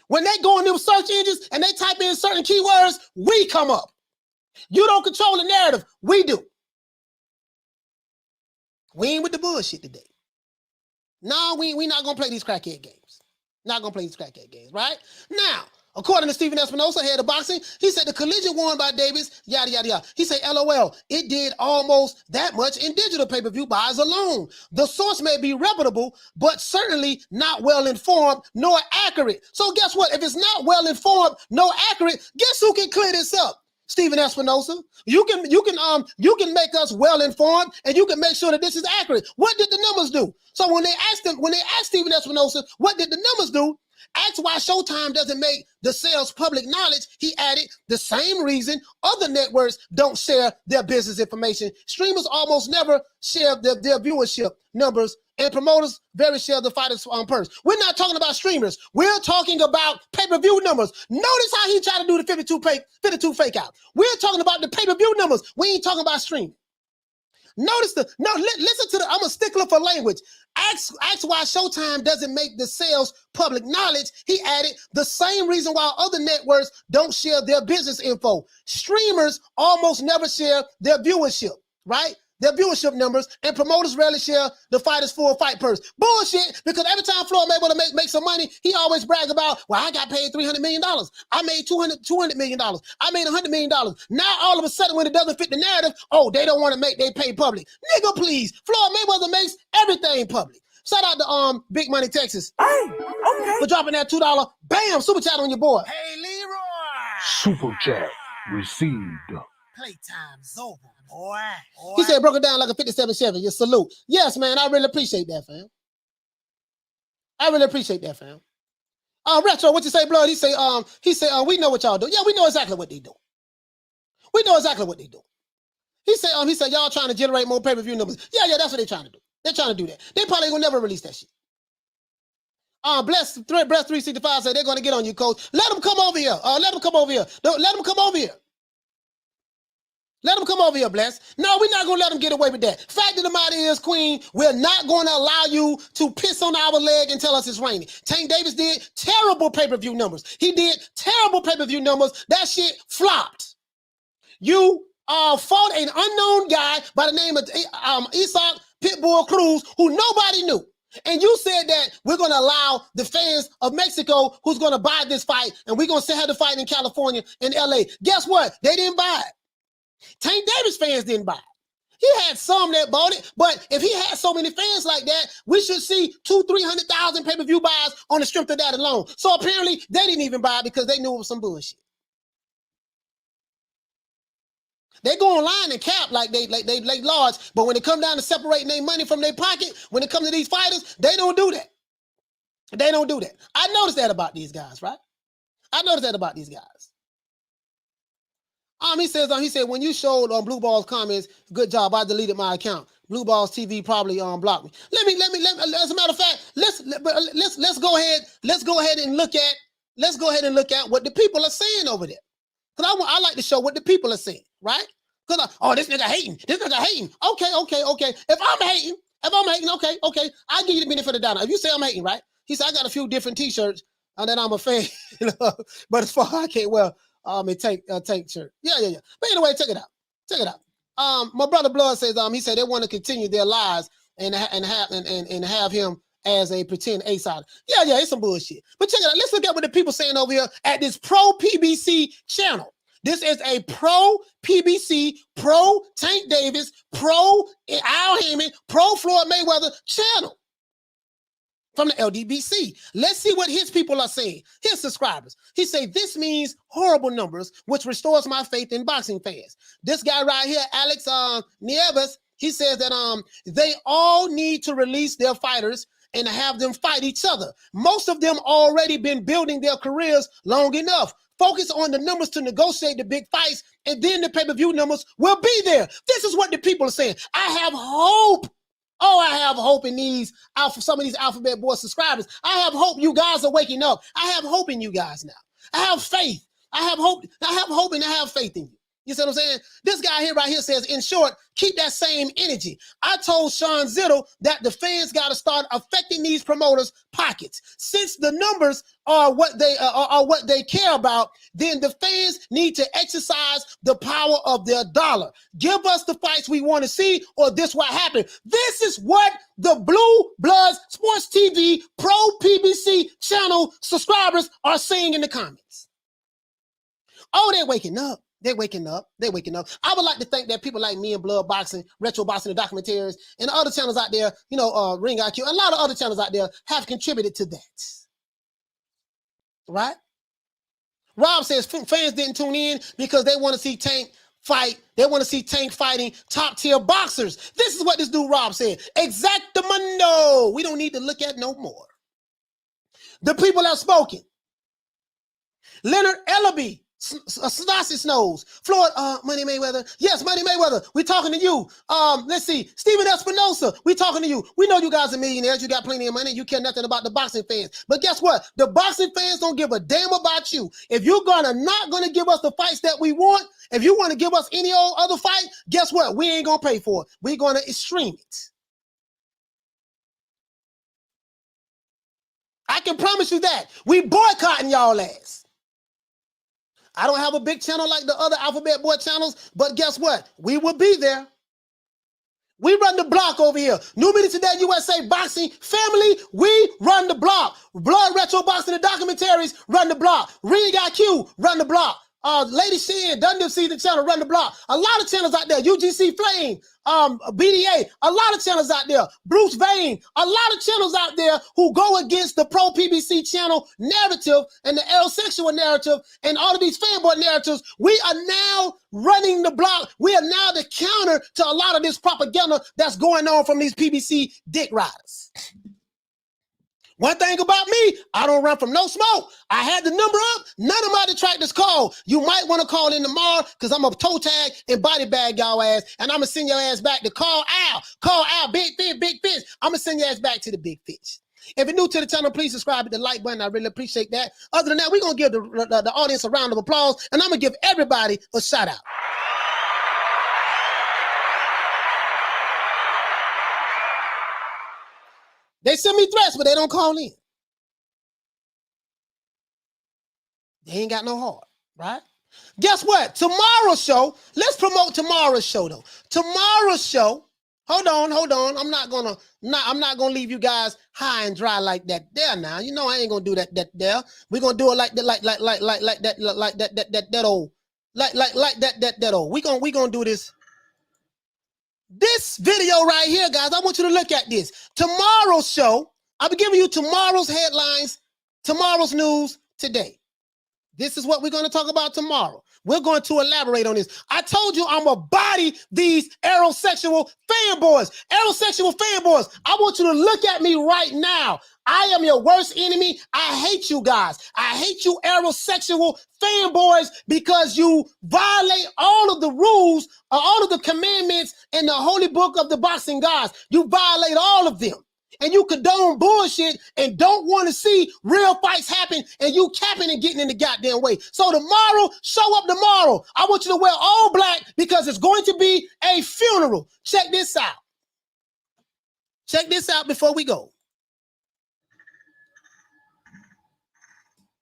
S2: When they go in them search engines and they type in certain keywords, we come up. You don't control the narrative. We do. We ain't with the bullshit today. No, we not going to play these crackhead games. Not going to play these crackhead games, right? Now, according to Stephen Espinosa, head of boxing, he said the collision won by Davis, yada, yada, yada. He said, LOL, it did almost that much in digital pay-per-view buys alone. The source may be reputable, but certainly not well-informed nor accurate. So guess what? If it's not well-informed nor accurate, guess who can clear this up? Stephen Espinosa. You can make us well-informed and you can make sure that this is accurate. What did the numbers do? So when they asked Stephen Espinosa, what did the numbers do? Asked why Showtime doesn't make the sales public knowledge, he added, the same reason other networks don't share their business information. Streamers almost never share their viewership numbers, and promoters very share the fighters' purse. We're not talking about streamers. We're talking about pay-per-view numbers. Notice how he tried to do the 52 fake out. We're talking about the pay-per-view numbers. We ain't talking about streaming. Listen to I'm a stickler for language. Ask why Showtime doesn't make the sales public knowledge. He added, the same reason why other networks don't share their business info. Streamers almost never share their viewership, right? Their viewership numbers, and promoters rarely share the fighter's full fight purse. Bullshit, because every time Floyd Mayweather make some money, he always brag about, well, I got paid $300 million. I made $200 million. I made $100 million. Now, all of a sudden, when it doesn't fit the narrative, oh, they don't want to make they pay public. Nigga, please. Floyd Mayweather makes everything public. Shout out to Big Money Texas. Hey, okay. For dropping that $2. Bam, super chat on your board.
S3: Hey, Leroy.
S4: Super chat received.
S3: Playtime's over, boy.
S2: He said broke it down like a 57 Chevy. Your salute. Yes, man. I really appreciate that, fam. I really appreciate that, fam. Retro, what you say, blood? He said, we know what y'all do. Yeah, we know exactly what they do. We know exactly what they do. He said, y'all trying to generate more pay-per-view numbers. Yeah, that's what they're trying to do. They're trying to do that. They probably gonna never release that shit. Bless 365 said they're gonna get on you, coach. Let them come over here. Let them come over here. Let them come over here. Let them come over here, Bless. No, we're not going to let them get away with that. Fact of the matter is, Queen, we're not going to allow you to piss on our leg and tell us it's raining. Tank Davis did terrible pay-per-view numbers. He did terrible pay-per-view numbers. That shit flopped. You fought an unknown guy by the name of Issac Pitbull Cruz, who nobody knew. And you said that we're going to allow the fans of Mexico who's going to buy this fight, and we're going to have the fight in California and LA. Guess what? They didn't buy it. Tank Davis fans didn't buy it. He had some that bought it, but if he had so many fans like that, we should see 200,000-300,000 pay-per-view buys on the strength of that alone. So apparently they didn't even buy it because they knew it was some bullshit. They go online and cap like they large, but when it comes down to separating their money from their pocket, when it comes to these fighters, they don't do that. They don't do that. I noticed that about these guys, right? I noticed that about these guys. He said when you showed on Blue Ball's comments, good job. I deleted my account. Blue Balls TV probably blocked me. Let me. As a matter of fact, let's go ahead and look at what the people are saying over there. Because I like to show what the people are saying, right? Because this nigga hating. Okay. If I'm hating, okay. I'll give you the benefit of the doubt. If you say I'm hating, right? He said I got a few different T-shirts and then I'm a fan, but as far as I can't wear. Tank shirt. Yeah. But anyway, check it out. My brother Blood says he said they want to continue their lives and have him as a pretend A-side. Yeah, it's some bullshit. But check it out. Let's look at what the people saying over here at this pro PBC channel. This is a pro PBC, pro Tank Davis, pro Al Heyman, pro Floyd Mayweather channel. from the LDBC. Let's see what his people are saying. His subscribers. He say, this means horrible numbers, which restores my faith in boxing fans. This guy right here, Alex Nieves, he says that they all need to release their fighters and have them fight each other. Most of them already been building their careers long enough. Focus on the numbers to negotiate the big fights, and then the pay-per-view numbers will be there. This is what the people are saying. I have hope. Oh, I have hope in some of these Alphabet Boy subscribers. I have hope you guys are waking up. I have hope in you guys now. I have faith. I have hope. I have hope and I have faith in you. You see what I'm saying? This guy here right here says, in short, keep that same energy. I told Sean Zittle that the fans got to start affecting these promoters' pockets. Since the numbers are what they care about, then the fans need to exercise the power of their dollar. Give us the fights we want to see, or this what happened. This is what the Blue Bloods Sports TV Pro PBC channel subscribers are saying in the comments. Oh, they're waking up. They're waking up. They're waking up. I would like to think that people like me and Blood Boxing, Retro Boxing, the documentaries, and other channels out there, Ring IQ, a lot of other channels out there have contributed to that. Right? Rob says fans didn't tune in because they want to see Tank fight. They want to see Tank fighting top-tier boxers. This is what this dude Rob said. Exactamundo. We don't need to look at no more. The people have spoken. Leonard Ellerbe, Synopsis knows. Floyd, Money Mayweather. Yes, Money Mayweather. We're talking to you. Let's see. Stephen Espinosa. We're talking to you. We know you guys are millionaires. You got plenty of money. You care nothing about the boxing fans. But guess what? The boxing fans don't give a damn about you. If you're not gonna give us the fights that we want, if you want to give us any old other fight, guess what? We ain't gonna pay for it. We're gonna stream it. I can promise you that. We boycotting y'all ass. I don't have a big channel like the other Alphabet Boy channels, but guess what? We will be there. We run the block over here. New Media Today, USA Boxing Family, we run the block. Blood Retro Boxing, the documentaries, run the block. Ring IQ, run the block. Lady Shin, Dundee Season Channel, run the block. A lot of channels out there. UGC Flame, BDA, a lot of channels out there. Bruce Vane, a lot of channels out there who go against the pro PBC channel narrative and the L-sexual narrative and all of these fanboy narratives. We are now running the block. We are now the counter to a lot of this propaganda that's going on from these PBC dick riders. One thing about me, I don't run from no smoke. I had the number up. None of my detractors call. You might want to call in tomorrow because I'm going to toe tag and body bag y'all ass, and I'm going to send your ass back to Call Al. Call Al, big fish. I'm going to send your ass back to the big fish. If you're new to the channel, please subscribe to the like button. I really appreciate that. Other than that, we're going to give the audience a round of applause, and I'm going to give everybody a shout out. They send me threats, but they don't call in. They ain't got no heart, right? Guess what? Tomorrow's show, let's promote tomorrow's show, though. Tomorrow's show, hold on. I'm not gonna leave you guys high and dry like that there now. You know I ain't gonna do that there. We're gonna do it like that, that old. We gonna do this. This video right here, guys, I want you to look at this. Tomorrow's show, I'll be giving you tomorrow's headlines, tomorrow's news today. This is what we're going to talk about tomorrow. We're going to elaborate on this. I told you I'm going to body these aerosexual fanboys. Aerosexual fanboys, I want you to look at me right now. I am your worst enemy. I hate you guys. I hate you aerosexual fanboys because you violate all of the rules, all of the commandments in the holy book of the boxing gods. You violate all of them. And you condone bullshit and don't want to see real fights happen, and you capping and getting in the goddamn way. So tomorrow, show up tomorrow. I want you to wear all black because it's going to be a funeral. Check this out. Check this out before we go.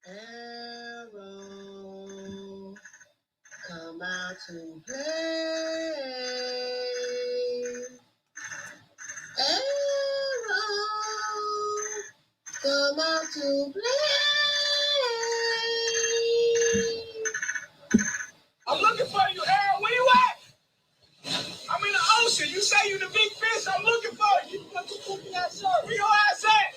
S2: Arrow, come out to play. Come out to play.
S17: I'm looking for you, Arrow. Where you at? I'm in the ocean. You say you the big fish. I'm looking for you. Where your ass at?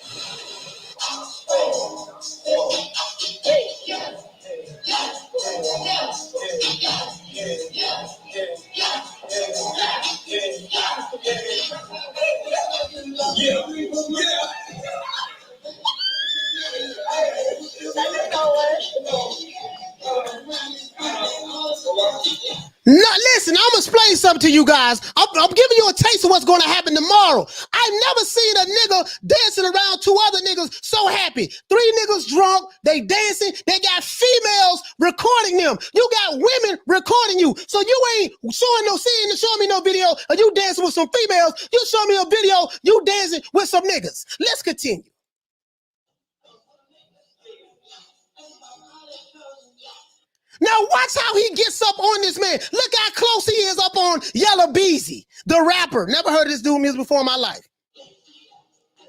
S2: No, listen, I'm gonna explain something to you guys. I'm giving you a taste of what's gonna happen tomorrow. I never seen a nigga dancing around two other niggas so happy. Three niggas drunk, they dancing, they got females recording them. You got women recording you. So you ain't showing me no video of you dancing with some females. You show me a video, you dancing with some niggas. Let's continue. Now watch how he gets up on this man. Look how close he is up on Yella Beezy, the rapper. Never heard of this dude music before in my life.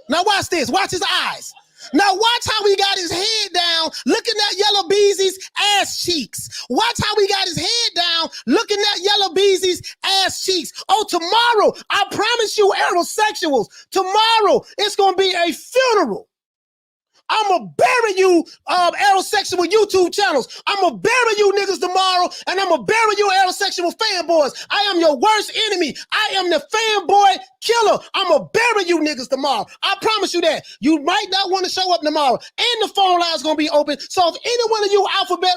S2: Now watch this. Watch his eyes. Now watch how he got his head down looking at Yella Beezy's ass cheeks. Watch how he got his head down looking at Yella Beezy's ass cheeks. Oh, tomorrow, I promise you, heterosexuals, tomorrow it's going to be a funeral. I'm going to bury you heterosexual YouTube channels. I'm going to bury you niggas tomorrow, and I'm going to bury you heterosexual fanboys. I am your worst enemy. I am the fanboy killer. I'm going to bury you niggas tomorrow. I promise you that. You might not want to show up tomorrow, and the phone line is going to be open. So if any one of you alphabet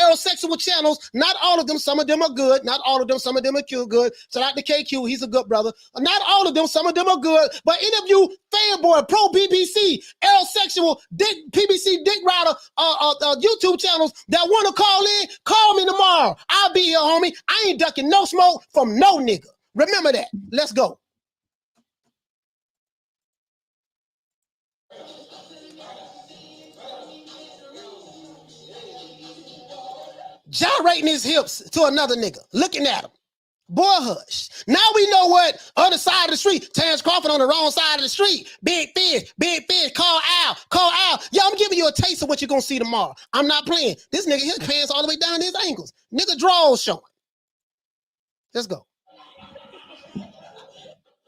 S2: heterosexual channels, not all of them, some of them are good. Not all of them, some of them are good. Shout out to KQ, he's a good brother. Not all of them, some of them are good. But any of you fanboy, pro BBC, heterosexual, PBC dick rider, YouTube channels that want to call me tomorrow. I'll be here, homie. I ain't ducking no smoke from no nigga. Remember that. Let's go. Gyrating his hips to another nigga, looking at him. Boy, hush. Now we know what other side of the street. Terrence Crawford on the wrong side of the street. Big fish, call out. Yo, I'm giving you a taste of what you're going to see tomorrow. I'm not playing. This nigga, his pants all the way down his ankles. Nigga drawers showing. Let's go.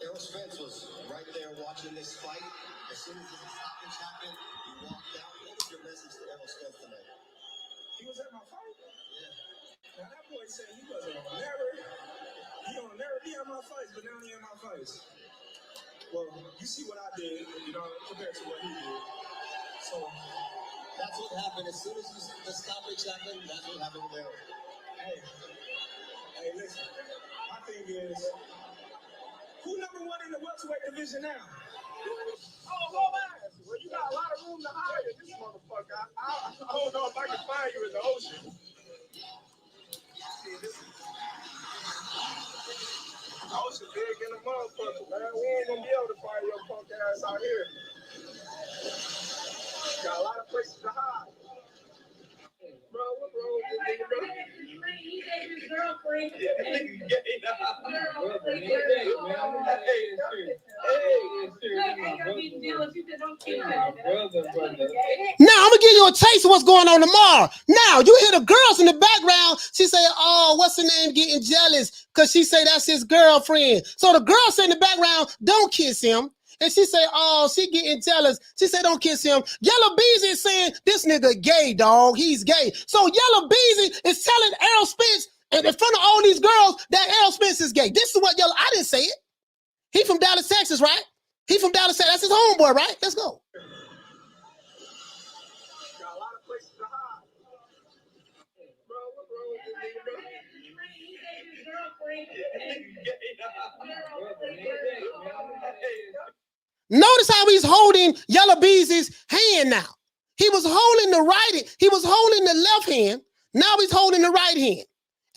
S18: Errol Spence was right there watching this fight. As soon as the stoppage happened, he walked out. What was your message to Errol Spence tonight?
S17: He was at my fight? Yeah. Now that boy said he wasn't gonna never be at my fights, but now he in my fights. Well, you see what I did, compared to what he did. So
S18: that's what happened. As soon as the stoppage happened, that's what happened with Errol.
S17: Hey, listen. My thing is, who number one in the welterweight division now? Oh, Gomez. Well, you got a lot of room to hide in this motherfucker. I don't know if I can find you in the ocean. See, this ocean big in the motherfucker, man. We ain't gonna be able to find your punk ass out here. Got a lot of places to hide. Bro, what's wrong with this nigga, bro? He gave his girlfriend.
S2: Now, I'm going to give you a taste of what's going on tomorrow. Now, you hear the girls in the background. She say, oh, what's her name, getting jealous because she say that's his girlfriend. So the girl say in the background, don't kiss him. And she say, oh, she getting jealous. She said, don't kiss him. Yella Beezy is saying, this nigga gay, dog. He's gay. So Yella Beezy is telling Errol Spence in front of all these girls that Errol Spence is gay. This is what Yella, I didn't say it. He from Dallas, Texas, right? He from Dallas, Texas. That's his homeboy, right? Let's go.
S17: Got a lot of places to hide. Bro, what's wrong with this nigga, bro? He gave his girlfriend.
S2: Notice how he's holding Yella Beezy's hand now. He was holding the left hand. Now he's holding the right hand.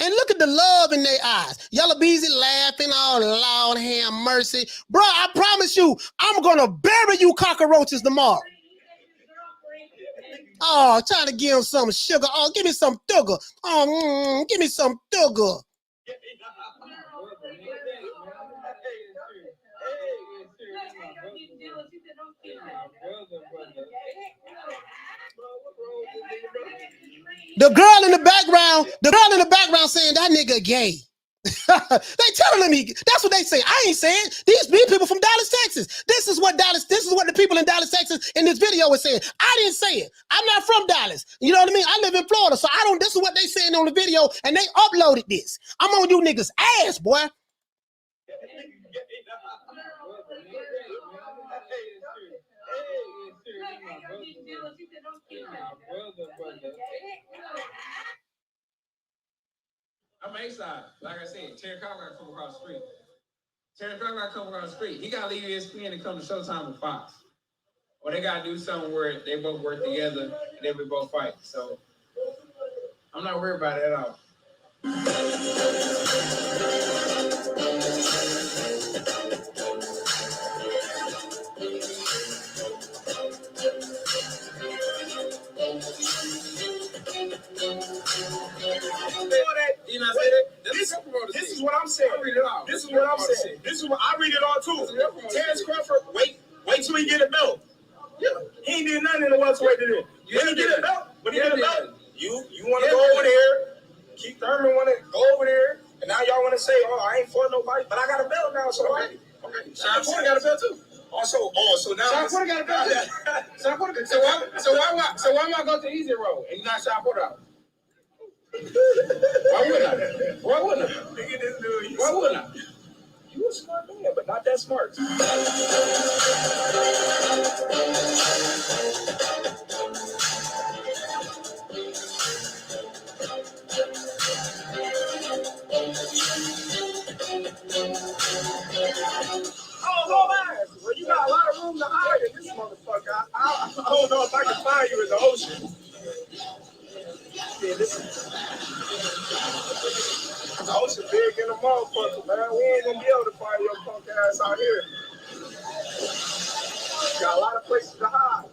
S2: And look at the love in their eyes. Yella Beezy laughing, oh, Lord have mercy. Bro, I promise you, I'm going to bury you cockroaches tomorrow. Oh, trying to give him some sugar. Oh, give me some sugar. Oh, give me some sugar. The girl in the background saying that nigga gay. They telling me, that's what they say. I ain't saying. These people from Dallas, Texas. This is what the people in Dallas, Texas in this video are saying. I didn't say it. I'm not from Dallas. You know what I mean? I live in Florida, so this is what they saying on the video, and they uploaded this. I'm on you niggas' ass, boy.
S19: I'm A-side. Like I said, Terry Crocker got to come across the street. Terry Crocker got to come across the street. He got to leave ESPN and come to Showtime with Fox. Or they got to do something where they both work together and they would both fight. So I'm not worried about it at all.
S17: This is what I'm saying. This is what I'm saying. This is what I read it all too. Terrence Crawford, wait till he get a belt. Yeah. He ain't did nothing in the welterweight today. When he get a belt, you want to go over there. Keith Thurman want to go over there, and now y'all want to say, "Oh, I ain't fought nobody," but I got a belt now, so okay. Sean Porter got a belt too. So now
S19: Sean Porter got a belt too. Sean Porter. So why am I go to the easy road and you not Sean Porter out? Why wouldn't I? Why wouldn't I? Why wouldn't I?
S17: You a smart man, but not that smart. Well, you got a lot of room to hide in this motherfucker. I don't know if I can find you in the ocean. Yeah, this is the ocean big in the motherfucker, man. We ain't gonna be able to find your punk ass out here. Got a lot of places to hide.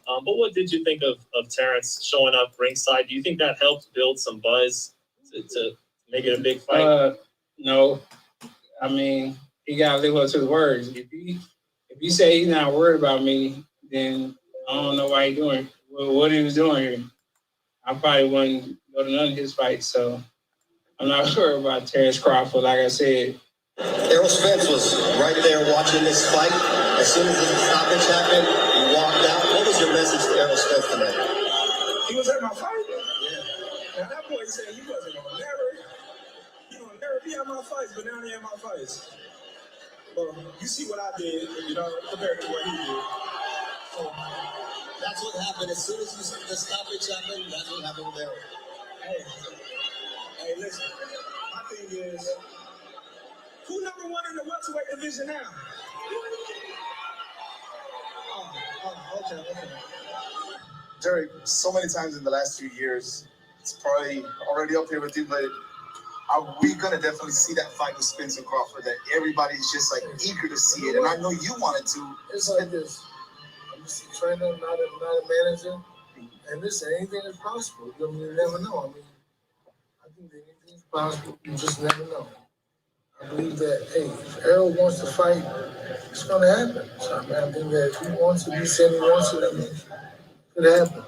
S20: But what did you think of Terrence showing up ringside? Do you think that helped build some buzz to make it a big fight?
S19: No. I mean, he got to live up to the words. If you say he's not worried about me, then I don't know why he's doing what he was doing here. I probably wouldn't go to none of his fights, so I'm not sure about Terrence Crawford. Like I said,
S18: Errol Spence was right there watching this fight. As soon as the stoppage happened, he walked out. What was your message to Errol Spence tonight?
S17: He was at my fight. Yeah. Now that boy said he wasn't gonna never be at my fights, but now he at my fights. Well, you see what I did, compared to what he did. So,
S18: that's what happened. As soon as the stoppage happened, that's what happened with Errol.
S17: Hey, listen. My thing is, who number one in the welterweight division now? Okay.
S21: Jerry, so many times in the last few years, it's probably already up here with you, but are we going to definitely see that fight with Spence and Crawford that everybody's just like eager to see it? And I know you wanted to.
S22: It's like this. I'm just a trainer, not a manager. And listen, anything is possible. I mean, you never know. I think that anything is possible. You just never know. I believe that, hey, if Errol wants to fight, it's going to happen. So, I think that if he wants to, he said he wants it, it happen.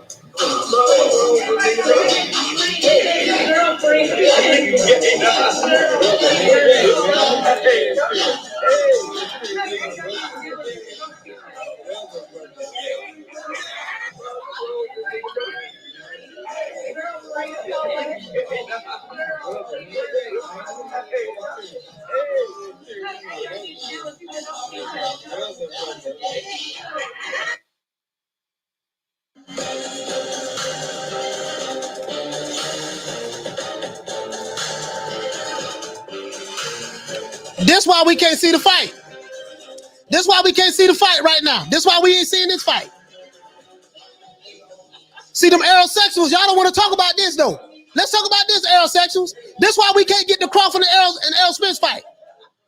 S2: This why we can't see the fight. This why we can't see the fight right now. This why we ain't seeing this fight. See them aerosexuals, y'all don't want to talk about this though. Let's talk about this aerosexuals. This why we can't get the Crawford and Errol Spence fight.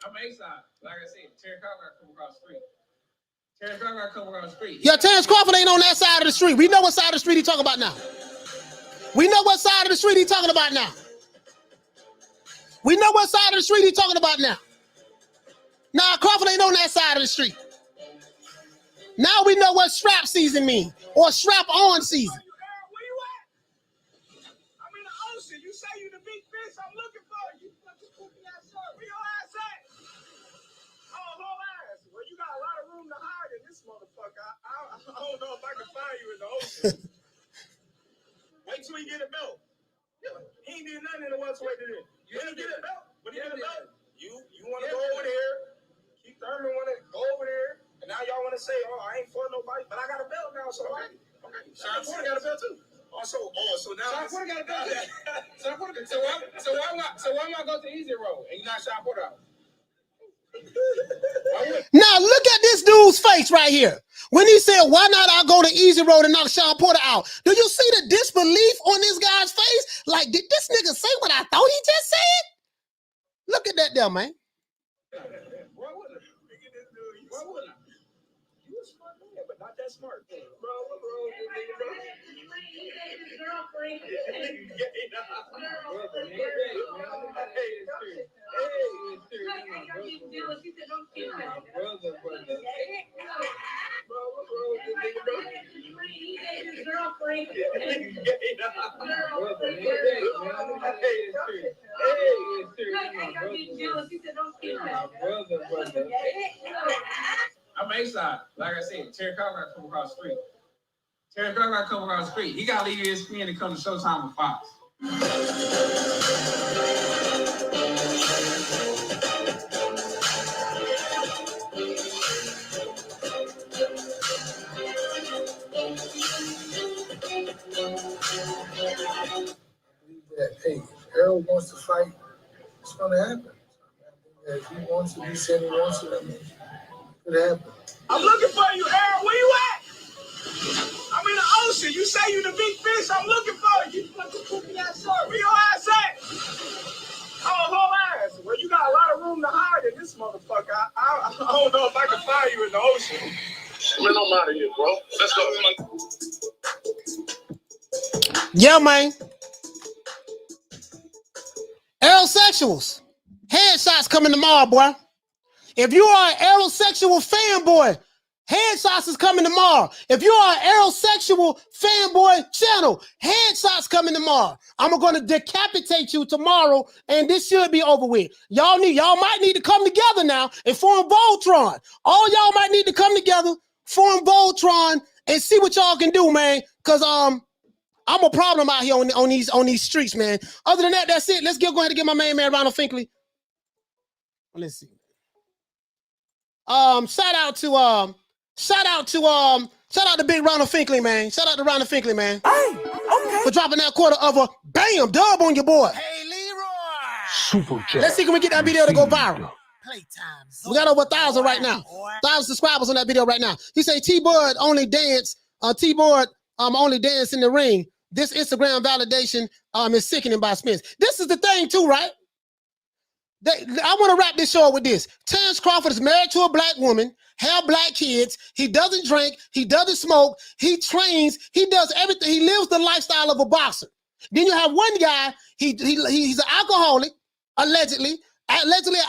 S19: I'm A-side. Like I said, Terry Crawford got to come across the street. Terrence Crawford got to come across the street.
S2: Yeah, Terrence Crawford ain't on that side of the street. We know what side of the street he talking about now. We know what side of the street he talking about now. We know what side of the street he talking about now. Nah, Crawford ain't on that side of the street. Now we know what strap season mean or strap on season.
S17: Where you at? I'm in the ocean. You say you the big fish. I'm looking for you. Where your ass at? Oh, whole ass. Well, you got a lot of room to hide in this motherfucker. I don't know if I can find you in the ocean. Wait till he get a belt. He ain't did nothing in the welterweight today. You ain't get a belt. When he get a belt, you want to go Also, okay. Sean Porter got a belt too. So now Sean Porter got a belt. Sean Porter. So why am I go to the easy road and you not Sean Porter out?
S2: Now look at this dude's face right here. When he said, why not I go the easy road and knock Sean Porter out? Do you see the disbelief on this guy's face? Like, did this nigga say what I thought he just said? Look at that there, man.
S17: Why wouldn't I? You a smart man, but not that smart. Bro.
S19: I'm A-side. Like I said, Terry Carr got to come across the street. Terry Carr got to come across the street. He got to leave ESPN and come to Showtime with Fox.
S22: That, hey, if Errol wants to fight, it's going to happen. If he wants to, he said he wants to, I mean, it could happen.
S17: I'm looking for you, Errol. Where you at? I'm in the ocean. You say you the big fish. I'm looking for you. Where your ass at? Oh, whole ass. Well, you got a lot of room to hide in this motherfucker. I don't know if I can find you in the ocean.
S5: Man, I'm out of here, bro. Let's go.
S2: Yeah, man. Aerosexuals. Headshots coming tomorrow, boy. If you are an aerosexual fanboy, headshots is coming tomorrow. If you are an aerosexual fanboy channel, headshots coming tomorrow. I'm going to decapitate you tomorrow, and this should be over with. Y'all might need to come together now and form Voltron. All y'all might need to come together, form Voltron, and see what y'all can do, man. Cause I'm a problem out here on these streets, man. Other than that, that's it. Let's go ahead and get my main man Ronald Finkley. Let's see. Shout out to big Ronald Finkley, man. Shout out to Ronald Finkley, man. Hey, okay. For dropping that quarter of a bam dub on your boy.
S3: Hey, Leroy.
S4: Super chat.
S2: Let's see can we get that video to go viral.
S3: Playtime.
S2: We got over 1,000 right now. 1,000 subscribers on that video right now. He say T-Bud only dance. T-Bud only dance in the ring. This Instagram validation is sickening by Spence. This is the thing too, right? I want to wrap this show up with this. Terrence Crawford is married to a black woman, have black kids. He doesn't drink. He doesn't smoke. He trains. He does everything. He lives the lifestyle of a boxer. Then you have one guy. He's an alcoholic, allegedly an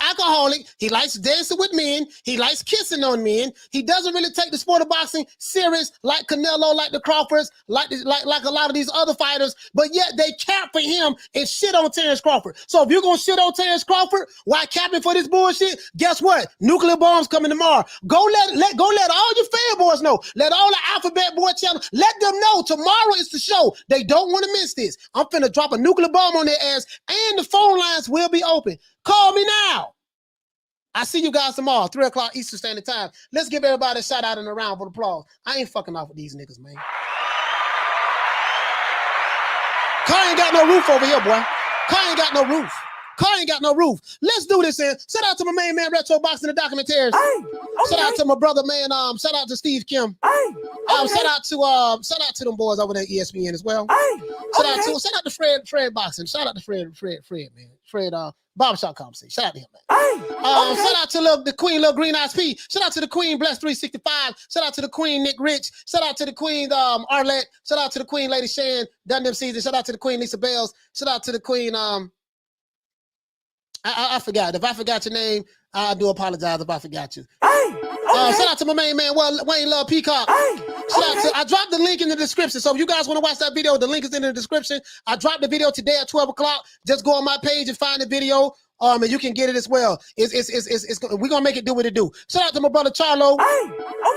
S2: alcoholic. He likes dancing with men. He likes kissing on men. He doesn't really take the sport of boxing serious like Canelo, like the Crawfords, like a lot of these other fighters. But yet they cap for him and shit on Terrence Crawford. So if you're gonna shit on Terrence Crawford while capping for this bullshit, guess what? Nuclear bombs coming tomorrow. Go let all your fanboys know. Let all the Alphabet Boy channel, let them know tomorrow is the show. They don't want to miss this. I'm finna drop a nuclear bomb on their ass, and the phone lines will be open. Call me now. I see you guys tomorrow, 3 o'clock Eastern Standard Time. Let's give everybody a shout out and a round of applause. I ain't fucking off with these niggas, man. Car ain't got no roof over here, boy. Car ain't got no roof. Car ain't got no roof. Let's do this, man. Shout out to my main man, Retro Boxing and Documentaries. Shout out to my brother, man. Shout out to Steve Kim. Shout out to them boys over there at ESPN as well. Shout out to Fred Boxing. Shout out to Fred, man. Fred, Barbershop Conversation. Shout out to him, man. Shout out to the Queen, Lil Green Eyes P. Shout out to the Queen, Bless 365. Shout out to the Queen, Nick Rich. Shout out to the Queen, Arlette. Shout out to the Queen, Lady Shan, Dun Them Season. Shout out to the Queen, Lisa Bells. Shout out to the Queen, I forgot. If I forgot your name, I do apologize if I forgot you. Shout out to my main man, Wayne Love Peacock. I dropped the link in the description. So if you guys want to watch that video, the link is in the description. I dropped the video today at 12 o'clock. Just go on my page and find the video. And you can get it as well. We're gonna make it do what it do. Shout out to my brother Charlo.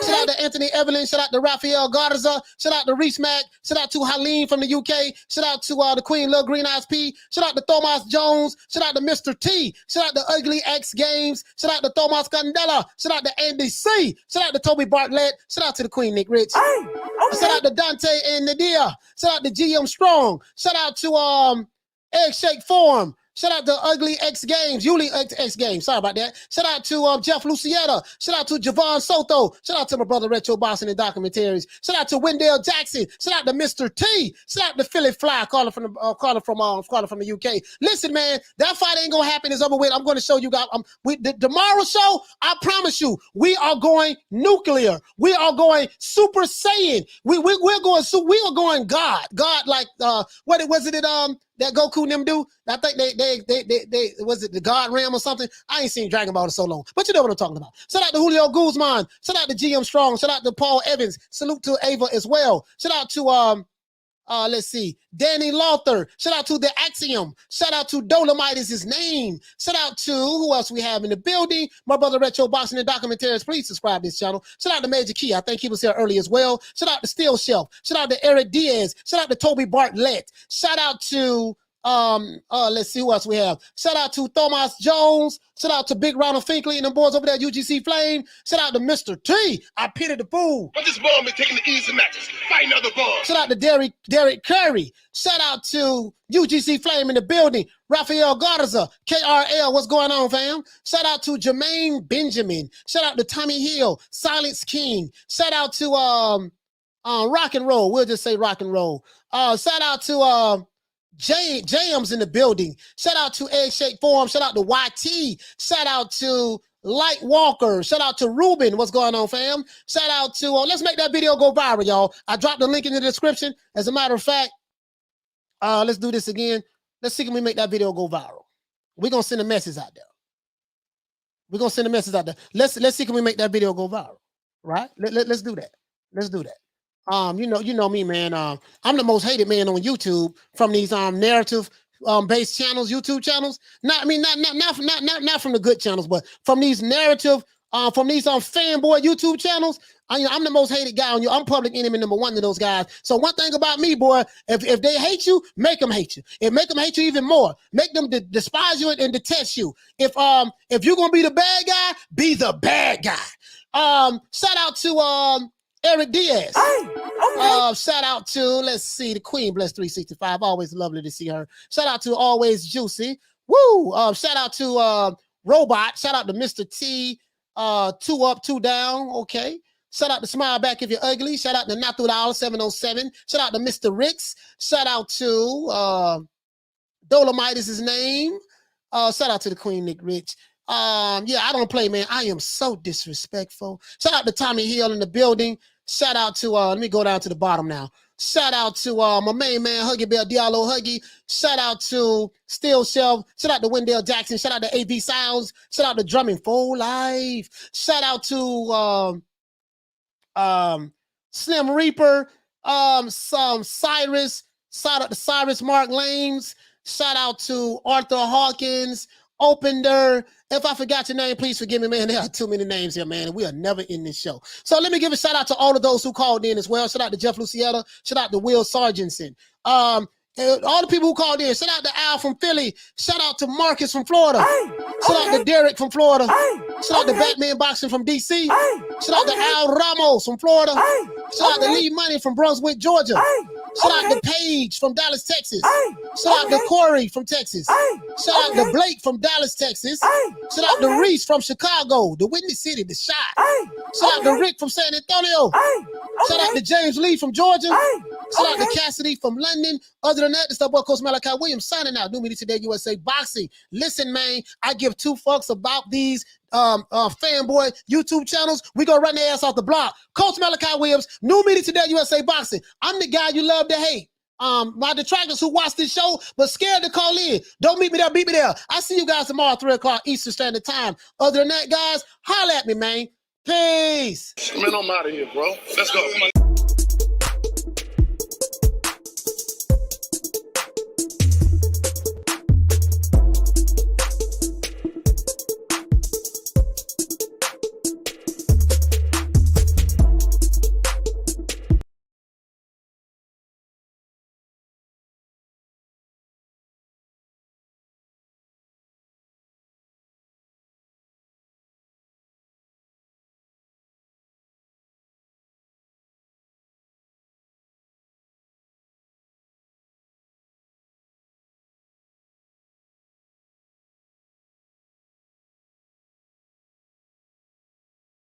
S2: Shout out to Anthony Evelyn. Shout out to Rafael Garza. Shout out to Reese Mack. Shout out to Haleen from the UK. Shout out to the Queen Lil Green Eyes P. Shout out to Thomas Jones. Shout out to Mr. T. Shout out to Ugly X Games. Shout out to Thomas Candela. Shout out to Andy C. Shout out to Toby Bartlett. Shout out to the Queen Nick Rich. Shout out to Dante and Nadia. Shout out to GM Strong. Shout out to Egg Shake Forum. Shout out to Ugly X Games, Yuli X Games. Sorry about that. Shout out to Jeff Lucietta. Shout out to Javon Soto. Shout out to my brother Retro Boston and Documentaries. Shout out to Wendell Jackson. Shout out to Mr. T. Shout out to Philly Fly, calling from the UK. Listen, man, that fight ain't gonna happen. It's over with. I'm going to show you guys. Tomorrow's show, I promise you, we are going nuclear. We are going Super Saiyan. We are going God. God, like what was it? That Goku and them do? I think they was it the God Ram or something? I ain't seen Dragon Ball in so long, but you know what I'm talking about. Shout out to Julio Guzman. Shout out to GM Strong. Shout out to Paul Evans. Salute to Ava as well. Shout out to let's see, Danny Lothar. Shout out to The Axiom. Shout out to Dolomite is his name. Shout out to who else we have in the building? My brother Retro Boxing and Documentaries. Please subscribe to this channel. Shout out to Major Key. I think he was here early as well. Shout out to Steel Shelf. Shout out to Eric Diaz. Shout out to Toby Bartlett. Shout out to let's see who else we have. Shout out to Thomas Jones. Shout out to Big Ronald Finkley and the boys over there at UGC Flame. Shout out to Mr. T. I pity the fool.
S5: But this ball been taking the easy matches, fighting other balls.
S2: Shout out to Derek Curry. Shout out to UGC Flame in the building. Rafael Garza, KRL. What's going on, fam? Shout out to Jermaine Benjamin. Shout out to Tommy Hill, Silence King. Shout out to Rock and Roll. We'll just say Rock and Roll. Shout out to Jams in the building. Shout out to Egg Shake Forum. Shout out to YT. Shout out to Light Walker. Shout out to Ruben. What's going on, fam? Shout out to let's make that video go viral, y'all. I dropped the link in the description. As a matter of fact, let's do this again. Let's see can we make that video go viral. We're gonna send a message out there. We're gonna send a message out there. Let's see can we make that video go viral. Right? Let's do that. Let's do that. You know me, man. I'm the most hated man on YouTube from these narrative based channels, YouTube channels. Not from the good channels, but from these narrative, from these fanboy YouTube channels. I'm the most hated guy on you. I'm public enemy number one to those guys. So one thing about me, boy, if they hate you, make them hate you. And make them hate you even more. Make them despise you and detest you. If you're gonna be the bad guy, be the bad guy. Shout out to Eric Diaz. Shout out to, let's see, the Queen Bless 365. Always lovely to see her. Shout out to Always Juicy. Woo! Shout out to Robot. Shout out to Mr. T. 2 up, 2 down. Okay. Shout out to Smile Back If You're Ugly. Shout out to Natural 707. Shout out to Mr. Ricks. Shout out to Dolomite is his name. Shout out to the Queen Nick Rich. Yeah, I don't play, man. I am so disrespectful. Shout out to Tommy Hill in the building. Shout out to let me go down to the bottom now. Shout out to my main man Huggy Bear Diallo Huggy. Shout out to Steel Shelf. Shout out to Wendell Jackson. Shout out to AV Sounds. Shout out to Drumming Full Life. Shout out to Slim Reaper. Some Cyrus. Shout out to Cyrus Mark Lames. Shout out to Arthur Hawkins. Opender. If I forgot your name, please forgive me, man. There are too many names here, man. We are never in this show. So let me give a shout out to all of those who called in as well. Shout out to Jeff Lucietta. Shout out to Will Sargentson. All the people who called in. Shout out to Al from Philly. Shout out to Marcus from Florida. Shout out to Derek from Florida. Shout out to Batman Boxing from DC. Shout out to Al Ramos from Florida. Shout out to Lee Money from Brunswick, Georgia. Shout out to Paige from Dallas, Texas. Shout out to Corey from Texas. Shout out to Blake from Dallas, Texas. Shout out to Reese from Chicago, the Windy City, the shot. Shout out to Rick from San Antonio. Shout out to James Lee from Georgia. Shout out to Cassidy from London. Other than that, this is boy Coach Malachi Williams signing out. New Media Today USA Boxing. Listen, man, I give 2 fucks about these fanboy YouTube channels. We gonna run their ass off the block. Coach Malachi Williams, New Media Today USA Boxing. I'm the guy you love to hate. My detractors who watch this show but scared to call in. Don't meet me there, beat me there. I see you guys tomorrow, 3 o'clock Eastern Standard Time. Other than that, guys, holla at me, man. Peace.
S5: Man, I'm out of here, bro. Let's go.